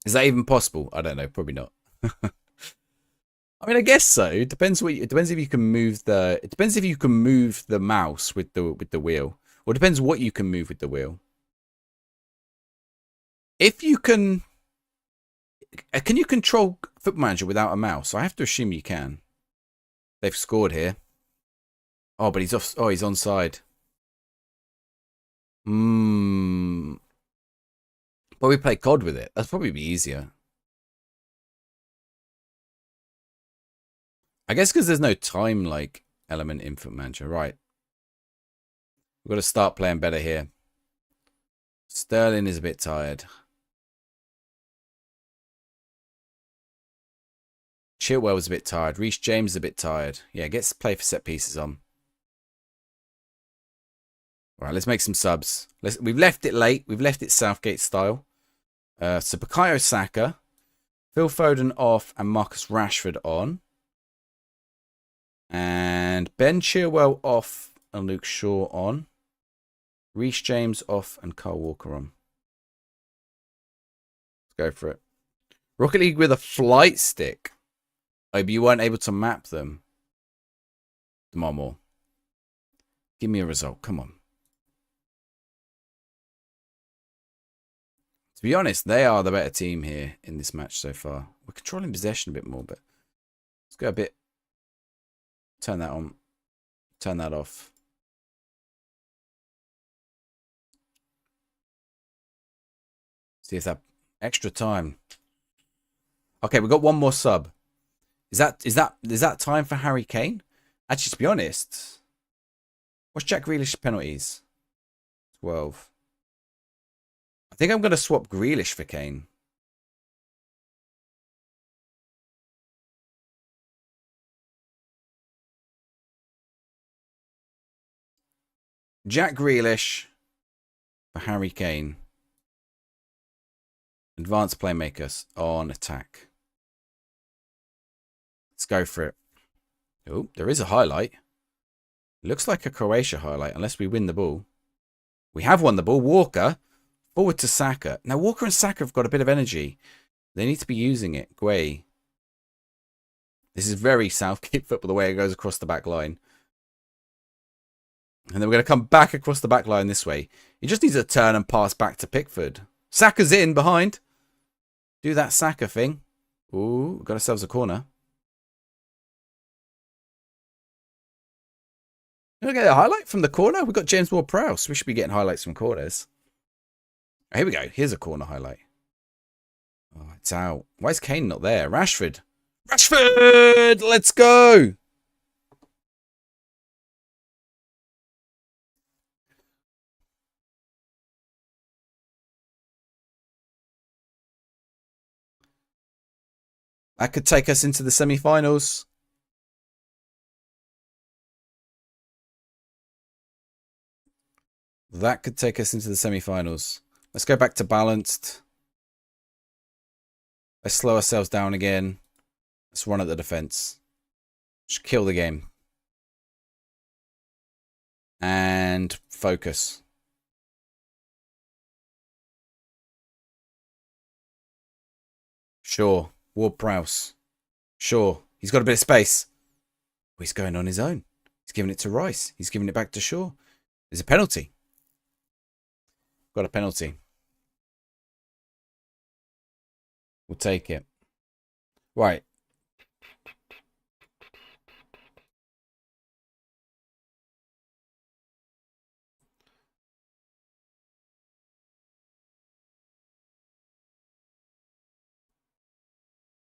Is that even possible? I don't know. Probably not. I mean, I guess so. It depends if you can move the. It depends if you can move the mouse with the wheel, or it depends what you can move with the wheel. If you can you control Football Manager without a mouse? I have to assume you can. They've scored here. Oh, but he's off. Oh, he's onside. But we play COD with it. That'd probably be easier. I guess because there's no time like element in Football Manager. Right. We've got to start playing better here. Sterling is a bit tired. Chilwell was a bit tired. Reece James is a bit tired. Yeah, gets to play for set pieces on. All right, let's make some subs. We've left it late. We've left it Southgate style. So Bukayo Saka, Phil Foden off, and Marcus Rashford on. And Ben Chilwell off and Luke Shaw on. Reece James off and Kyle Walker on. Let's go for it. Rocket League with a flight stick. Oh, but you weren't able to map them. More. Give me a result. Come on. To be honest, they are the better team here in this match so far. We're controlling possession a bit more, but let's go a bit. Turn that on. Turn that off. See if that extra time. Okay, we've got one more sub. Is that time for Harry Kane? Actually, to be honest, what's Jack Grealish's penalties? 12. I think I'm going to swap Grealish for Kane. Jack Grealish for Harry Kane. Advanced playmakers on attack. Let's go for it. Oh, there is a highlight. Looks like a Croatia highlight, unless we win the ball. We have won the ball. Walker. Forward to Saka. Now, Walker and Saka have got a bit of energy. They need to be using it. Guay. This is very Southgate football, the way it goes across the back line. And then we're going to come back across the back line this way. He just needs to turn and pass back to Pickford. Saka's in behind. Do that Saka thing. Ooh, got ourselves a corner. You want to get a highlight from the corner? We've got James Ward-Prowse. We should be getting highlights from corners. Here we go. Here's a corner highlight. Oh, it's out. Why is Kane not there? Rashford. Rashford! Let's go! That could take us into the semi-finals. That could take us into the semi-finals. Let's go back to balanced. Let's slow ourselves down again. Let's run at the defense. Just kill the game. And focus. Sure. Ward-Prowse. Sure. He's got a bit of space. Oh, he's going on his own. He's giving it to Rice. He's giving it back to Shaw. There's a penalty. Got a penalty. We'll take it. Right.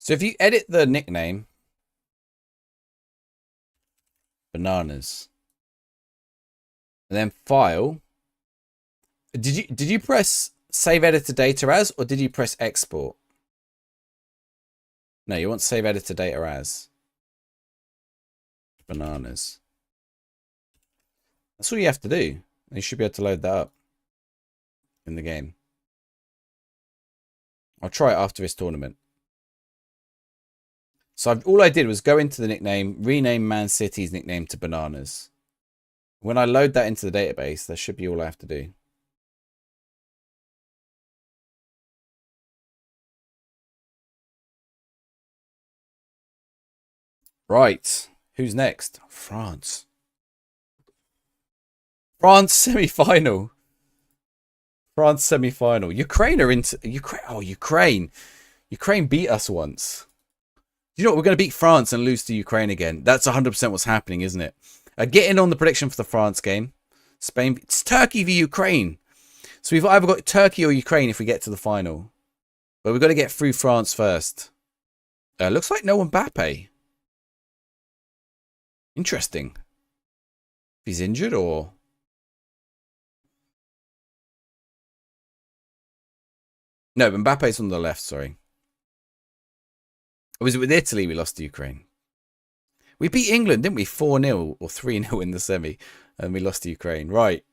So if you edit the nickname, bananas, and then file, did you press save editor data as, or did you press export? No, you want save editor data as. Bananas. That's all you have to do. You should be able to load that up in the game. I'll try it after this tournament. So all I did was go into the nickname, rename Man City's nickname to Bananas. When I load that into the database, that should be all I have to do. Right. Who's next? France. France semi-final. France semi-final. Ukraine are into... Ukraine. Oh, Ukraine. Ukraine beat us once. You know what? We're going to beat France and lose to Ukraine again. That's 100% what's happening, isn't it? Get in on the prediction for the France game. Spain. It's Turkey v Ukraine. So we've either got Turkey or Ukraine if we get to the final. But we've got to get through France first. Looks like no Mbappe. Interesting. If he's injured or... No, Mbappe's on the left, sorry. Or was it with Italy we lost to Ukraine? We beat England, didn't we? 4-0 or 3-0 in the semi. And we lost to Ukraine. Right.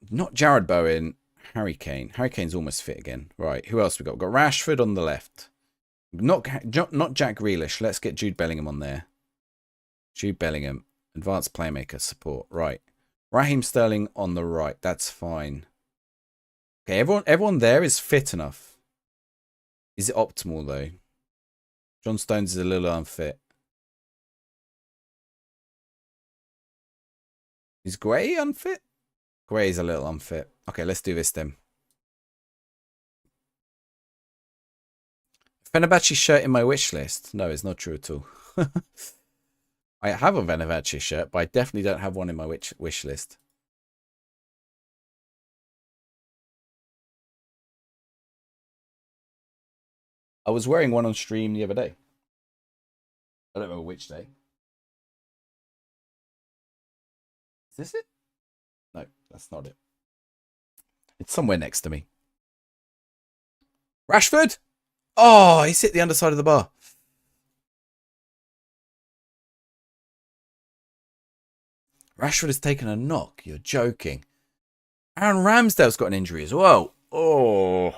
Not Jared Bowen. Harry Kane. Harry Kane's almost fit again. Right. Who else we got? We've got Rashford on the left. Not Jack Grealish. Let's get Jude Bellingham on there. Jude Bellingham. Advanced playmaker support. Right. Raheem Sterling on the right. That's fine. Okay, everyone there is fit enough. Is it optimal though? John Stones is a little unfit. Is Gray unfit? Gray is a little unfit. Okay, let's do this then. Fenerbahce shirt in my wish list. No, it's not true at all. I have a Fenerbahce shirt, but I definitely don't have one in my wish list. I was wearing one on stream the other day. I don't remember which day. Is this it? No, that's not it. It's somewhere next to me. Rashford! Oh, he's hit the underside of the bar. Rashford has taken a knock. You're joking. Aaron Ramsdale's got an injury as well. Oh.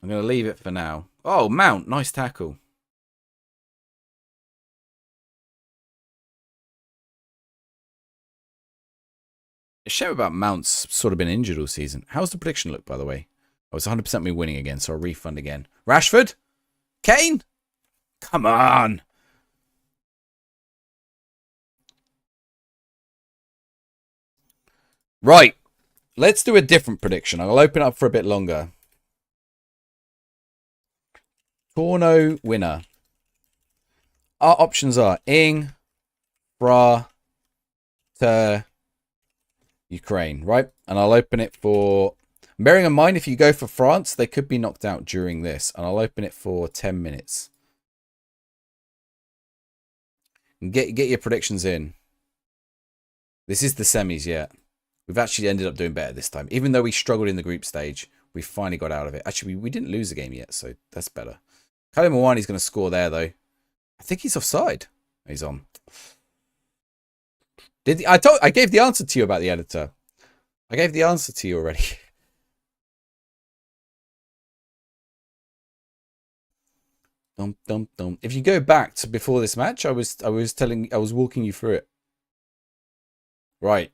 I'm going to leave it for now. Oh, Mount. Nice tackle. A shame about Mount's sort of been injured all season. How's the prediction look, by the way? Oh, it's 100% me winning again, so I'll refund again. Rashford? Kane? Come on. Right. Let's do a different prediction. I'll open up for a bit longer. Torno winner. Our options are Ing, Fra, Ukraine, right? And I'll open it for... Bearing in mind, if you go for France, they could be knocked out during this. And I'll open it for 10 minutes. And get your predictions in. This is the semis, yeah. We've actually ended up doing better this time. Even though we struggled in the group stage, we finally got out of it. Actually, we didn't lose a game yet, so that's better. Kyle Mwani's going to score there, though. I think he's offside. He's on. I gave the answer to you about the editor. I gave the answer to you already. Dum dum dum. If you go back to before this match, I was walking you through it. Right.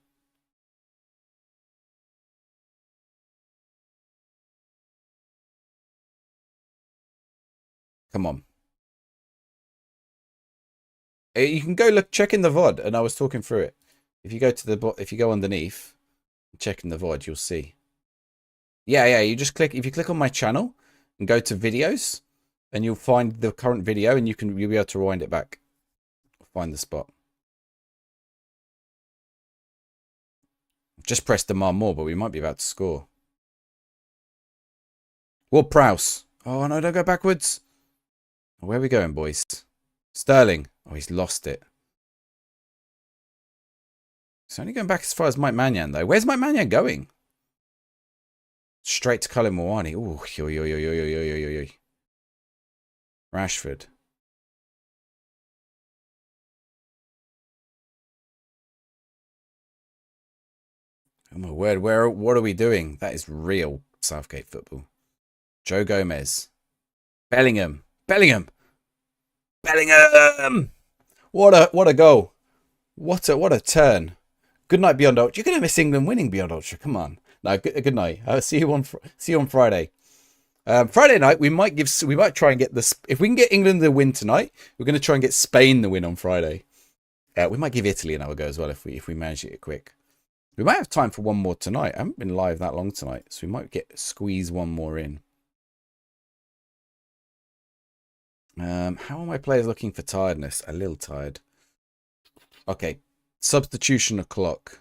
Come on. You can go check in the VOD, and I was talking through it. If you go to if you go underneath, check in the VOD, you'll see. Yeah. You just click. If you click on my channel and go to videos, and you'll find the current video, and you'll be able to rewind it back. Find the spot. Just press demand more, but we might be about to score. Ward Prowse. Oh no! Don't go backwards. Where are we going, boys? Sterling. Oh, he's lost it. He's only going back as far as Mike Maignan, though. Where's Mike Maignan going? Straight to Colin Moani. Ooh, Rashford. Oh my word, what are we doing? That is real Southgate football. Joe Gomez. Bellingham. Bellingham. Bellingham! What a goal. What a turn. Good night, Beyond Ultra. You're gonna miss England winning, Beyond Ultra. Come on. No, good night. I'll see you on Friday. Friday night we might try and get this. If we can get England the win tonight, we're gonna try and get Spain the win on Friday. We might give Italy another go as well if we manage it quick. We might have time for one more tonight. I haven't been live that long tonight, so we might squeeze one more in. How are my players looking for tiredness? A little tired. Okay, substitution o'clock.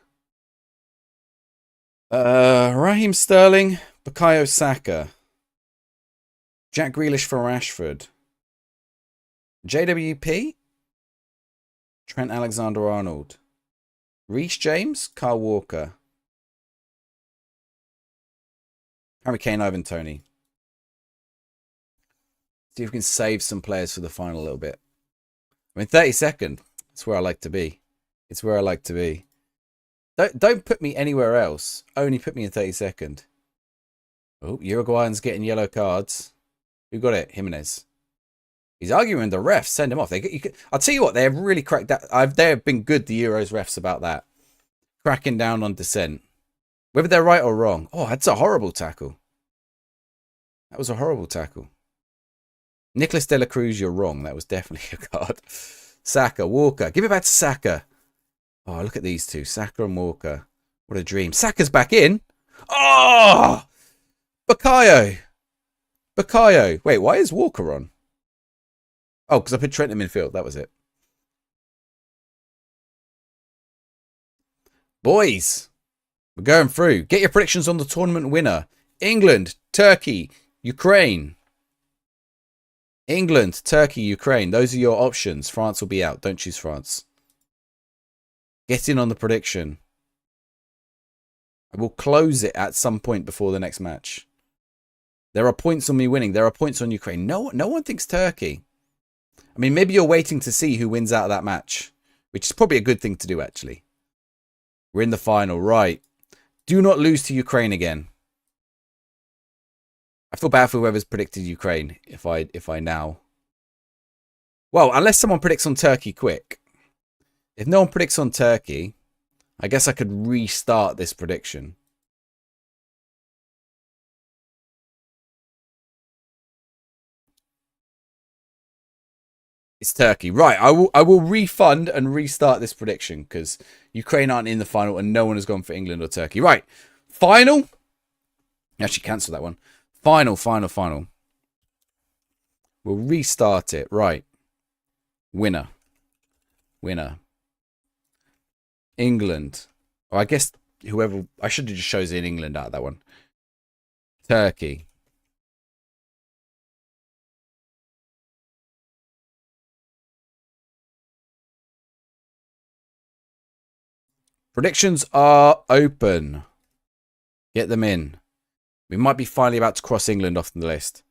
Raheem Sterling, Bukayo Saka, Jack Grealish for Rashford, JWP, Trent Alexander-Arnold, Reece James, Kyle Walker, Harry Kane, Ivan Toney. See if we can save some players for the final a little bit. I mean, 32nd. That's where I like to be. It's where I like to be. Don't put me anywhere else. Only put me in 32nd. Oh, Uruguayan's getting yellow cards. Who got it? Jimenez. He's arguing with the refs. Send him off. I'll tell you what. They have really cracked that. They have been good, the Euros refs, about that. Cracking down on dissent. Whether they're right or wrong. Oh, that's a horrible tackle. That was a horrible tackle. Nicholas De La Cruz, you're wrong. That was definitely a card. Saka, Walker. Give it back to Saka. Oh, look at these two. Saka and Walker. What a dream. Saka's back in. Oh! Bukayo. Wait, why is Walker on? Oh, because I put Trent in midfield. That was it. Boys, we're going through. Get your predictions on the tournament winner. England, Turkey, Ukraine. England, Turkey, Ukraine. Those are your options. France will be out. Don't choose France. Get in on the prediction. I will close it at some point before the next match. There are points on me winning. There are points on Ukraine. No one thinks Turkey. I mean, maybe you're waiting to see who wins out of that match, which is probably a good thing to do, actually. We're in the final. Right. Do not lose to Ukraine again. I feel bad for whoever's predicted Ukraine if I now. Well, unless someone predicts on Turkey quick. If no one predicts on Turkey, I guess I could restart this prediction. It's Turkey. Right, I will refund and restart this prediction because Ukraine aren't in the final and no one has gone for England or Turkey. Right, final. Actually, cancel that one. Final. We'll restart it. Right. Winner. England. Oh, I guess whoever... I should have just chosen England out of that one. Turkey. Predictions are open. Get them in. We might be finally about to cross England off the list.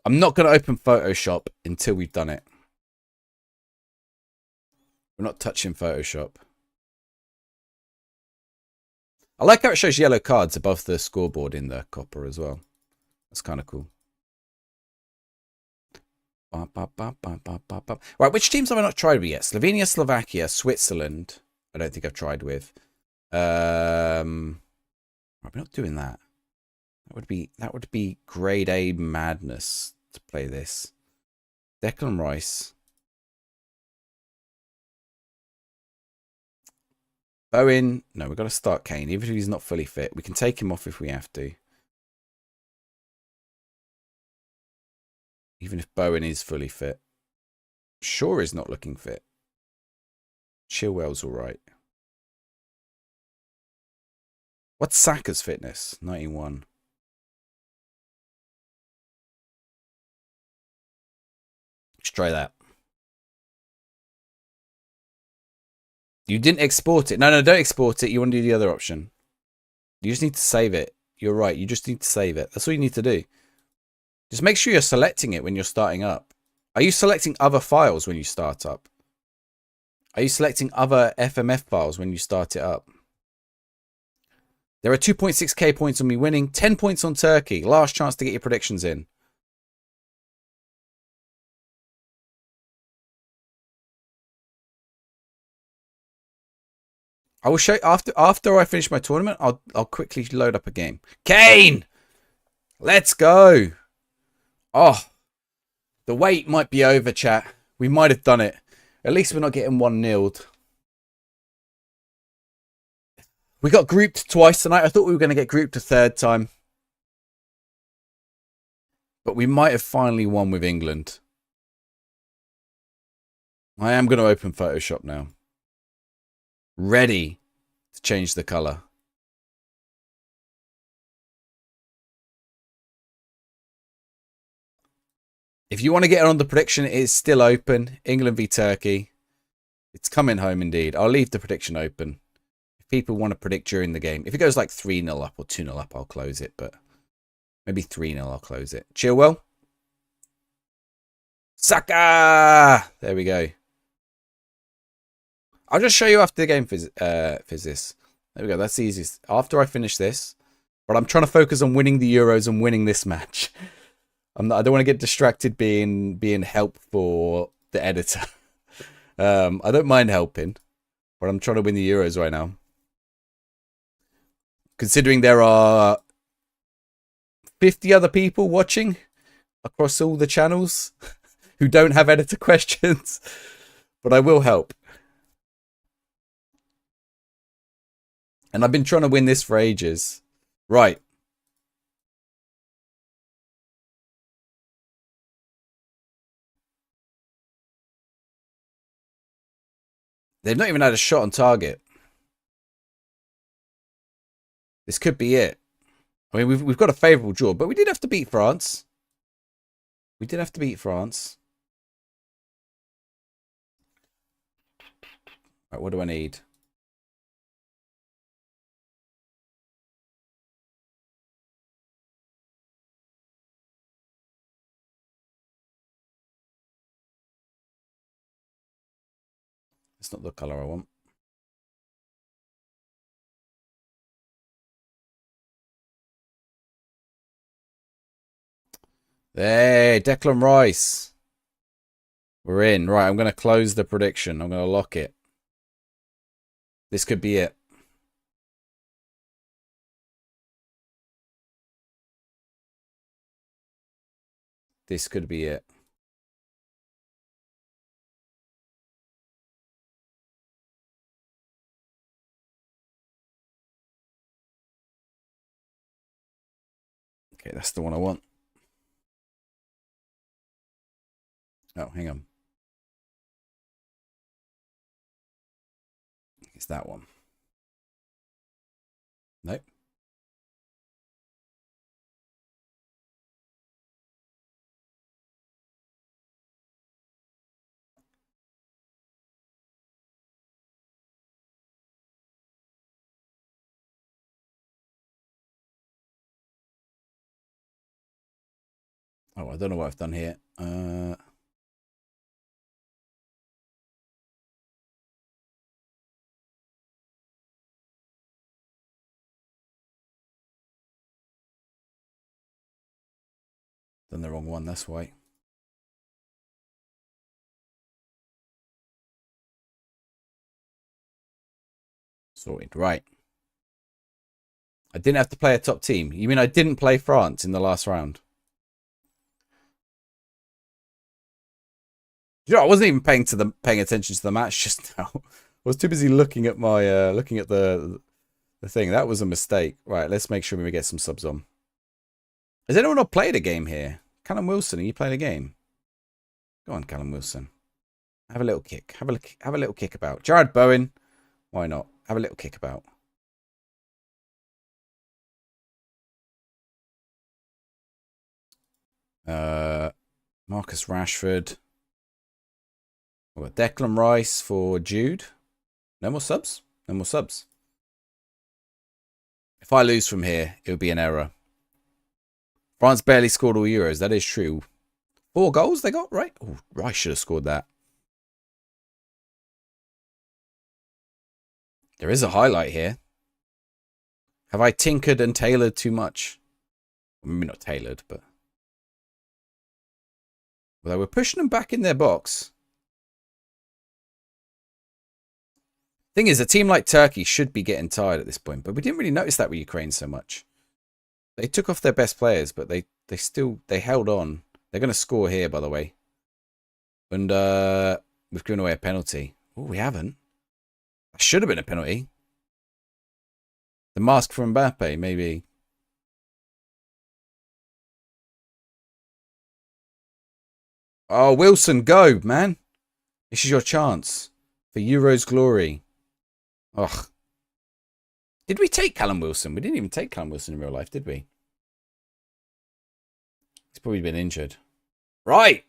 I'm not going to open Photoshop until we've done it. We're not touching Photoshop. I like how it shows yellow cards above the scoreboard in the copper as well. That's kind of cool. Right, which teams have I not tried with yet? Slovenia, Slovakia, Switzerland. I don't think I've tried with. Right, we're not doing that. That would be grade A madness to play this. Declan Rice. Bowen. No, we've got to start Kane. Even if he's not fully fit. We can take him off if we have to. Even if Bowen is fully fit. Shaw is not looking fit. Chilwell's alright. What's Saka's fitness? 91. Let's try that. You didn't export it. No, don't export it. You want to do the other option. You just need to save it You're right. You just need to save it. That's all you need to do. Just make sure you're selecting it when you're starting up. Are you selecting other files when you start up? Are you selecting other FMF files when you start it up? There are 2.6k points on me winning. 10 points on Turkey. Last chance to get your predictions in. I will show you after I finish my tournament. I'll quickly load up a game. Kane, let's go. Oh, the wait might be over, chat. We might have done it. At least we're not getting 1-0'd. We got grouped twice tonight. I thought we were going to get grouped a third time. But we might have finally won with England. I am going to open Photoshop now. Ready to change the colour. If you want to get on the prediction, it is still open. England v Turkey. It's coming home indeed. I'll leave the prediction open. If people want to predict during the game. If it goes like 3-0 up or 2-0 up, I'll close it. But maybe 3-0, I'll close it. Chilwell. Saka! There we go. I'll just show you after the game, Physis. There we go. That's the easiest. After I finish this. But I'm trying to focus on winning the Euros and winning this match. I don't want to get distracted being help for the editor. I don't mind helping. But I'm trying to win the Euros right now. Considering there are 50 other people watching across all the channels who don't have editor questions. But I will help. And I've been trying to win this for ages. Right. They've not even had a shot on target. This could be it. I mean, we've got a favourable draw, but we did have to beat France. We did have to beat France. Right, what do I need? It's not the colour I want. Hey, Declan Rice. We're in. Right, I'm going to close the prediction. I'm going to lock it. This could be it. This could be it. Okay, that's the one I want. Oh, hang on. It's that one. Nope. Oh, I don't know what I've done here. Done the wrong one, that's why. Sorted. Right. I didn't have to play a top team. You mean I didn't play France in the last round? You know, I wasn't even paying attention to the match just now. I was too busy looking at my looking at the thing. That was a mistake. Right, let's make sure we get some subs on. Has anyone not played a game here? Callum Wilson, are you playing a game? Go on, Callum Wilson. Have a little kick. Have a little kick about. Jared Bowen. Why not? Have a little kick about. Marcus Rashford. We've got Declan Rice for Jude. No more subs? No more subs. If I lose from here, it would be an error. France barely scored all Euros. That is true. 4 goals they got, right? Oh, I should have scored that. There is a highlight here. Have I tinkered and tailored too much? Well, maybe not tailored, but... Although we're pushing them back in their box. Thing is, a team like Turkey should be getting tired at this point, but we didn't really notice that with Ukraine so much. They took off their best players, but they held on. They're going to score here, by the way. And we've given away a penalty. Oh, we haven't. That should have been a penalty. The mask from Mbappe, maybe. Oh, Wilson, go, man. This is your chance for Euros glory. Ugh. Did we take Callum Wilson? We didn't even take Callum Wilson in real life, did we? He's probably been injured. Right.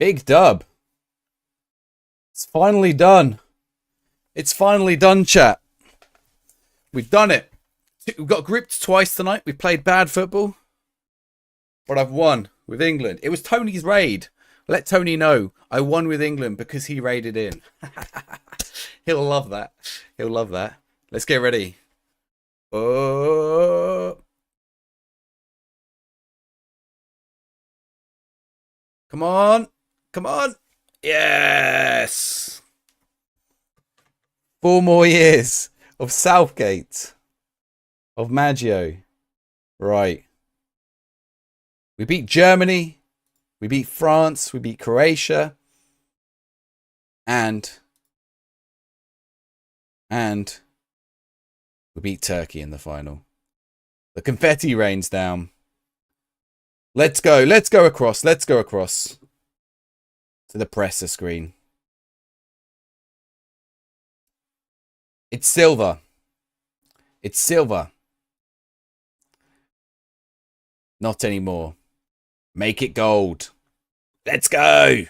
Big dub. It's finally done. It's finally done, chat. We've done it. We've got gripped twice tonight. We played bad football. But I've won with England. It was Tony's raid. Let Tony know I won with England because he raided in. He'll love that. He'll love that. Let's get ready. Oh. Come on. Come on. Yes. 4 more years of Southgate. Of Maggio. Right. We beat Germany. We beat France. We beat Croatia. And we beat Turkey in the final. The confetti rains down. Let's go. Let's go across. Let's go across to the presser screen. It's silver. It's silver. Not anymore. Make it gold. Let's go.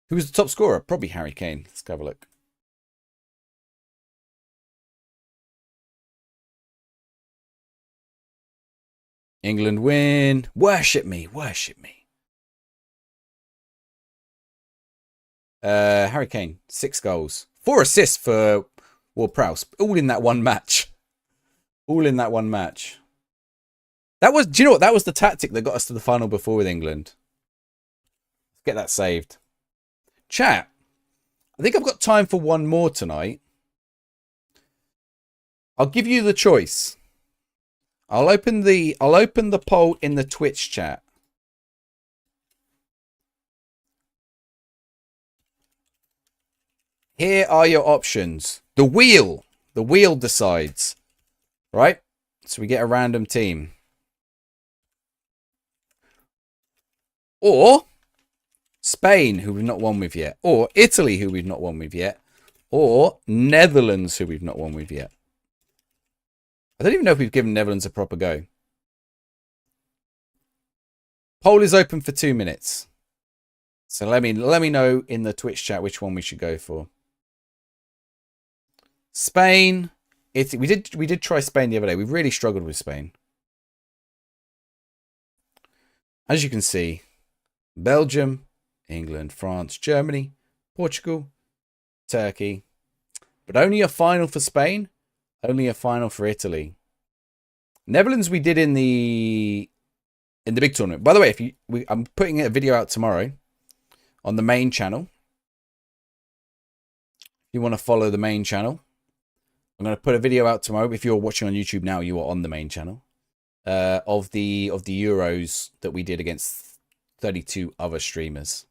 Who was the top scorer? Probably Harry Kane. Let's have a look. England win. Worship me. Worship me. Harry Kane, 6 goals. 4 assists for Ward-Prowse. All in that one match. All in that one match. That was, do you know what? That was the tactic that got us to the final before with England. Let's get that saved. Chat. I think I've got time for one more tonight. I'll give you the choice. I'll open the poll in the Twitch chat. Here are your options. The wheel decides. Right? So we get a random team. Or Spain, who we've not won with yet. Or Italy, who we've not won with yet. Or Netherlands, who we've not won with yet. I don't even know if we've given Netherlands a proper go. Poll is open for 2 minutes. So let me know in the Twitch chat which one we should go for. Spain. We did try Spain the other day. We've really struggled with Spain. As you can see, Belgium, England, France, Germany, Portugal, Turkey. But only a final for Spain. Only a final for Italy. Netherlands we did in the big tournament. By the way, I'm putting a video out tomorrow on the main channel. If you want to follow the main channel, I'm going to put a video out tomorrow. If you're watching on YouTube now, you are on the main channel of the Euros that we did against 32 other streamers.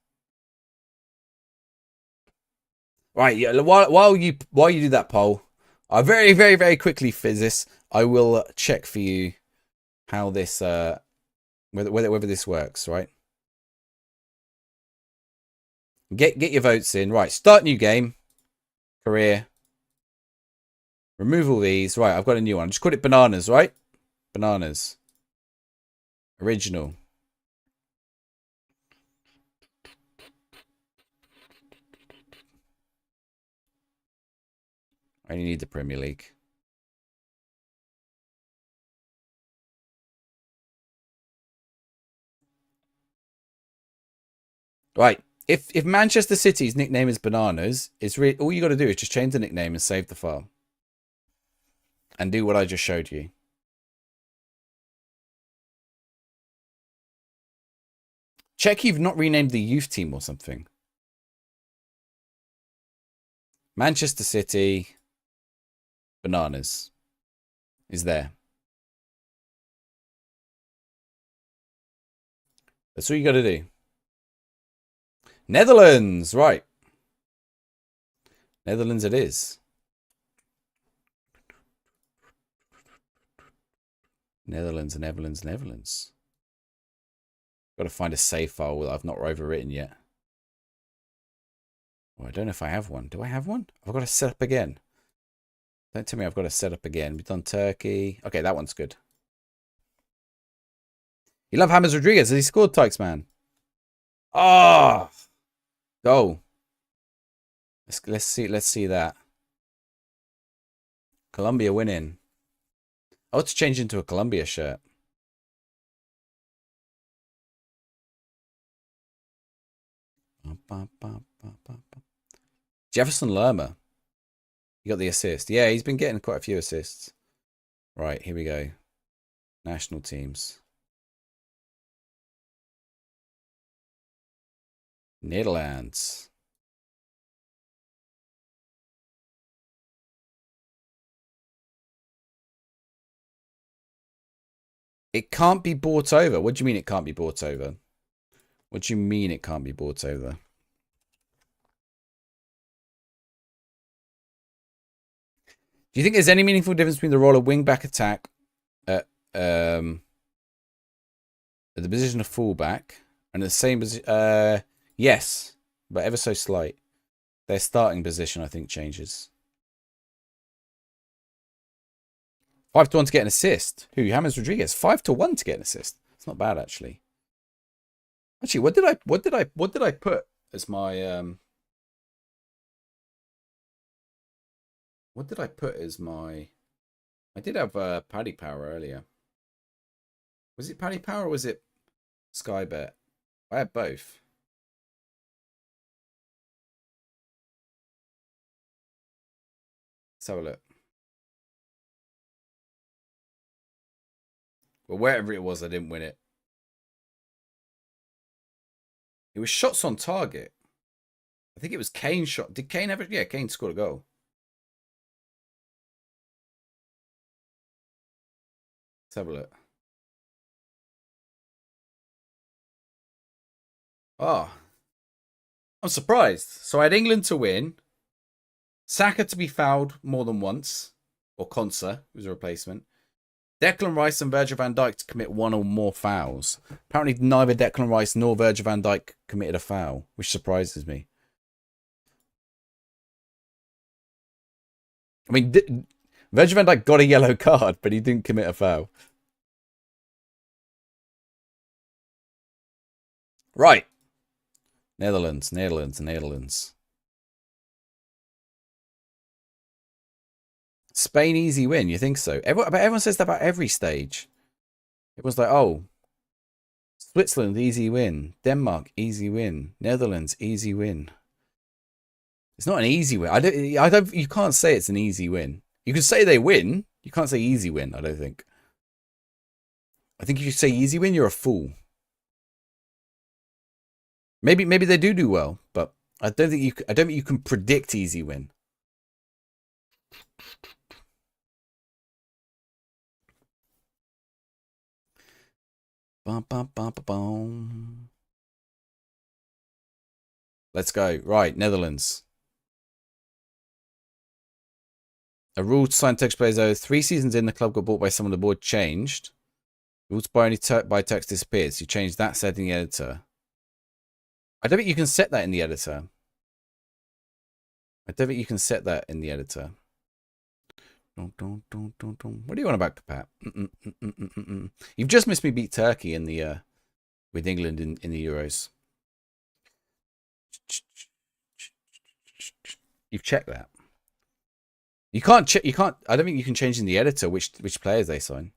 Right, yeah. While you do that poll. I very, very, very quickly, Physis, I will check for you how this, whether this works, right? Get your votes in. Right, start new game. Career. Remove all these. Right, I've got a new one. Just call it Bananas, right? Bananas. Original. I only need the Premier League. Right. If Manchester City's nickname is Bananas, all you got to do is just change the nickname and save the file. And do what I just showed you. Check you've not renamed the youth team or something. Manchester City Bananas is there. That's all you got to do. Netherlands, right. Netherlands it is. Netherlands. Got to find a save file that I've not overwritten yet. Oh, I don't know if I have one. Do I have one? I've got to set up again. Don't tell me I've got to set up again. We've done Turkey. Okay, that one's good. You love James Rodriguez. Has he scored, Tykes, man? Oh! Go. Let's see that. Colombia winning. I ought to change into a Colombia shirt. Jefferson Lerma. He got the assist. Yeah, he's been getting quite a few assists. Right, here we go. National teams. Netherlands. It can't be bought over. What do you mean it can't be bought over? What do you mean it can't be bought over? Do you think there's any meaningful difference between the role of wing-back attack at the position of fullback and the same position? Yes, but ever so slight. Their starting position, I think, changes. 5-1 to get an assist. Who? James Rodriguez. 5-1 to get an assist. It's not bad, actually. Actually, what did I put as my what did I put as my? I did have Paddy Power earlier. Was it Paddy Power or was it Sky Bet? I had both. Let's have a look. Well, wherever it was, I didn't win it. It was shots on target. I think it was Kane shot. Did Kane ever? Yeah, Kane scored a goal. Let's have a look. Oh, I'm surprised. So I had England to win, Saka to be fouled more than once, or Konsa, who was a replacement. Declan Rice and Virgil van Dijk to commit one or more fouls. Apparently neither Declan Rice nor Virgil van Dijk committed a foul, which surprises me. I mean, Virgil van Dijk got a yellow card, but he didn't commit a foul. Right. Netherlands. Spain easy win, you think so? Everyone says that about every stage. It was like, oh, Switzerland easy win, Denmark easy win, Netherlands easy win. It's not an easy win. I don't. You can't say it's an easy win. You can say they win. You can't say easy win. I don't think. I think if you say easy win, you're a fool. Maybe they do well, but I don't think you can predict easy win. Let's go. Right, Netherlands. A rule to sign Turkish players over 3 seasons in, the club got bought by someone, the board changed. Rules by only by Turks disappeared. So you change that setting in the editor. I don't think you can set that in the editor. What do you want about Kapat? You've just missed me beat Turkey in the with England in the Euros. You've checked that. You can't. You can't. I don't think you can change in the editor which players they sign.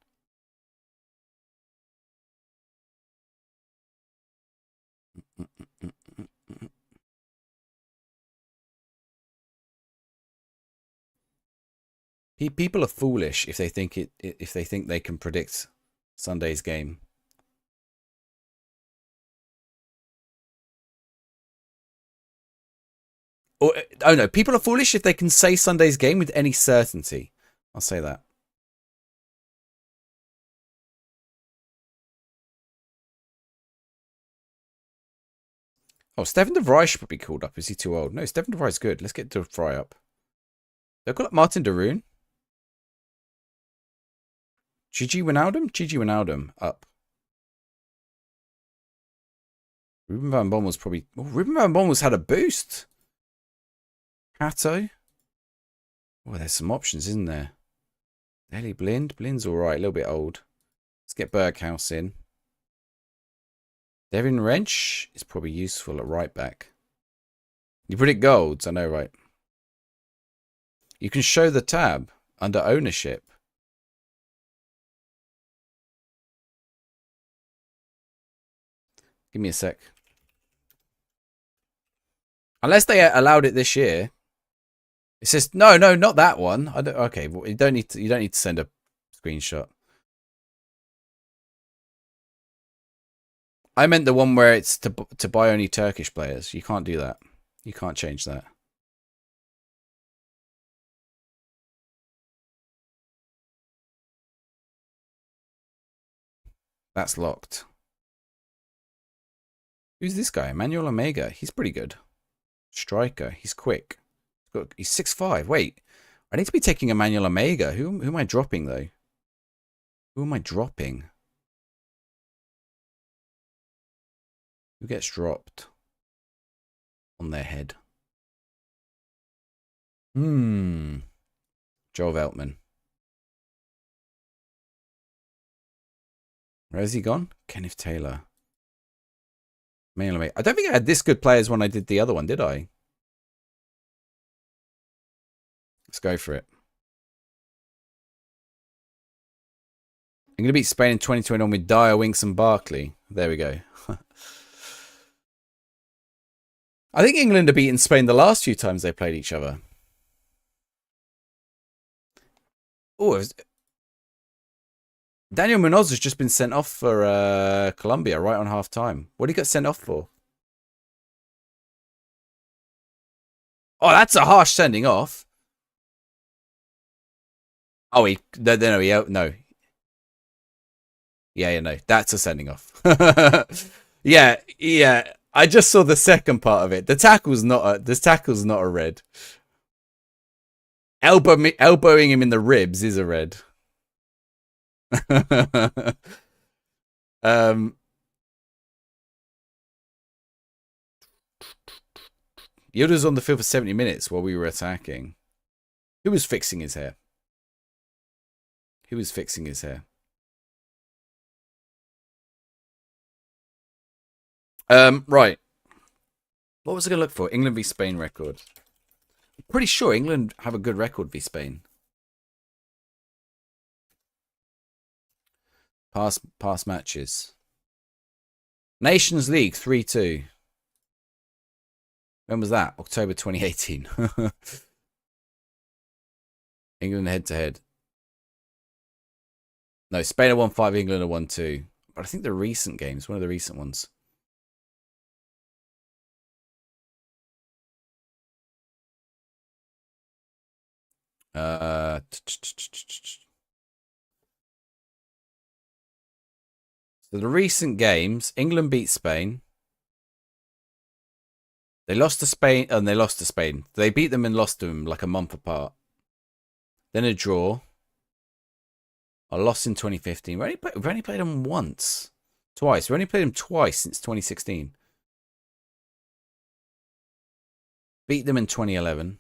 People are foolish if they think they can predict Sunday's game. Or oh no, people are foolish if they can say Sunday's game with any certainty. I'll say that. Oh, Stefan de Vrij should probably be called up. Is he too old? No, Stefan de Vrij's good. Let's get de Vrij up. They've got Martin de Roon. Gigi Wijnaldum up. Ruben van Bommel's probably... Oh, Ruben van Bommel's had a boost. Hato. Oh, there's some options, isn't there? Daley Blind. Blind's all right. A little bit old. Let's get Berghaus in. Devin Wrench is probably useful at right back. You predict golds? I know, right? You can show the tab under ownership. Give me a sec. Unless they allowed it this year. It says no, not that one. I don't. Okay, well, you don't need to send a screenshot. I meant the one where it's to buy only Turkish players. You can't do that. You can't change that. That's locked. Who's this guy? Emmanuel Omega. He's pretty good. Striker. He's quick. He's 6'5". Wait. I need to be taking Emmanuel Omega. Who am I dropping, though? Who am I dropping? Who gets dropped on their head? Joel Veltman. Where's he gone? Kenneth Taylor. I don't think I had this good players when I did the other one, did I? Let's go for it. I'm going to beat Spain in 2021 with Dyer, Winks and Barkley. There we go. I think England have beaten Spain the last few times they played each other. Oh, Daniel Munoz has just been sent off for Colombia right on half time. What did he get sent off for? Oh, that's a harsh sending off. Oh, no. Yeah, no, that's a sending off. yeah. I just saw the second part of it. The tackle's not a red. Elbowing him in the ribs is a red. Yoda's on the field for 70 minutes while we were attacking. Who was fixing his hair? Right. What was I going to look for? England v Spain record. I'm pretty sure England have a good record v Spain. Past matches. Nations League 3-2. When was that? October 2018. England head-to-head. No, Spain are 1-5, England are 1-2. But I think the recent games, one of the recent ones. So the recent games, England beat Spain. They lost to Spain, and they lost to Spain. They beat them and lost to them like a month apart. Then a draw. A loss in 2015. We've only played them twice. We've only played them twice since 2016. Beat them in 2011.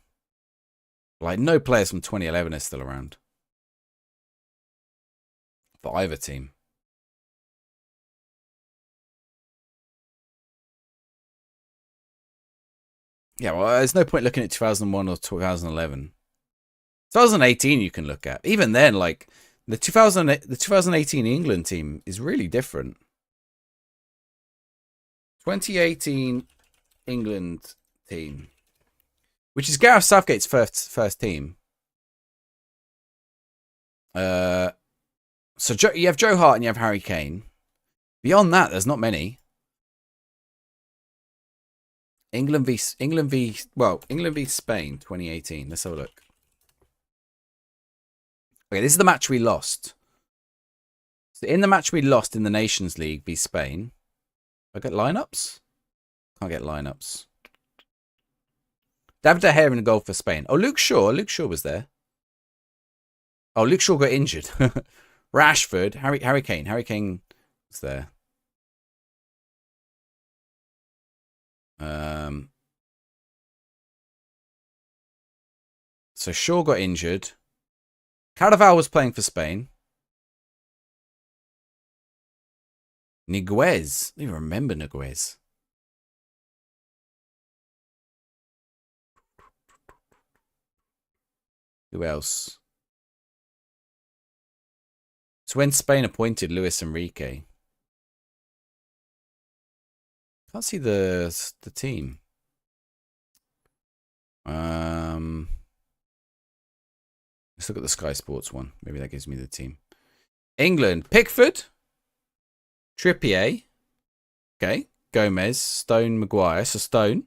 Like, no players from 2011 are still around. For either team. Yeah, well, there's no point looking at 2001 or 2011. 2018 you can look at. Even then, like the 2018 England team is really different. 2018 England team, which is Gareth Southgate's first team. So you have Joe Hart and you have Harry Kane. Beyond that, there's not many. England v Spain 2018. Let's have a look. Okay, this is the match we lost. So in the match we lost in the Nations League v Spain, I get lineups? Can't get lineups. David De Gea in a goal for Spain. Oh, Luke Shaw. Luke Shaw was there. Oh, Luke Shaw got injured. Rashford, Harry Kane. Harry Kane was there. So Shaw got injured. Carvajal was playing for Spain. Niguez. I don't even remember Niguez. Who else? So when Spain appointed Luis Enrique. Can't see the team. Let's look at the Sky Sports one. Maybe that gives me the team. England. Pickford. Trippier. Okay. Gomez. Stone. Maguire. So Stone.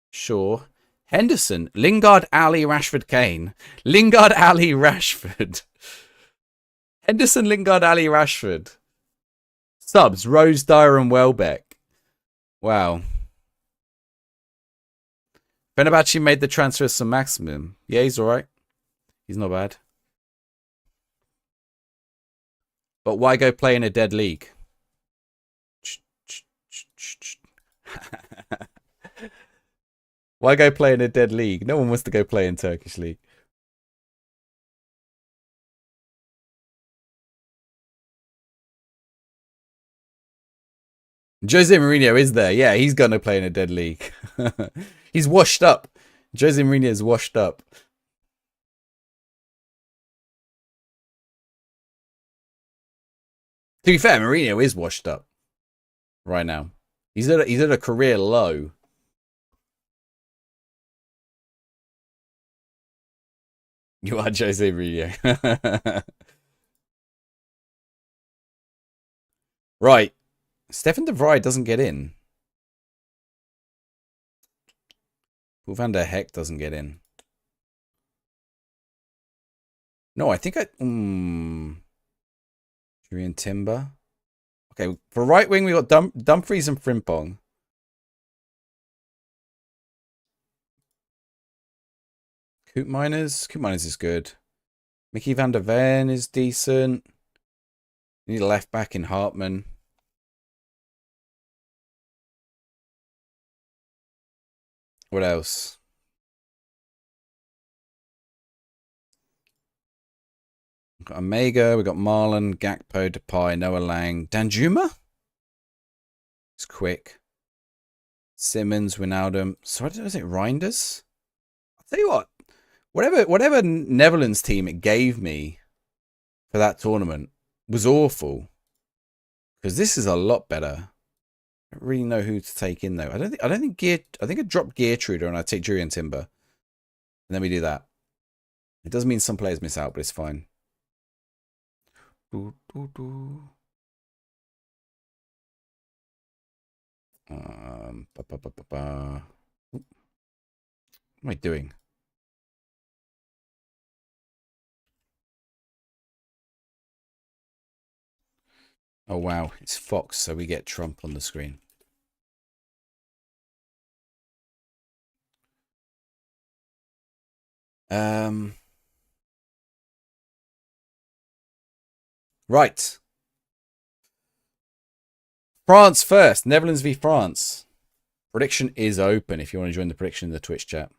Shaw. Henderson. Lingard, Ali, Rashford, Kane. Lingard, Ali, Rashford. Henderson, Lingard, Ali, Rashford. Subs. Rose, Dyer and Welbeck. Wow. Fenerbahce made the transfer to Maximum. Yeah, he's alright. He's not bad. But why go play in a dead league? Why go play in a dead league? No one wants to go play in Turkish league. Jose Mourinho is there. Yeah, he's going to play in a dead league. He's washed up. Jose Mourinho is washed up. To be fair, Mourinho is washed up right now. He's at a career low. You are Jose Mourinho. Right. Stefan de Vrij doesn't get in. Paul van der Heck doesn't get in. No, I think Julian Timber. Okay, for right wing we got Dumfries and Frimpong. Koopmeiners is good. Mickey van der Ven is decent. You need a left back in Hartman. What else? We've got Omega, we've got Marlon, Gakpo, Depay, Noah Lang, Danjuma. It's quick. Simmons, Wijnaldum. So I don't know, is it Reinders? I'll tell you what. Whatever Netherlands team it gave me for that tournament was awful. Because this is a lot better. I don't really know who to take in though. I think I dropped Geertruder and I take Julian Timber. And then we do that. It does mean some players miss out, but it's fine. What am I doing? Oh wow, it's Fox, so we get Trump on the screen. Right. France first. Netherlands v France. Prediction is open if you want to join the prediction in the Twitch chat.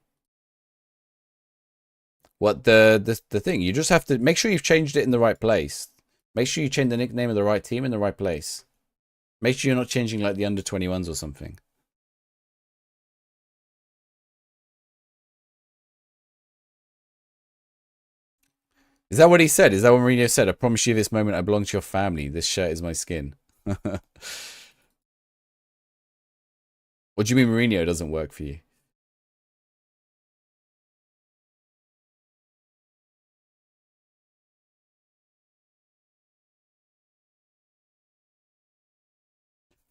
What the thing? You just have to make sure you've changed it in the right place. Make sure you change the nickname of the right team in the right place. Make sure you're not changing like the under-21s or something. Is that what he said? Is that what Mourinho said? I promise you this moment I belong to your family. This shirt is my skin. What do you mean Mourinho doesn't work for you?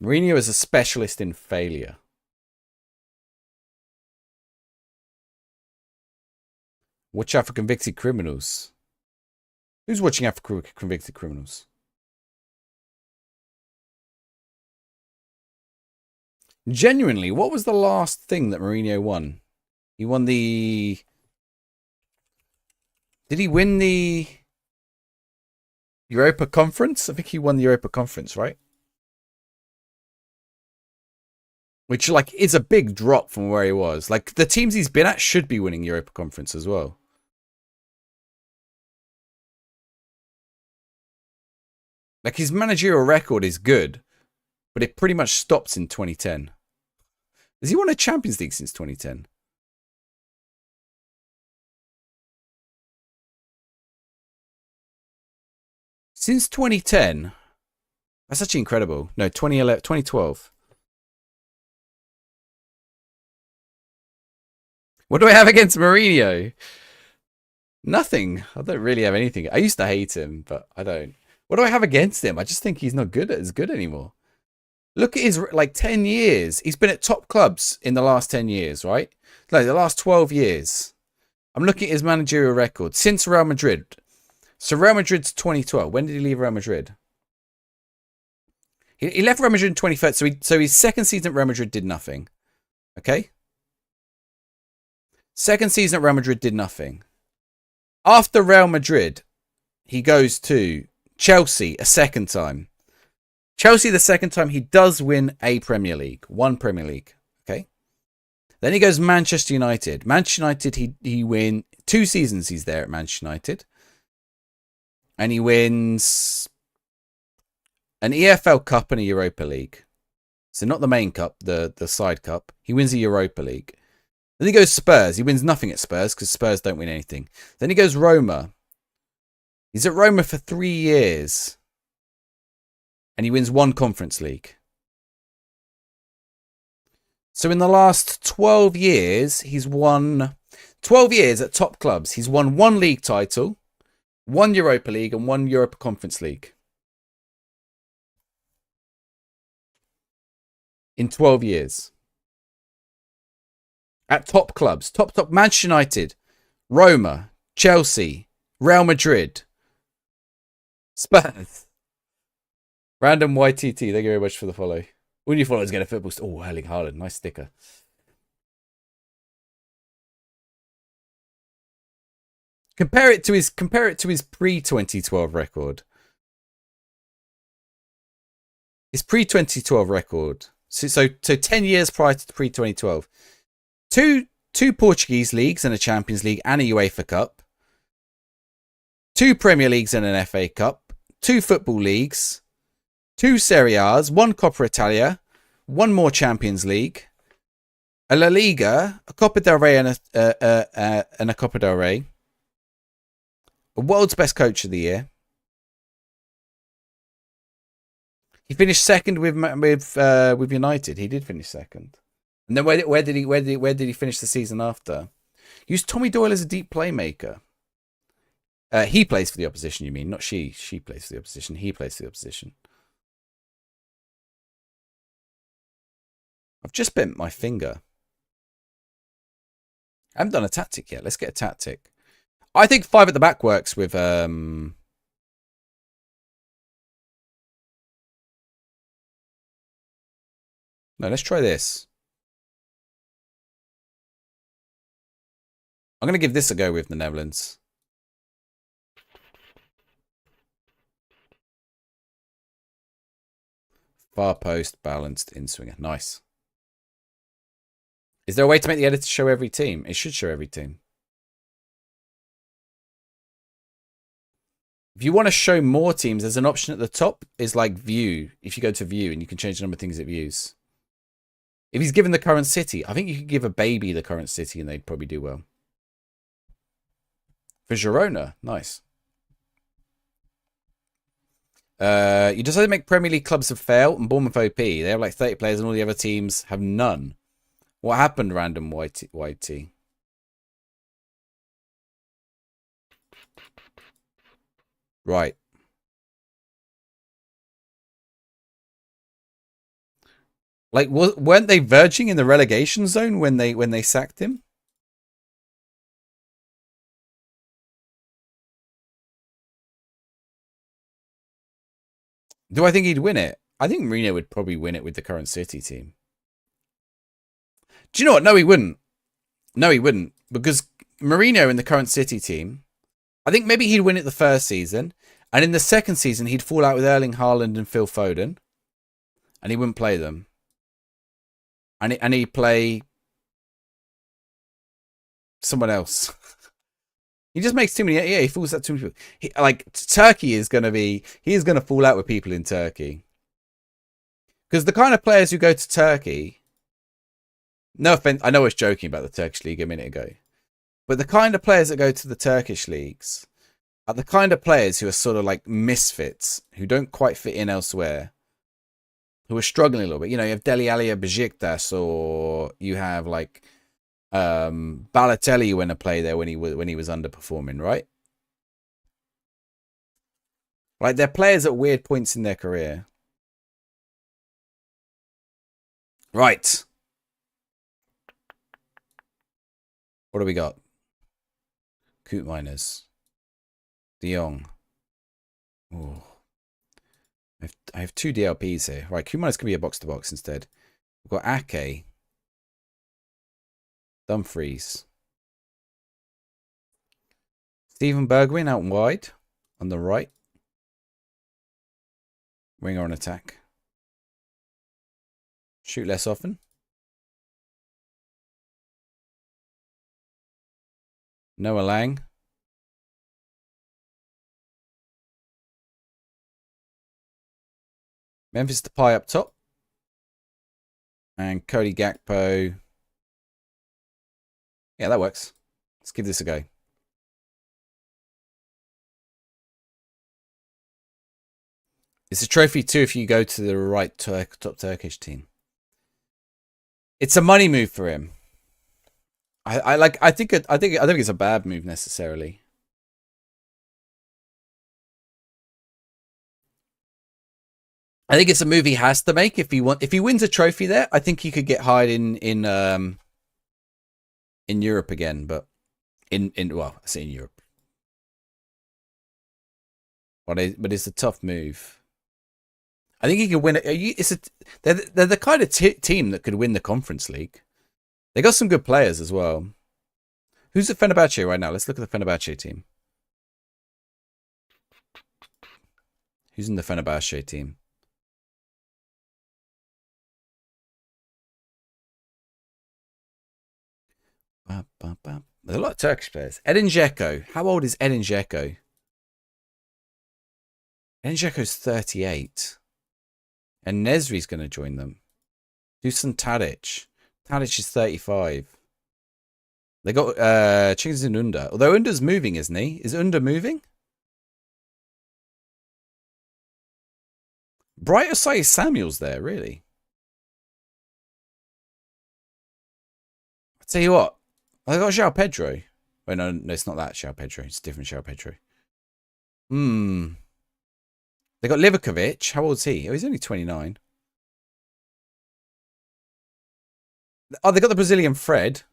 Mourinho is a specialist in failure. Watch out for convicted criminals. Who's watching out for convicted criminals? Genuinely, what was the last thing that Mourinho won? He won the... Did he win the Europa Conference? I think he won the Europa Conference, right? Which, like, is a big drop from where he was. Like, the teams he's been at should be winning Europa Conference as well. Like, his managerial record is good, but it pretty much stops in 2010. Has he won a Champions League since 2010? Since 2010? That's actually incredible. No, 2011, 2012. What do I have against Mourinho? Nothing. I don't really have anything. I used to hate him, but I don't. What do I have against him? I just think he's not good as good anymore. Look at his, like, 10 years. He's been at top clubs in the last 10 years, right? Like, the last 12 years. I'm looking at his managerial record since Real Madrid. So Real Madrid's 2012. When did he leave Real Madrid? He left Real Madrid in 2013. So his second season at Real Madrid did nothing. Okay? Second season at Real Madrid did nothing. After Real Madrid, he goes to Chelsea a second time. Chelsea the second time, he does win a Premier League. One Premier League. Okay? Then he goes Manchester United. Manchester United, he win 2 seasons he's there at Manchester United. And he wins an EFL Cup and a Europa League. So not the main cup, the side cup. He wins a Europa League. Then he goes Spurs. He wins nothing at Spurs because Spurs don't win anything. Then he goes Roma. He's at Roma for 3 years. And he wins 1 Conference League. So in the last 12 years, he's won... 12 years at top clubs. He's won 1 league title, 1 Europa League, and 1 Europa Conference League. In 12 years. At top clubs. Top. Manchester United, Roma, Chelsea, Real Madrid, Spurs. Random YTT, thank you very much for the follow. All new followers get a football. Oh, Erling Haaland, nice sticker. Compare it to his pre-2012 record. His pre-2012 record. So 10 years prior to pre-2012. Two Portuguese leagues and a Champions League and a UEFA Cup. 2 Premier Leagues and an FA Cup. 2 football leagues. 2 Serie A's, 1 Coppa Italia, 1 more Champions League, a La Liga, a Copa del Rey and a Copa del Rey, a World's Best Coach of the Year. He finished second with United. He did finish second. And then where did he finish the season after? Use Tommy Doyle as a deep playmaker. He plays for the opposition, you mean? Not she. She plays for the opposition. He plays for the opposition. I've just bent my finger. I haven't done a tactic yet. Let's get a tactic. I think 5 at the back works with... No, let's try this. I'm going to give this a go with the Netherlands. Far post, balanced, in-swinger. Nice. Is there a way to make the editor show every team? It should show every team. If you want to show more teams, there's an option at the top. Is like view. If you go to view and you can change the number of things it views. If he's given the current city, I think you could give a baby the current city and they'd probably do well. For Girona, nice. You decided to make Premier League clubs have failed and Bournemouth OP. They have like 30 players and all the other teams have none. What happened, random YT? Right. Like, weren't they verging in the relegation zone when they sacked him? Do I think he'd win it? I think Mourinho would probably win it with the current City team. Do you know what? No, he wouldn't. No, he wouldn't. Because Mourinho in the current City team, I think maybe he'd win it the first season. And in the second season, he'd fall out with Erling Haaland and Phil Foden. And he wouldn't play them. And he'd play someone else. He just makes too many. Yeah, he falls out too many people. Like, Turkey is going to be. He is going to fall out with people in Turkey. Because the kind of players who go to Turkey. No offense, I know I was joking about the Turkish league a minute ago. But the kind of players that go to the Turkish leagues are the kind of players who are sort of like misfits, who don't quite fit in elsewhere, who are struggling a little bit. You know, you have Dele Alli at Besiktas, or you have like Balotelli when I play there when he was underperforming, right? Like, they're players at weird points in their career. Right. What do we got? Coot Miners. De Jong. Oh. I have two DLPs here. Right, Coot Miners can be a box-to-box instead. We've got Ake. Dumfries. Steven Bergwijn out wide on the right. Winger on attack. Shoot less often. Noah Lang. Memphis Depay up top. And Cody Gakpo. Yeah, that works. Let's give this a go. It's a trophy too if you go to the right top Turkish team. It's a money move for him. I think it's a bad move necessarily. I think it's a move he has to make if he wins a trophy there. I think he could get hired in Europe again, but well, I say in Europe. But it's a tough move. I think he could win it. They're the kind of team that could win the Conference League. They got some good players as well. Who's at Fenerbahce right now? Let's look at the Fenerbahce team. Who's in the Fenerbahce team? There's a lot of Turkish players. Edin Dzeko. How old is Edin Dzeko? Edin Dzeko's 38. And Nesri's going to join them. Dusan Tadic. Tadic is 35. They got Cengiz Ünder. Although Under's moving, isn't he? Is Under moving? Bright Osayi-Samuel's there, really? I'll tell you what. I got João Pedro. Wait, no, it's not that João Pedro. It's a different João Pedro. They got Livakovic. How old's he? Oh, he's only 29. Oh, they got the Brazilian Fred,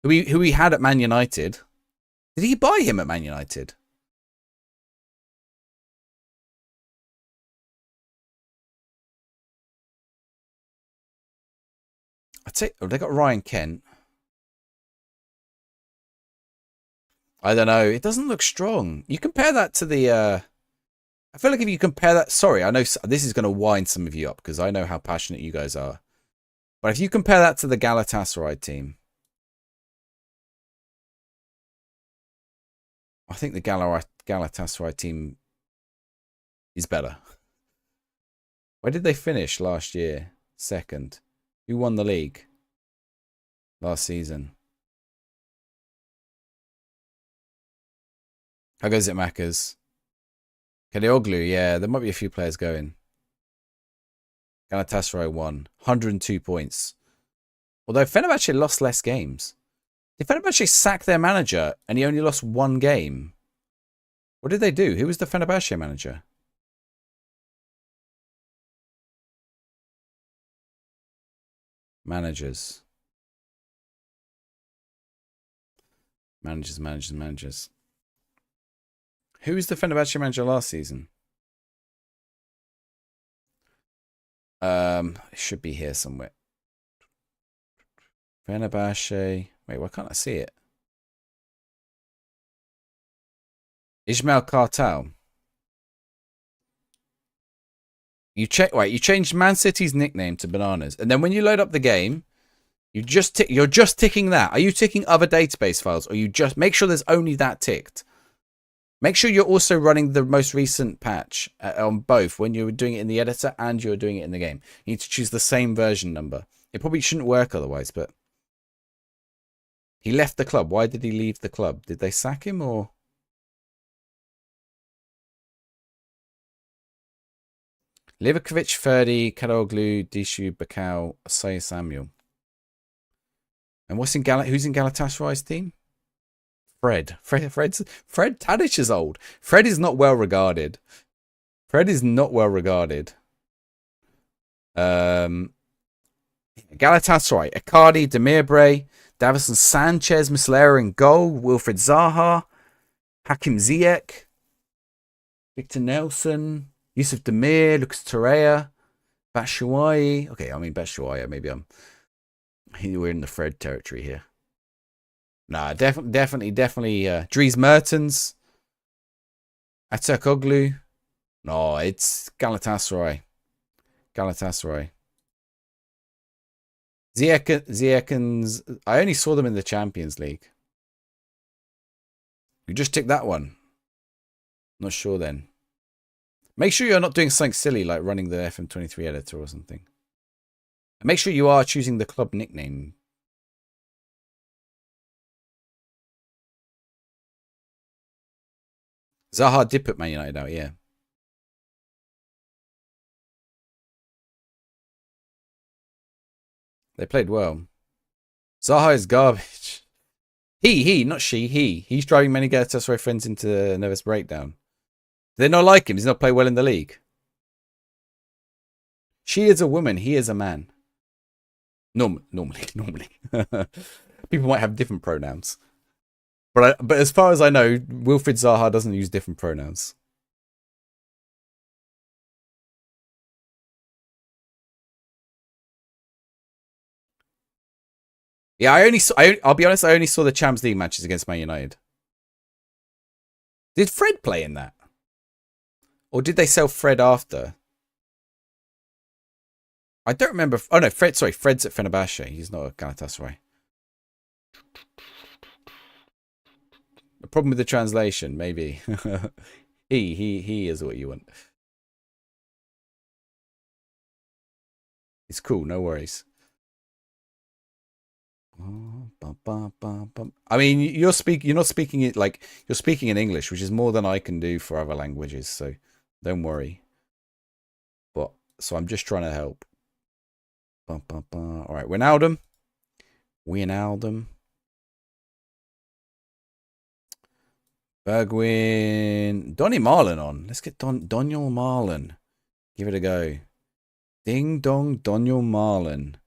who he had at Man United. Did he buy him at Man United? I'd say they got Ryan Kent. I don't know. It doesn't look strong. You compare that to the. I feel like if you compare that. Sorry, I know this is going to wind some of you up because I know how passionate you guys are. But if you compare that to the Galatasaray team, I think the Galatasaray team is better. Where did they finish last year? Second. Who won the league last season? How goes it, Maccas? Kadioglu, yeah, there might be a few players going. Galatasaray won. 102 points. Although Fenerbahce lost less games. Did Fenerbahce sack their manager and he only lost one game? What did they do? Who was the Fenerbahce manager? Managers. Managers. Who was the Fenerbahce manager last season? It should be here somewhere. Fenerbahce. Wait, why can't I see it? Ismail Kartal. You changed Man City's nickname to Bananas, and then when you load up the game, you're just ticking that. Are you ticking other database files, or you just make sure there's only that ticked? Make sure you're also running the most recent patch on both when you're doing it in the editor and you're doing it in the game. You need to choose the same version number. It probably shouldn't work otherwise, but he left the club. Why did he leave the club? Did they sack him or? Livakovic, Ferdi, Karaoglu, Dishu, Bakal, Asaya Samuel. And who's in Galatasaray's team? Fred Tadic is old. Fred is not well regarded. Galatasaray, Icardi, Demirbray, Davison Sanchez, Muslera in goal, Wilfried Zaha, Hakim Ziyech, Victor Nelson, Yusuf Demir, Lucas Torreira, Batshuayi. Okay, I mean Batshuayi. Maybe we're in the Fred territory here. Nah, definitely. Dries Mertens, Atakoglu. No, it's Galatasaray. Ziyech's. I only saw them in the Champions League. You just tick that one. Not sure then. Make sure you're not doing something silly like running the FM23 editor or something. And make sure you are choosing the club nickname. Zaha did put Man United out, yeah. They played well. Zaha is garbage. Not she, He's driving many Galatasaray friends into nervous breakdown. They not like him. He's not play well in the league. She is a woman. He is a man. Normally. People might have different pronouns. But as far as I know, Wilfried Zaha doesn't use different pronouns. Yeah, I'll be honest, I only saw the Champions League matches against Man United. Did Fred play in that? Or did they sell Fred after? I don't remember. Oh no, Fred's at Fenerbahce. He's not at Galatasaray. The problem with the translation, maybe. he is what you want. It's cool, no worries. I mean, you're not speaking it like you're speaking in English, which is more than I can do for other languages, so don't worry. But so I'm just trying to help. All right, Wijnaldum. Bergwijn. Donny Marlin on. Let's get Doniel Marlin. Give it a go. Ding dong, Doniel Marlin.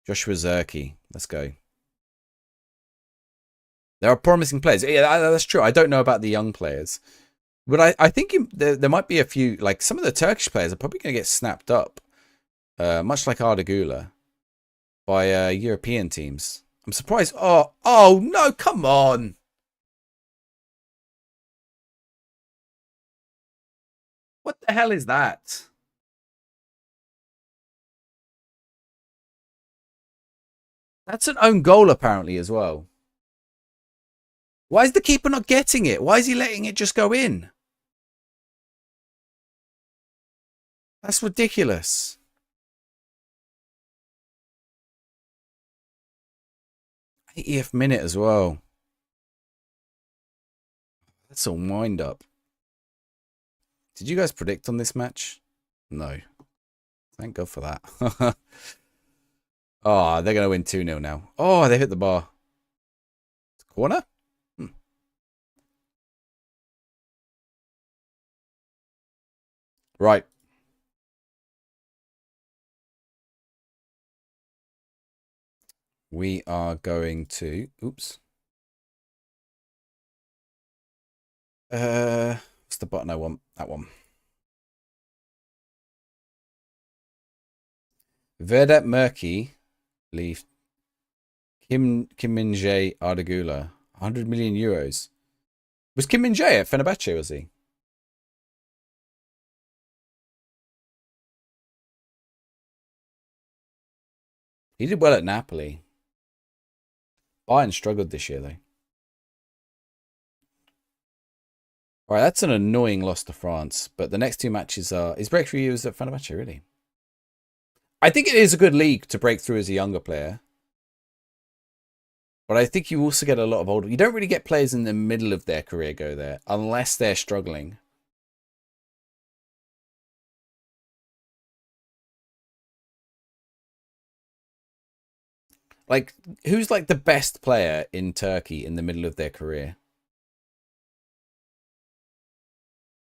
Joshua Zirkey. Let's go. There are promising players. Yeah, that's true. I don't know about the young players. But I think there might be a few, like some of the Turkish players are probably going to get snapped up. Much like Arda Güler. By European teams. I'm surprised. Oh no, come on. What the hell is that? That's an own goal apparently as well. Why is the keeper not getting it? Why is he letting it just go in? That's ridiculous. 80th minute as well. That's a wind up. Did you guys predict on this match? No. Thank God for that. Oh, they're going to win 2-0 now. Oh, they hit the bar. Corner? Hmm. Right. We are going to... Oops. What's the button I want? That one. Vedat Murky leave Kim Min-jae Ardagula. 100 million euros. Was Kim Min-jae at Fenerbahce, was he? He did well at Napoli. Bayern struggled this year, though. All right, that's an annoying loss to France. But the next two matches are... His breakthrough year was at Fenerbahce, really? I think it is a good league to break through as a younger player. But I think you also get a lot of older... You don't really get players in the middle of their career go there, unless they're struggling. Like, who's like the best player in Turkey in the middle of their career?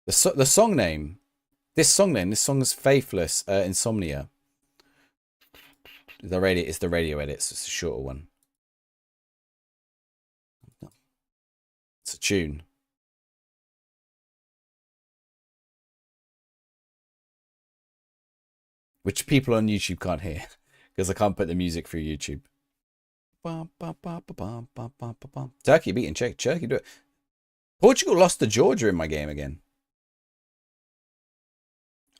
The song name. This song is Faithless Insomnia. It's the radio edit, so it's a shorter one. It's a tune. Which people on YouTube can't hear. Because I can't put the music through YouTube. Turkey beating Czech. Turkey do it. Portugal lost to Georgia in my game again.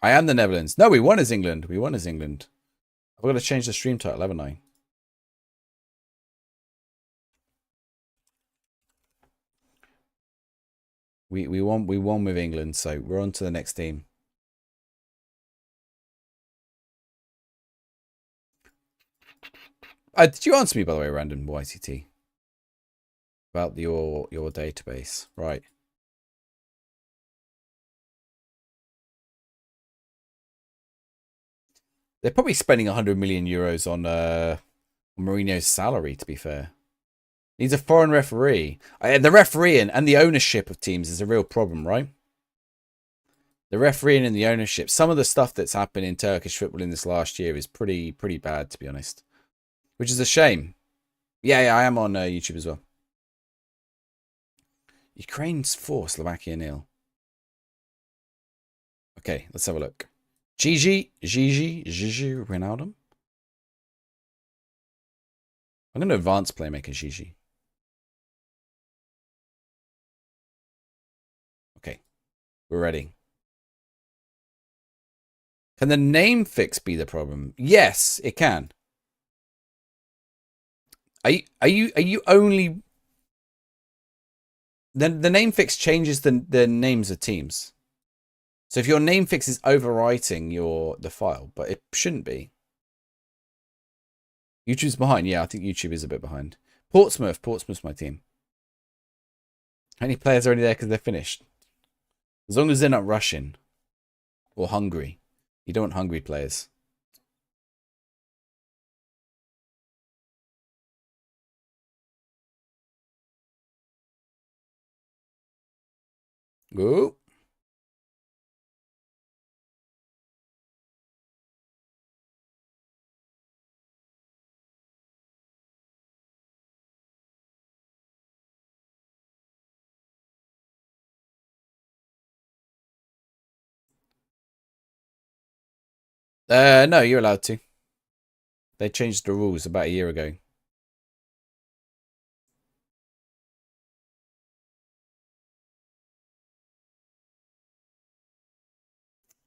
I am the Netherlands. No, we won as England. We won as England. I've got to change the stream title, haven't I? We won with England, so we're on to the next team. Did you answer me, by the way, Random YCT? About your database. Right. They're probably spending 100 million euros on Mourinho's salary, to be fair. He's a foreign referee. The refereeing and the ownership of teams is a real problem, right? The refereeing and the ownership. Some of the stuff that's happened in Turkish football in this last year is pretty bad, to be honest. Which is a shame. Yeah, I am on YouTube as well. Ukraine's 4, Slovakia 0. Okay, let's have a look. Gigi, Ronaldo. I'm going to advance playmaker Gigi. Okay, we're ready. Can the name fix be the problem? Yes, it can. Are you only... The name fix changes the names of teams. So if your name fix is overwriting the file, but it shouldn't be. YouTube's behind. Yeah, I think YouTube is a bit behind. Portsmouth's my team. How many players are already there because they're finished? As long as they're not Russian or Hungary. You don't want hungry players. Go. No, you're allowed to. They changed the rules about a year ago.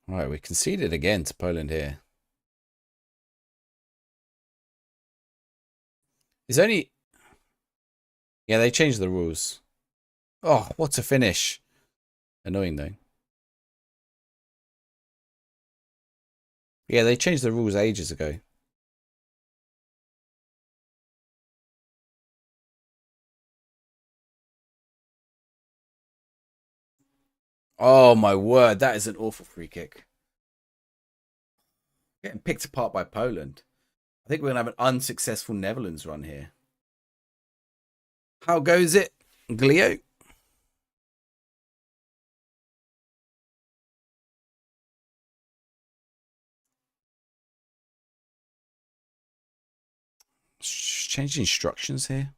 Right, we conceded again to Poland here. It's only... Yeah, they changed the rules. Oh, what a finish. Annoying, though. Yeah, they changed the rules ages ago. Oh my word, that is an awful free kick. Getting picked apart by Poland. I think we're gonna have an unsuccessful Netherlands run here. How goes it, Glio? Change the instructions here.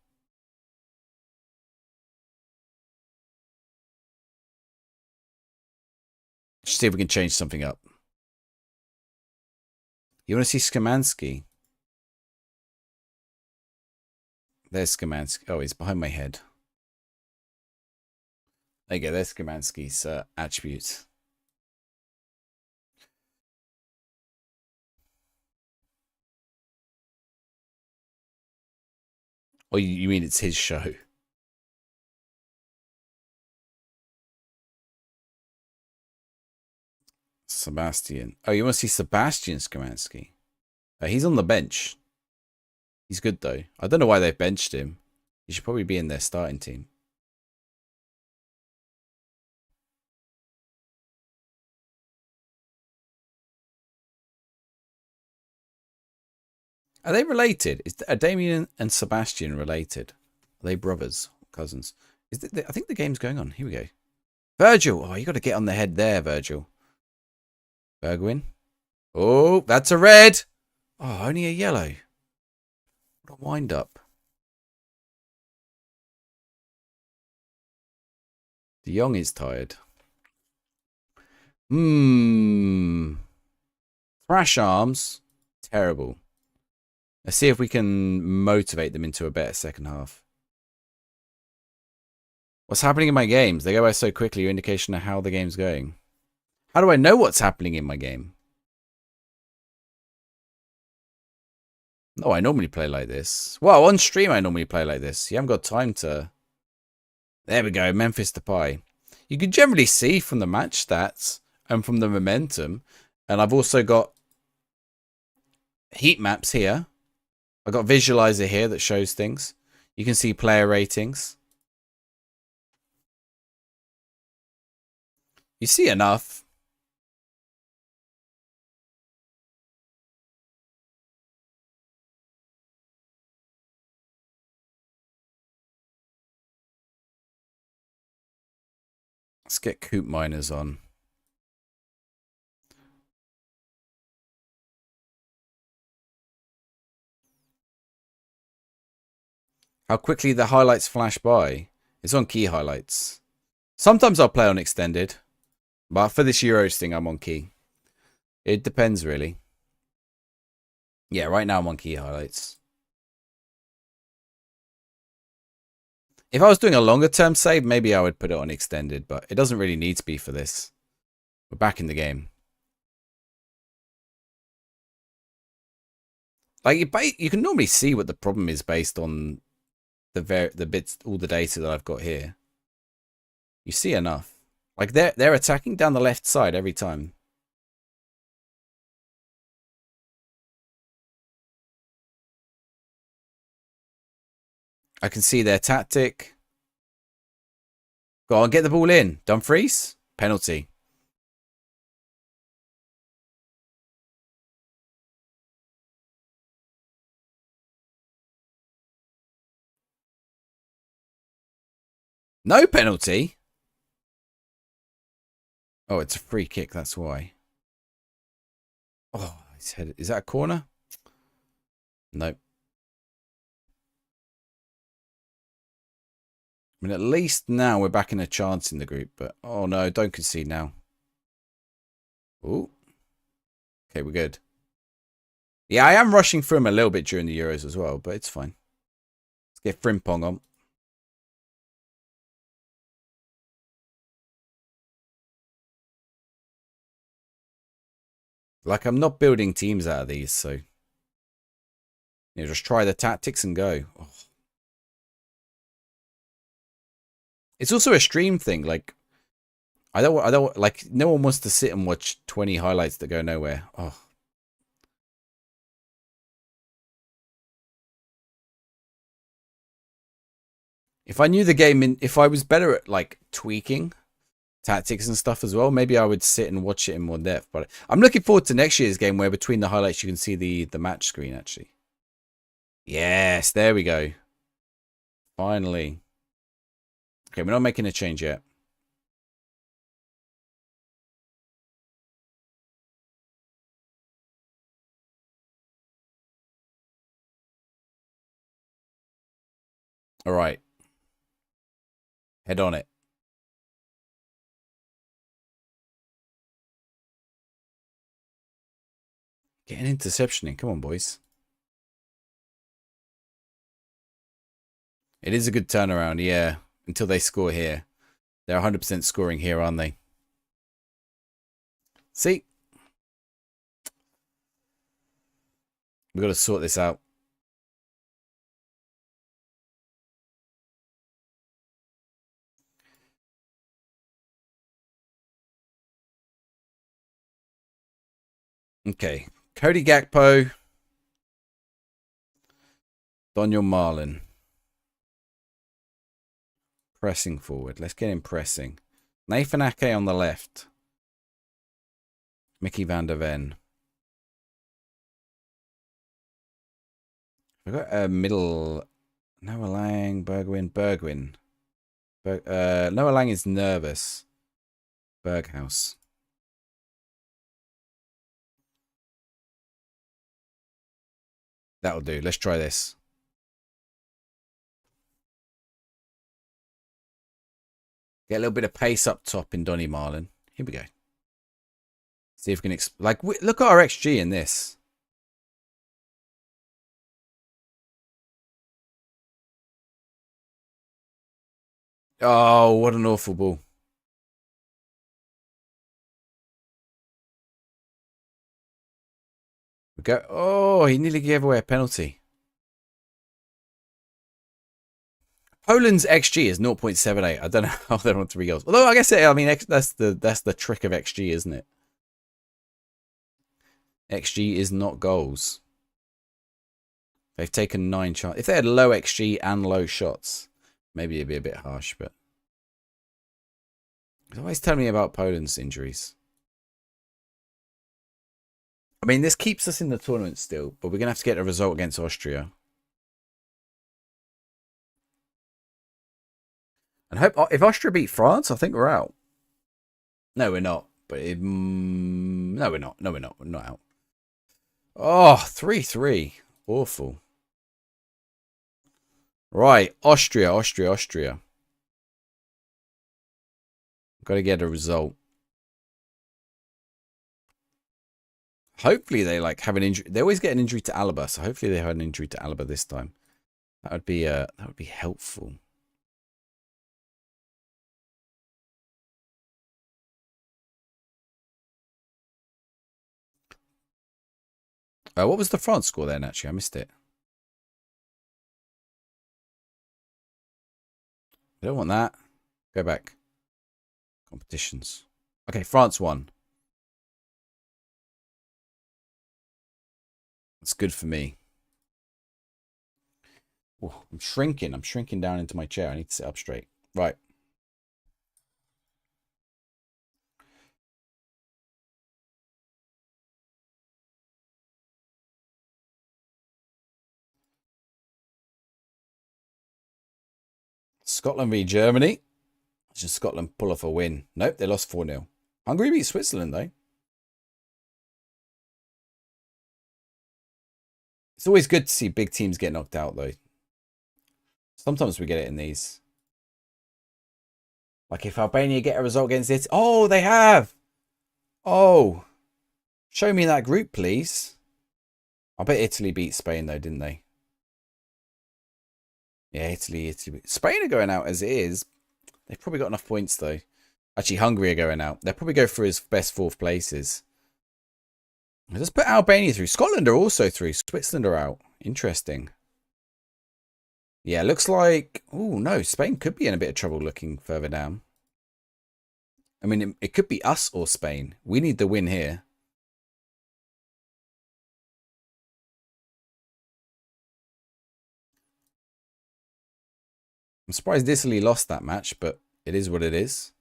See if we can change something up. You want to see Skamansky? There's Skamansky. Oh, he's behind my head. There you go. There's Skamansky's attributes. Or you mean it's his show? Sebastian. Oh, you want to see Sebastian Skamansky? He's on the bench. He's good, though. I don't know why they benched him. He should probably be in their starting team. Are they related? Are Damien and Sebastian related? Are they brothers, cousins? I think the game's going on. Here we go. Virgil. Oh, you got to get on the head there, Virgil. Bergwin. Oh, that's a red. Oh, only a yellow. What a wind up. De Jong is tired. Thrash arms. Terrible. Let's see if we can motivate them into a better second half. What's happening in my games? They go by so quickly, your indication of how the game's going. How do I know what's happening in my game? No, I normally play like this. Well, on stream I normally play like this. You haven't got time to... There we go, Memphis Depay. You can generally see from the match stats and from the momentum. And I've also got heat maps here. I've got visualizer here that shows things. You can see player ratings. You see enough. Let's get Coop Miners on. How quickly the highlights flash by. It's on key highlights. Sometimes I'll play on extended. But for this Euros thing, I'm on key. It depends, really. Yeah, right now I'm on key highlights. If I was doing a longer term save, maybe I would put it on extended, but it doesn't really need to be for this. We're back in the game. Like you can normally see what the problem is based on the bits, all the data that I've got here. You see enough. Like they're attacking down the left side every time. I can see their tactic. Go on, get the ball in. Dumfries. Penalty. No penalty. Oh, it's a free kick. That's why. Oh, his head. Is that a corner? Nope. I mean, at least now we're back in a chance in the group, but oh no, don't concede now. Ooh. Okay, we're good. Yeah, I am rushing through him a little bit during the Euros as well, but it's fine. Let's get Frimpong on. Like, I'm not building teams out of these, so... You know, just try the tactics and go. Oh. It's also a stream thing, like... I don't, like, no one wants to sit and watch 20 highlights that go nowhere. Oh. If I knew the game, if I was better at, like, tweaking tactics and stuff as well. Maybe I would sit and watch it in more depth. But I'm looking forward to next year's game where between the highlights you can see the match screen actually. Yes, there we go. Finally. Okay, we're not making a change yet. All right. Head on it. Get an interception in. Come on, boys. It is a good turnaround, yeah. Until they score here. They're 100% scoring here, aren't they? See? We've got to sort this out. Okay. Cody Gakpo. Daniel Marlin. Pressing forward. Let's get him pressing. Nathan Ake on the left. Mickey van der Ven. We've got a middle. Noah Lang, Bergwijn. Noah Lang is nervous. Berghaus. That'll do. Let's try this. Get a little bit of pace up top in Donny Marlin. Here we go. See if we can... look at our XG in this. Oh, what an awful ball. We go. Oh, he nearly gave away a penalty. Poland's XG is 0.78. I don't know how they're on 3 goals. Although I guess that's the trick of XG, isn't it? XG is not goals. They've taken 9 shots. If they had low XG and low shots, maybe it'd be a bit harsh, but it's always telling me about Poland's injuries. I mean, this keeps us in the tournament still, but we're going to have to get a result against Austria. And hope if Austria beat France, I think we're out. No, we're not. But no, we're not. No, we're not. We're not out. Oh, 3-3. Awful. Right. Austria. Got to get a result. Hopefully they have an injury. They always get an injury to Alaba, so hopefully they have an injury to Alaba this time. That would be helpful. What was the France score then, actually? I missed it. I don't want that. Go back. Competitions. Okay, France won. That's good for me. Oh, I'm shrinking. I'm shrinking down into my chair. I need to sit up straight. Right. Scotland v Germany. Should Scotland pull off a win? Nope, they lost 4-0. Hungary beat Switzerland, though. It's always good to see big teams get knocked out, though. Sometimes we get it in these. Like if Albania get a result against it. Oh, they have. Oh. Show me that group, please. I bet Italy beat Spain, though, didn't they? Yeah, Italy. Spain are going out as it is. They've probably got enough points, though. Actually, Hungary are going out. They'll probably go for his best 4th places. Let's put Albania through. Scotland are also through. Switzerland are out. Interesting. Yeah, looks like... Oh, no. Spain could be in a bit of trouble looking further down. I mean, it could be us or Spain. We need the win here. I'm surprised Italy lost that match, but it is what it is.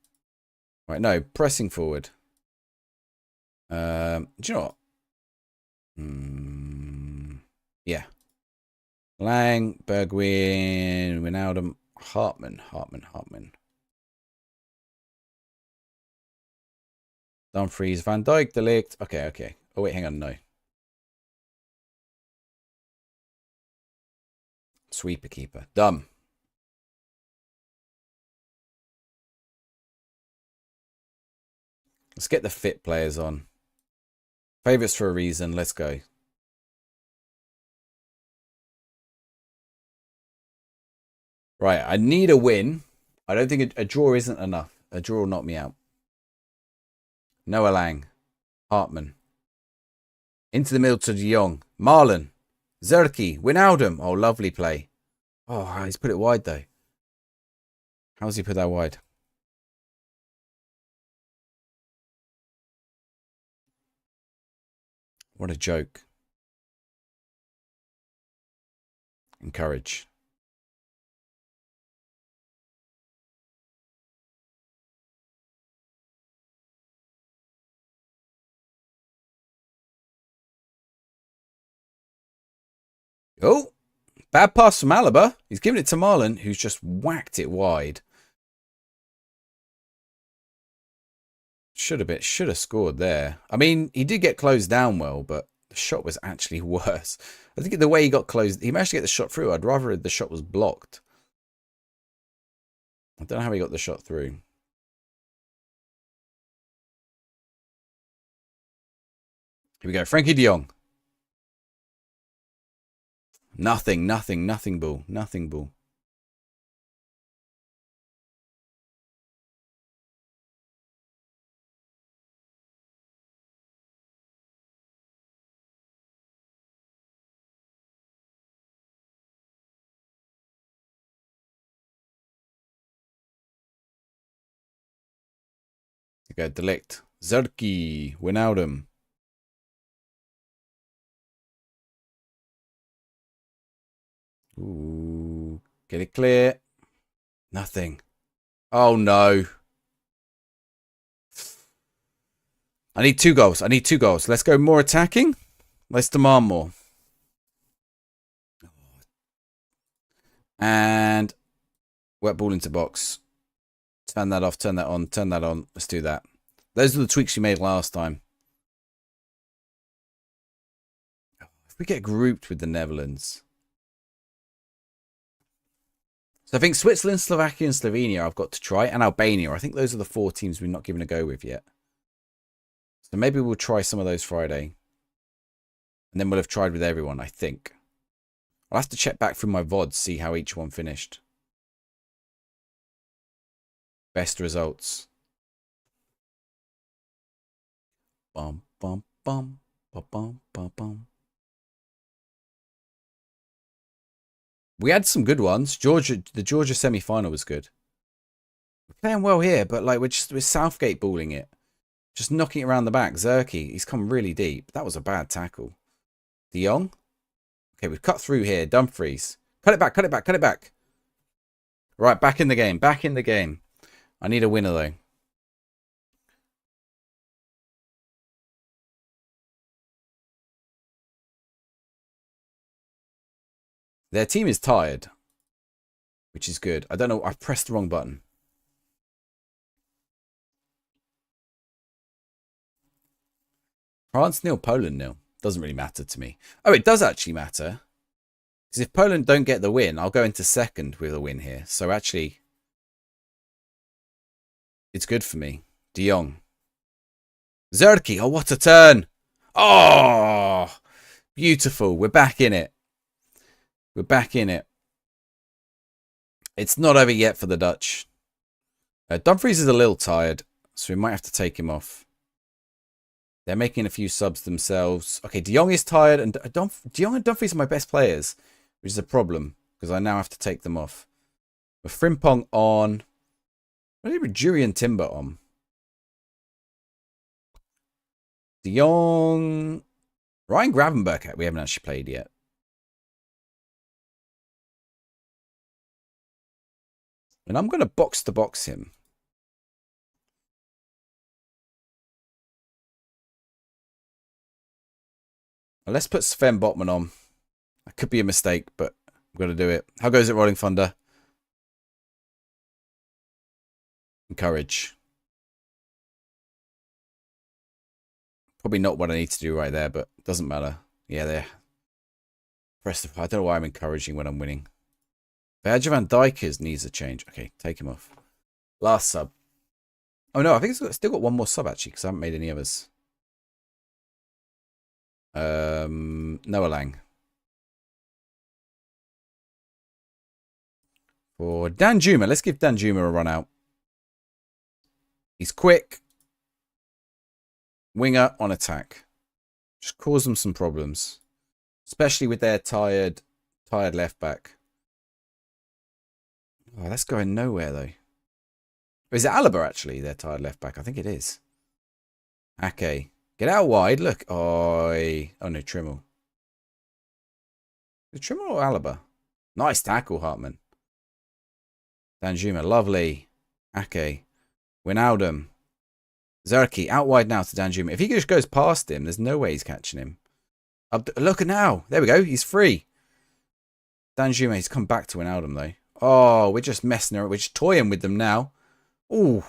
Right, no, pressing forward. Do you know what? Yeah. Lang, Bergwijn, Wijnaldum, Hartman. Dumfries, Van Dijk, De Ligt. Okay. Oh, wait, hang on, no. Sweeper keeper. Dumb. Let's get the fit players on. Favourites for a reason. Let's go. Right, I need a win. I don't think a draw isn't enough. A draw will knock me out. Noah Lang. Hartman. Into the middle to De Jong. Marlon. Zerki. Wijnaldum. Oh, lovely play. Oh, he's put it wide, though. How's he put that wide? What a joke. Encourage. Oh, bad pass from Alaba. He's given it to Marlon, who's just whacked it wide. Should have scored there. I mean, he did get closed down well, but the shot was actually worse. I think the way he got closed, he managed to get the shot through. I'd rather the shot was blocked. I don't know how he got the shot through. Here we go. Frankie de Jong. Nothing ball. Nothing ball. Here we go. De Ligt. Zerki. Wijnaldum. Ooh. Get it clear. Nothing. Oh, no. I need 2 goals. Let's go more attacking. Let's demand more. And wet ball into box. Turn that off. Turn that on. Turn that on. Let's do that. Those are the tweaks you made last time. If we get grouped with the Netherlands. So I think Switzerland, Slovakia, and Slovenia I've got to try. And Albania. I think those are the 4 teams we're not given a go with yet. So maybe we'll try some of those Friday. And then we'll have tried with everyone, I think. I'll have to check back through my VODs, see how each one finished. Best results. Bum, bum, bum, bum, bum, bum, bum. We had some good ones. The Georgia semi-final was good. We're playing well here, but like we're Southgate balling it. Just knocking it around the back. Zerki, he's come really deep. That was a bad tackle. De Jong. Okay, we've cut through here. Dumfries. Cut it back. Right, back in the game. I need a winner, though. Their team is tired, which is good. I don't know. I pressed the wrong button. France 0, Poland 0. Doesn't really matter to me. Oh, it does actually matter. Because if Poland don't get the win, I'll go into second with a win here. So actually, it's good for me. De Jong. Zerki. Oh, what a turn. Oh, beautiful. We're back in it. It's not over yet for the Dutch. Dumfries is a little tired, so we might have to take him off. They're making a few subs themselves. Okay, De Jong is tired, and De Jong and Dumfries are my best players, which is a problem, because I now have to take them off. With Frimpong on. What did Jurian Timber on? De Jong. Ryan Gravenberch, we haven't actually played yet. And I'm going to box-to-box him. Well, let's put Sven Botman on. That could be a mistake, but I'm going to do it. How goes it, Rolling Thunder? Encourage. Probably not what I need to do right there, but it doesn't matter. Yeah, there. Press the... I don't know why I'm encouraging when I'm winning. Virgil van Dijk needs a change. Okay, take him off. Last sub. Oh no, I think it's still got one more sub actually, because I haven't made any others. Noah Lang. For Danjuma, let's give Danjuma a run out. He's quick. Winger on attack. Just cause them some problems. Especially with their tired left back. Oh, that's going nowhere though. Is it Alaba actually, their tired left back? I think it is. Ake. Get out wide. Look. Oh no, Trimmel. Is it Trimmel or Alaba? Nice tackle, Hartman. Danjuma. Lovely. Ake. Wijnaldum. Zerki. Out wide now to Danjuma. If he just goes past him, there's no way he's catching him. Look at now. There we go. He's free. Danjuma. He's come back to Wijnaldum though. Oh, we're just messing around. We're just toying with them now. Ooh.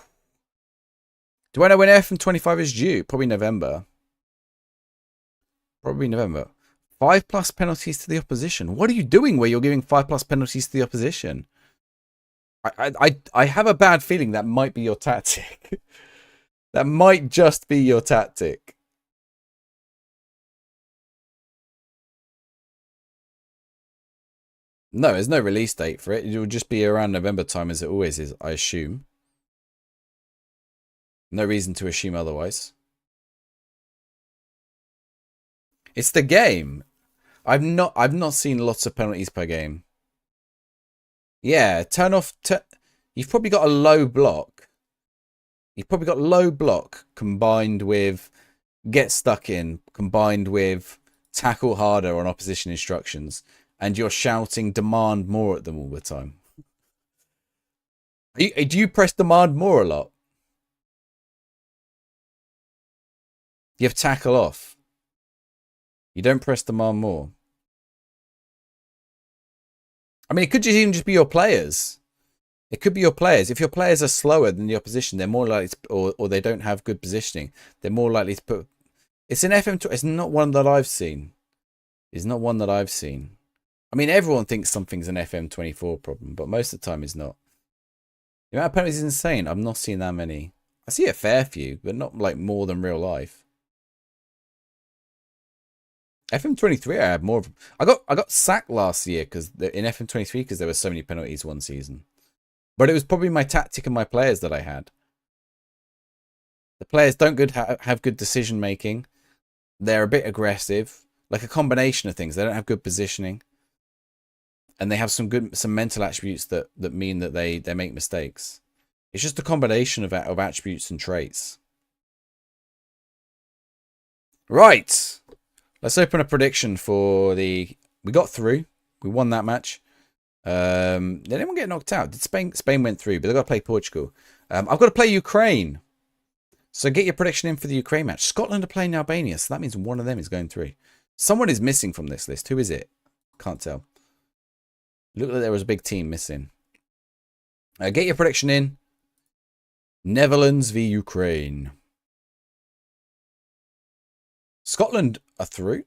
Do I know when FM25 is due? Probably November. Probably November. 5+ penalties to the opposition. What are you doing where you're giving 5+ penalties to the opposition? I have a bad feeling that might be your tactic. That might just be your tactic. No, there's no release date for it. It will just be around November time as it always is, I assume. No reason to assume otherwise. It's the game. I've not seen lots of penalties per game. Yeah, turn off. You've probably got a low block. You've probably got low block combined with get stuck in, combined with tackle harder on opposition instructions, and you're shouting demand more at them all the time. Do you press demand more a lot? You have tackle off. You don't press demand more. I mean, it could even just be your players. It could be your players. If your players are slower than the opposition, they're more likely to, or they don't have good positioning, they're more likely to put... It's an FM... It's not one that I've seen. It's not one that I've seen. I mean, everyone thinks something's an FM24 problem, but most of the time it's not. The amount of penalties is insane. I've not seen that many. I see a fair few, but not like more than real life. FM23, I had more. I got sacked last year because in FM23 because there were so many penalties one season. But it was probably my tactic and my players that I had. The players don't have good decision making. They're a bit aggressive, like a combination of things. They don't have good positioning, and they have some mental attributes that mean that they make mistakes. It's just a combination of attributes and traits. Right. Let's open a prediction for the... We got through. We won that match. Did anyone get knocked out? Did Spain went through, but they've got to play Portugal. I've got to play Ukraine. So get your prediction in for the Ukraine match. Scotland are playing Albania, so that means one of them is going through. Someone is missing from this list. Who is it? Can't tell. Looked like there was a big team missing. Get your prediction in. Netherlands v Ukraine. Scotland are through.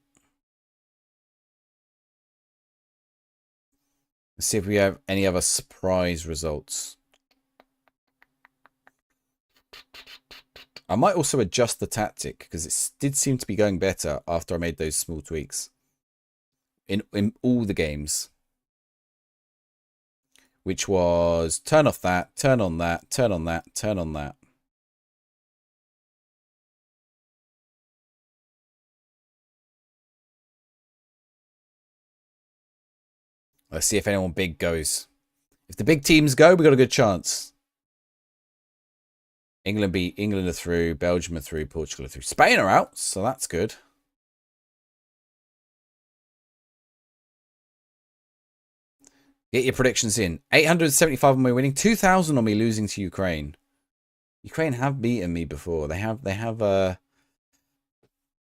Let's see if we have any other surprise results. I might also adjust the tactic because it did seem to be going better after I made those small tweaks. In all the games. Which was turn off that, turn on that, turn on that, turn on that. Let's see if anyone big goes. If the big teams go, we got a good chance. England are through, Belgium are through, Portugal are through. Spain are out, so that's good. Get your predictions in. 875 on me winning, 2,000 on me losing to Ukraine. Ukraine have beaten me before. They have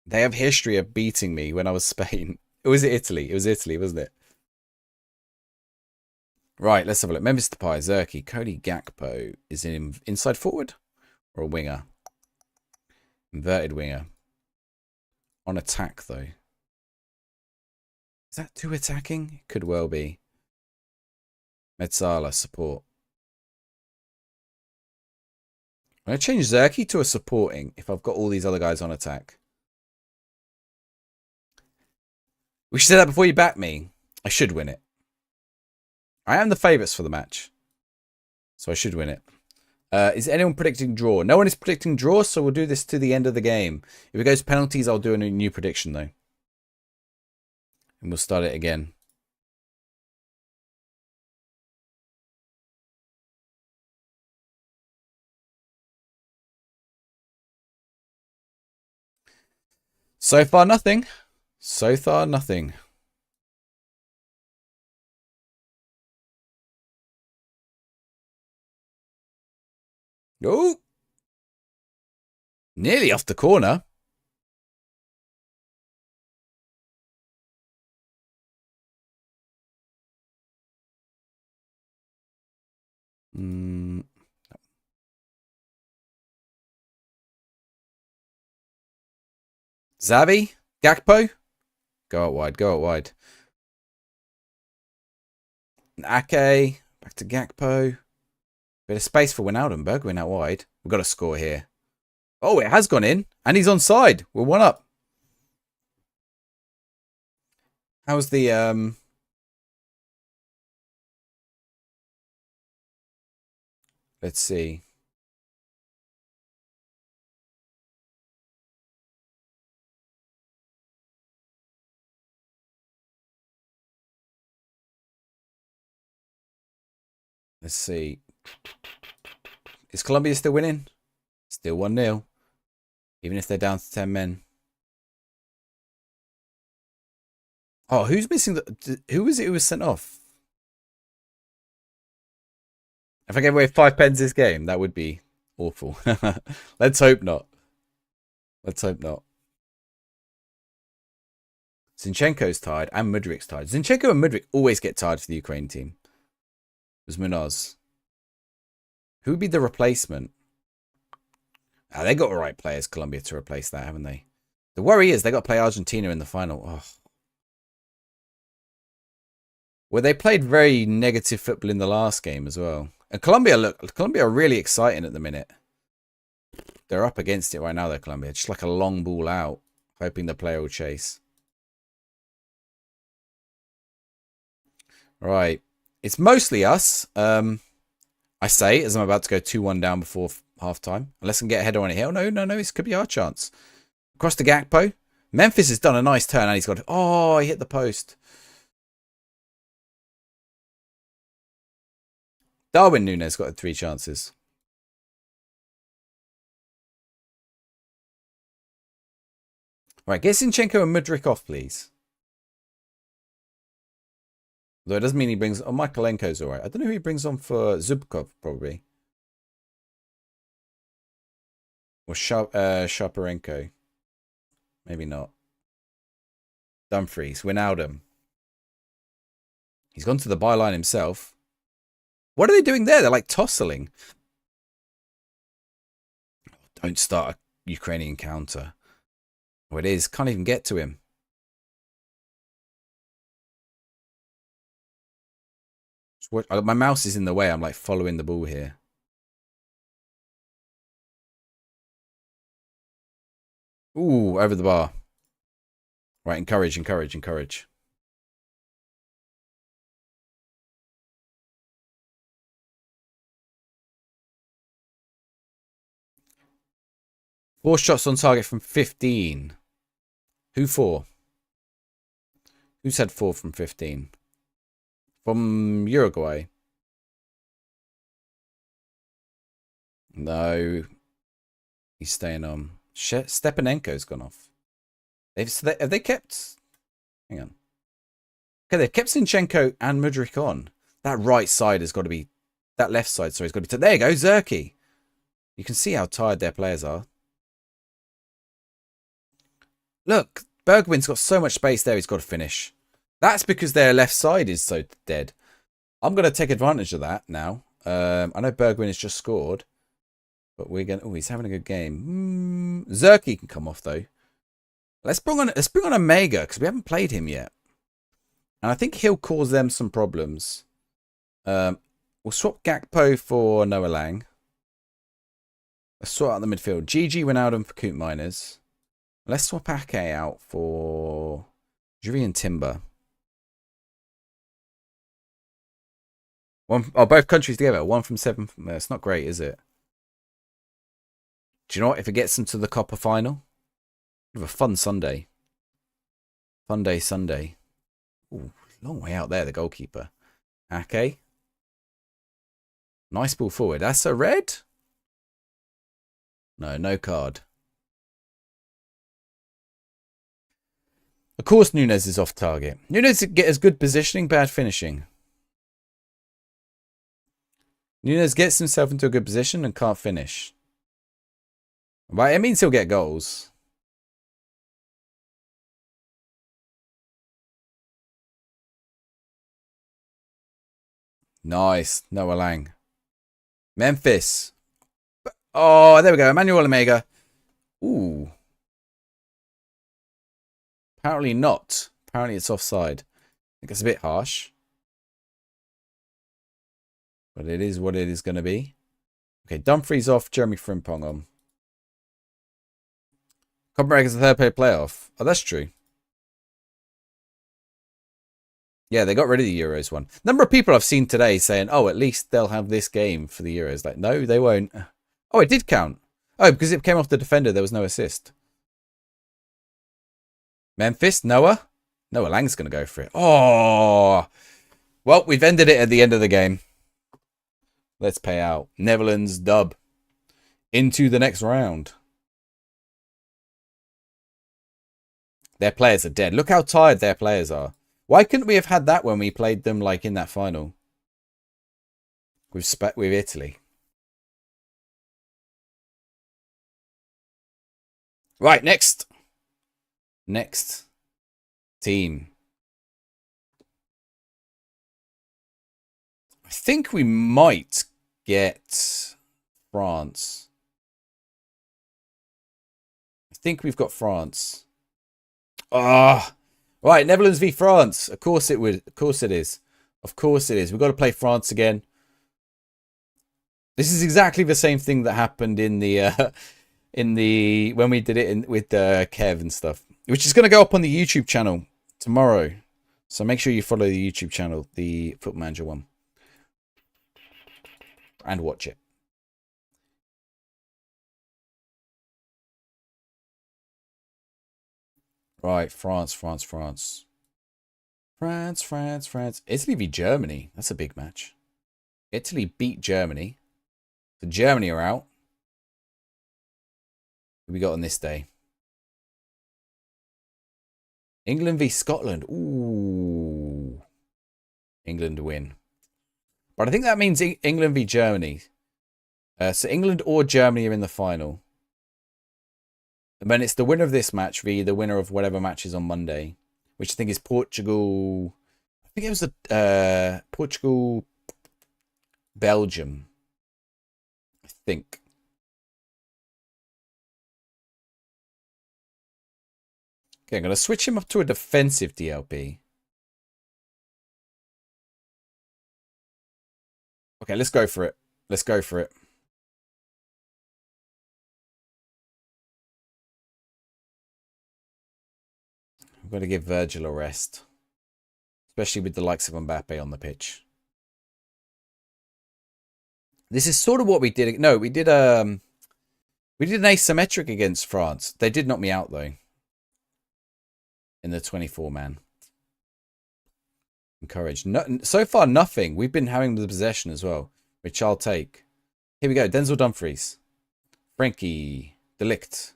They have history of beating me when I was Spain. Or was it Italy? It was Italy, wasn't it? Right, let's have a look. Memphis Depay, Zerky, Cody Gakpo is in inside forward or a winger? Inverted winger. On attack, though. Is that too attacking? Could well be. Metzala, support. I'm going to change Zerky to a supporting if I've got all these other guys on attack. We should say that before you back me. I should win it. I am the favourites for the match. So I should win it. Is anyone predicting draw? No one is predicting draw, so we'll do this to the end of the game. If it goes penalties, I'll do a new prediction, though. And we'll start it again. So far, nothing. So far, nothing. Oh! Nearly off the corner. Xavi? Gakpo? Go out wide, go out wide. Ake. Back to Gakpo. Bit of space for Wijnaldum. Went out wide. We've got to score here. Oh, it has gone in. And he's onside. We're 1 up. How's the... Let's see. Let's see. Is Colombia still winning? Still 1-0. Even if they're down to 10 men. Oh, who's missing the... Who was it who was sent off? If I gave away 5 pens this game, that would be awful. Let's hope not. Let's hope not. Zinchenko's tired and Mudrik's tired. Zinchenko and Mudrik always get tired for the Ukraine team. It was Munoz. Who would be the replacement? Ah, they got the right players, Colombia, to replace that, haven't they? The worry is they got to play Argentina in the final. Oh. Well, they played very negative football in the last game as well. And Colombia are really exciting at the minute. They're up against it right now, though, Colombia. Just like a long ball out, hoping the player will chase. Right. It's mostly us. I say, as I'm about to go 2-1 down before half-time. Unless I can get a header on it here. Oh, no. This could be our chance. Across to Gakpo. Memphis has done a nice turn, and he's got... Oh, he hit the post. Darwin Núñez got 3 chances. Right, get Zinchenko and Mudryk off, please. Though it doesn't mean he brings... Oh, Michaelenko's all right. I don't know who he brings on for Zubkov, probably. Or Shaparenko. Maybe not. Dumfries. Wijnaldum. He's gone to the byline himself. What are they doing there? They're like tossling. Don't start a Ukrainian counter. Oh, it is. Can't even get to him. My mouse is in the way. I'm like following the ball here. Ooh, over the bar. Right, encourage. 4 shots on target from 15. Who 4? Who said 4 from 15? From Uruguay. No. He's staying on. Stepanenko's gone off. Have they kept... Hang on. Okay, they've kept Zinchenko and Mudryk on. That right side has got to be... That left side, sorry, has got to be... There you go, Zerky. You can see how tired their players are. Look, Bergwin's got so much space there he's got to finish. That's because their left side is so dead. I'm going to take advantage of that now. I know Bergwin has just scored. But we're going. Oh, he's having a good game. Zerky can come off though. Let's bring on Omega because we haven't played him yet, and I think he'll cause them some problems. We'll swap Gakpo for Noah Lang. Let's sort out the midfield. GG Wijnaldum for Coot Miners. Let's swap Ake out for Julian Timber. Both countries together. 1 from 7. It's not great, is it? Do you know what? If it gets them to the Copper final, we have a fun Sunday. Fun day Sunday. Ooh, long way out there, the goalkeeper. Ake. Nice ball forward. That's a red? No, no card. Of course Nunes is off target. Nunes gets good positioning, bad finishing. Nunes gets himself into a good position and can't finish. Right, it means he'll get goals. Nice. Noah Lang. Memphis. Oh, there we go. Emmanuel Omega. Ooh. Apparently not. Apparently it's offside. I think it's a bit harsh. But it is what it is going to be. Okay, Dumfries off. Jeremy Frimpong on. Copenhagen is the third player playoff. Oh, that's true. Yeah, they got rid of the Euros one. Number of people I've seen today saying, oh, at least they'll have this game for the Euros. Like, no, they won't. Oh, it did count. Oh, because it came off the defender, there was no assist. Memphis, Noah. Noah Lang's going to go for it. Oh. Well, we've ended it at the end of the game. Let's pay out. Netherlands dub. Into the next round. Their players are dead. Look how tired their players are. Why couldn't we have had that when we played them like in that final? With Italy. Right, next. Next team. I think we might get France. I think we've got France. Ah. Right, Netherlands v France. Of course it would. Of course it is. Of course it is. We've got to play France again. This is exactly the same thing that happened in the when we did it with Kev and stuff, which is going to go up on the YouTube channel tomorrow. So make sure you follow the YouTube channel, the Football Manager one, and watch it. Right, France. Italy v Germany. That's a big match. Italy beat Germany. So Germany are out. What we got on this day? England v Scotland. Ooh. England win. But I think that means England v Germany. So England or Germany are in the final. And then it's the winner of this match v the winner of whatever match is on Monday, which I think is Portugal. I think it was the Portugal, Belgium. I think. Okay, I'm going to switch him up to a defensive DLP. Okay, let's go for it. Let's go for it. I've got to give Virgil a rest. Especially with the likes of Mbappe on the pitch. This is sort of what we did. No, we did an asymmetric against France. They did knock me out though. In the 24-man. Encouraged. No, so far, nothing. We've been having the possession as well, which I'll take. Here we go. Denzel Dumfries. Frankie. De Ligt.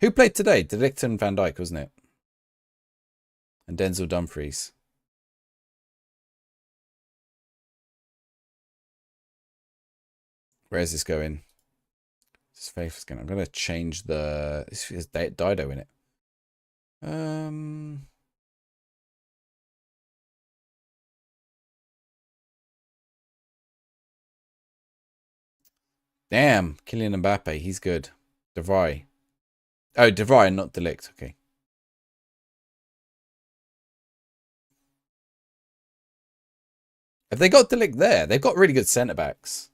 Who played today? De Ligt and Van Dijk, wasn't it? And Denzel Dumfries. Where is this going? This faith is going. I'm going to change the. This has Dido in it. Um. Damn, Kylian Mbappe, he's good. De Vrij. Oh, De Vrij, not De Ligt. Okay. Have they got De Ligt there? They've got really good centre backs.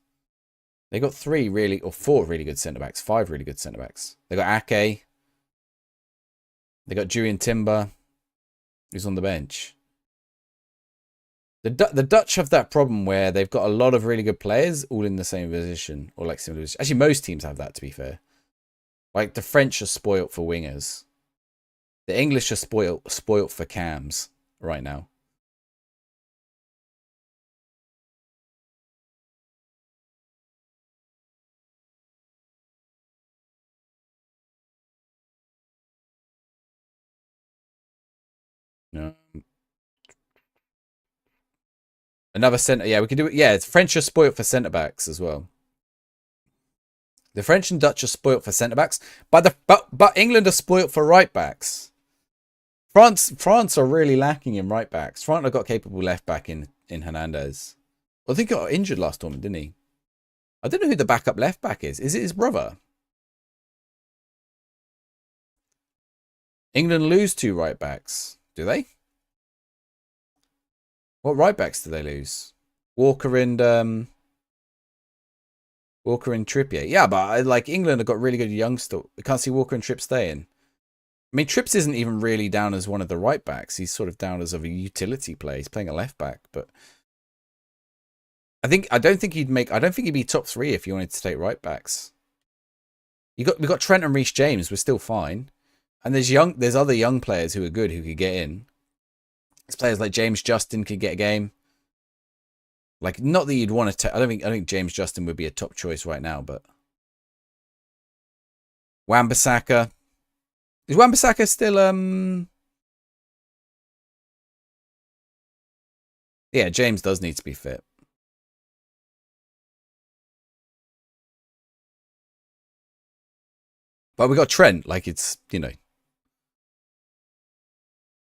They got 3 really, or 4 really good centre backs. 5 really good centre backs. They got Ake. They got Julian Timber, who's on the bench. The Dutch have that problem where they've got a lot of really good players all in the same position, or like similar position. Actually, most teams have that, to be fair. Like the French are spoilt for wingers. The English are spoilt for cams right now. No. Another centre. Yeah, we can do it. Yeah, it's French are spoilt for centre backs as well. The French and Dutch are spoilt for centre backs, but England are spoilt for right backs. France are really lacking in right backs. France have got capable left back in Hernandez. I think he got injured last tournament, didn't he? I don't know who the backup left back is. Is it his brother? England lose 2 right backs. Do they? What right backs do they lose? Walker and Trippier. Yeah, but like England have got really good youngsters. We can't see Walker and Tripp staying. I mean, Tripps isn't even really down as one of the right backs. He's sort of down as a utility player. He's playing a left back, but I don't think he'd be top 3 if you wanted to take right backs. We got Trent and Reece James. We're still fine, and there's other young players who are good who could get in. There's players like James Justin could get a game. Like, not that you'd want to take. I think James Justin would be a top choice right now, but Wan-Bissaka. Is Wan-Bissaka still Yeah, James does need to be fit. But we got Trent, like it's, you know.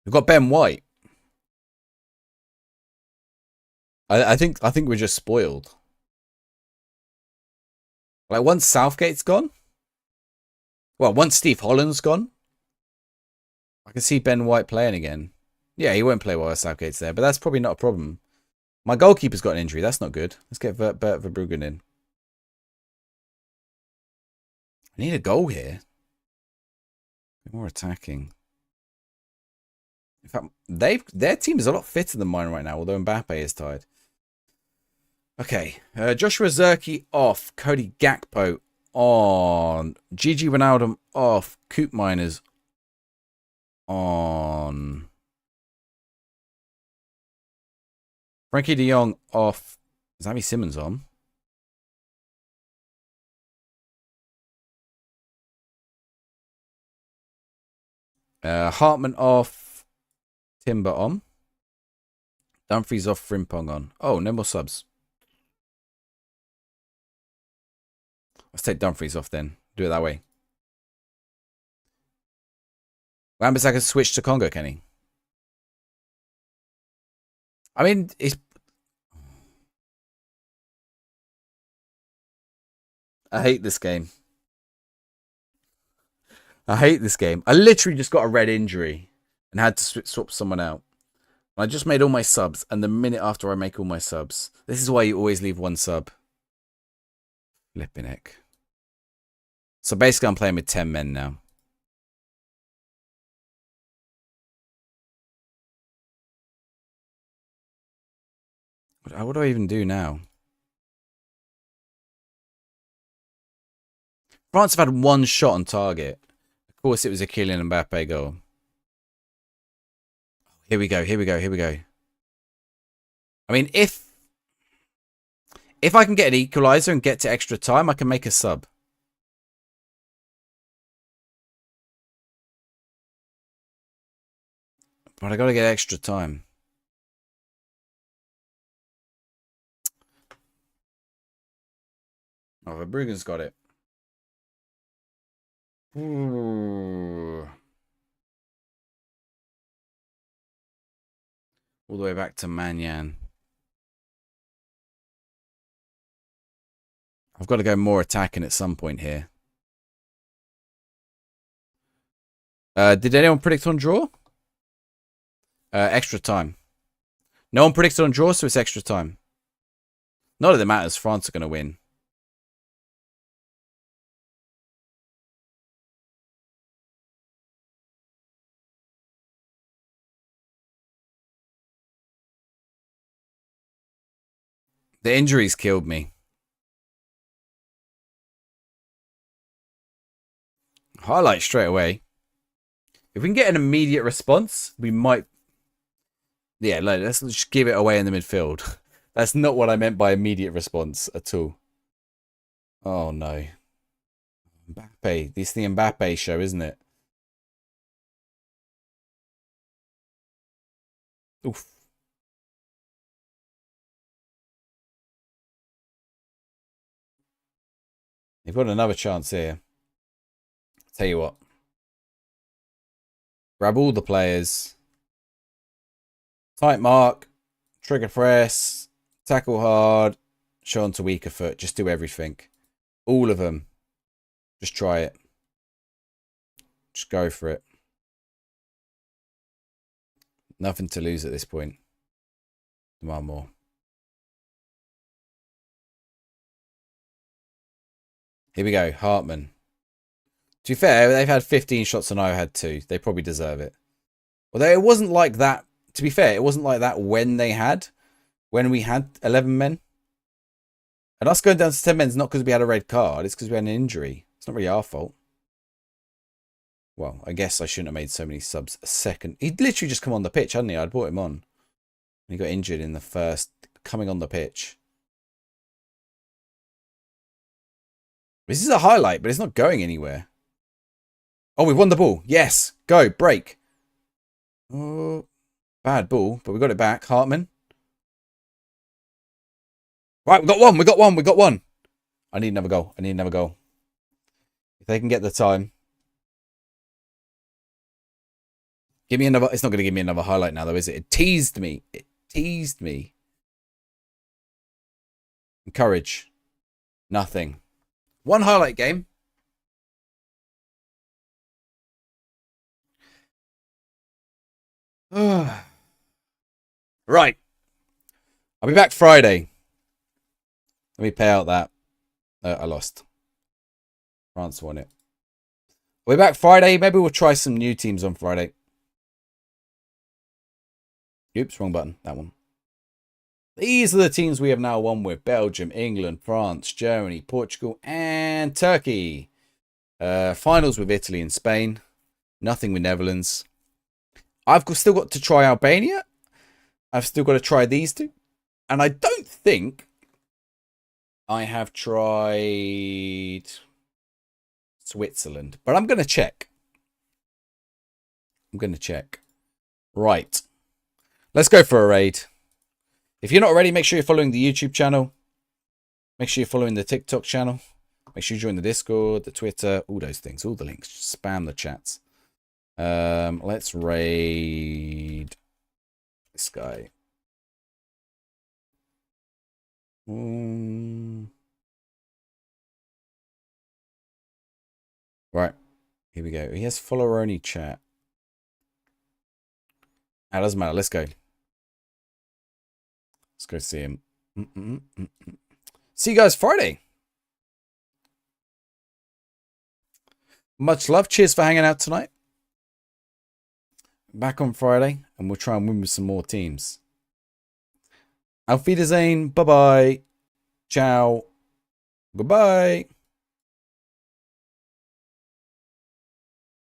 We've got Ben White. I think we're just spoiled. Like once Southgate's gone, well, once Steve Holland's gone, I can see Ben White playing again. Yeah, he won't play while Southgate's there, but that's probably not a problem. My goalkeeper's got an injury. That's not good. Let's get Bert Verbruggen in. I need a goal here. More attacking. In fact, their team is a lot fitter than mine right now, although Mbappe is tired. Okay, Joshua Zirkzee off, Cody Gakpo on, Gigi Wijnaldum off, Koopmeiners on, Frankie de Jong off, Xavi Simons on. Hartman off, Timber on, Dumfries off, Frimpong on. Oh, no more subs. Let's take Dumfries off then. Do it that way. Wan-Bissaka switch to Congo, Kenny. I mean, I hate this game. I hate this game. I literally just got a red injury and had to swap someone out. I just made all my subs, and the minute after I make all my subs, this is why you always leave one sub. Flipping heck. So basically, I'm playing with 10 men now. What do I even do now? France have had 1 shot on target. Of course, it was a Kylian Mbappe goal. Here we go. Here we go. Here we go. I mean, if I can get an equalizer and get to extra time, I can make a sub. But I got to get extra time. Oh, Verbruggen's got it. Ooh. All the way back to Manyan. I've got to go more attacking at some point here. Did anyone predict on draw? Extra time. No one predicted on draw, so it's extra time. Not that it matters. France are going to win. The injuries killed me. Highlight straight away. If we can get an immediate response, we might... Yeah, let's just give it away in the midfield. That's not what I meant by immediate response at all. Oh, no. Mbappe. This is the Mbappe show, isn't it? Oof. They've got another chance here. Tell you what. Grab all the players. Tight mark. Trigger press. Tackle hard. Show onto weaker foot. Just do everything. All of them. Just try it. Just go for it. Nothing to lose at this point. Demand more. Here we go. Hartman. To be fair, they've had 15 shots and I had 2. They probably deserve it. Although it wasn't like that. To be fair, it wasn't like that when we had 11 men. And us going down to 10 men is not because we had a red card. It's because we had an injury. It's not really our fault. Well, I guess I shouldn't have made so many subs a second. He'd literally just come on the pitch, hadn't he? I'd brought him on. And he got injured in the first coming on the pitch. This is a highlight, but it's not going anywhere. Oh, we've won the ball. Yes. Go. Break. Oh, bad ball, but we got it back. Hartman. Right, we got one. We got one. We got one. I need another goal. I need another goal. If they can get the time. Give me another. It's not going to give me another highlight now, though, is it? It teased me. It teased me. Encourage. Nothing. One highlight game. Right. I'll be back Friday. Let me pay out that. I lost. France won it. We'll be back Friday. Maybe we'll try some new teams on Friday. Oops, wrong button. That one. These are the teams we have now won with. Belgium, England, France, Germany, Portugal, and Turkey. Finals with Italy and Spain. Nothing with Netherlands. I've still got to try Albania. I've still got to try these two. And I don't think I have tried Switzerland. But I'm going to check. I'm going to check. Right. Let's go for a raid. If you're not already, make sure you're following the YouTube channel. Make sure you're following the TikTok channel. Make sure you join the Discord, the Twitter, all those things, all the links. Just spam the chats. Let's raid this guy. Right. Here we go. He has follower only chat. That doesn't matter. Let's go. Let's go see him. See you guys Friday. Much love. Cheers for hanging out tonight. Back on Friday, and we'll try and win with some more teams. Auf Wiedersehen. Bye-bye. Ciao. Goodbye.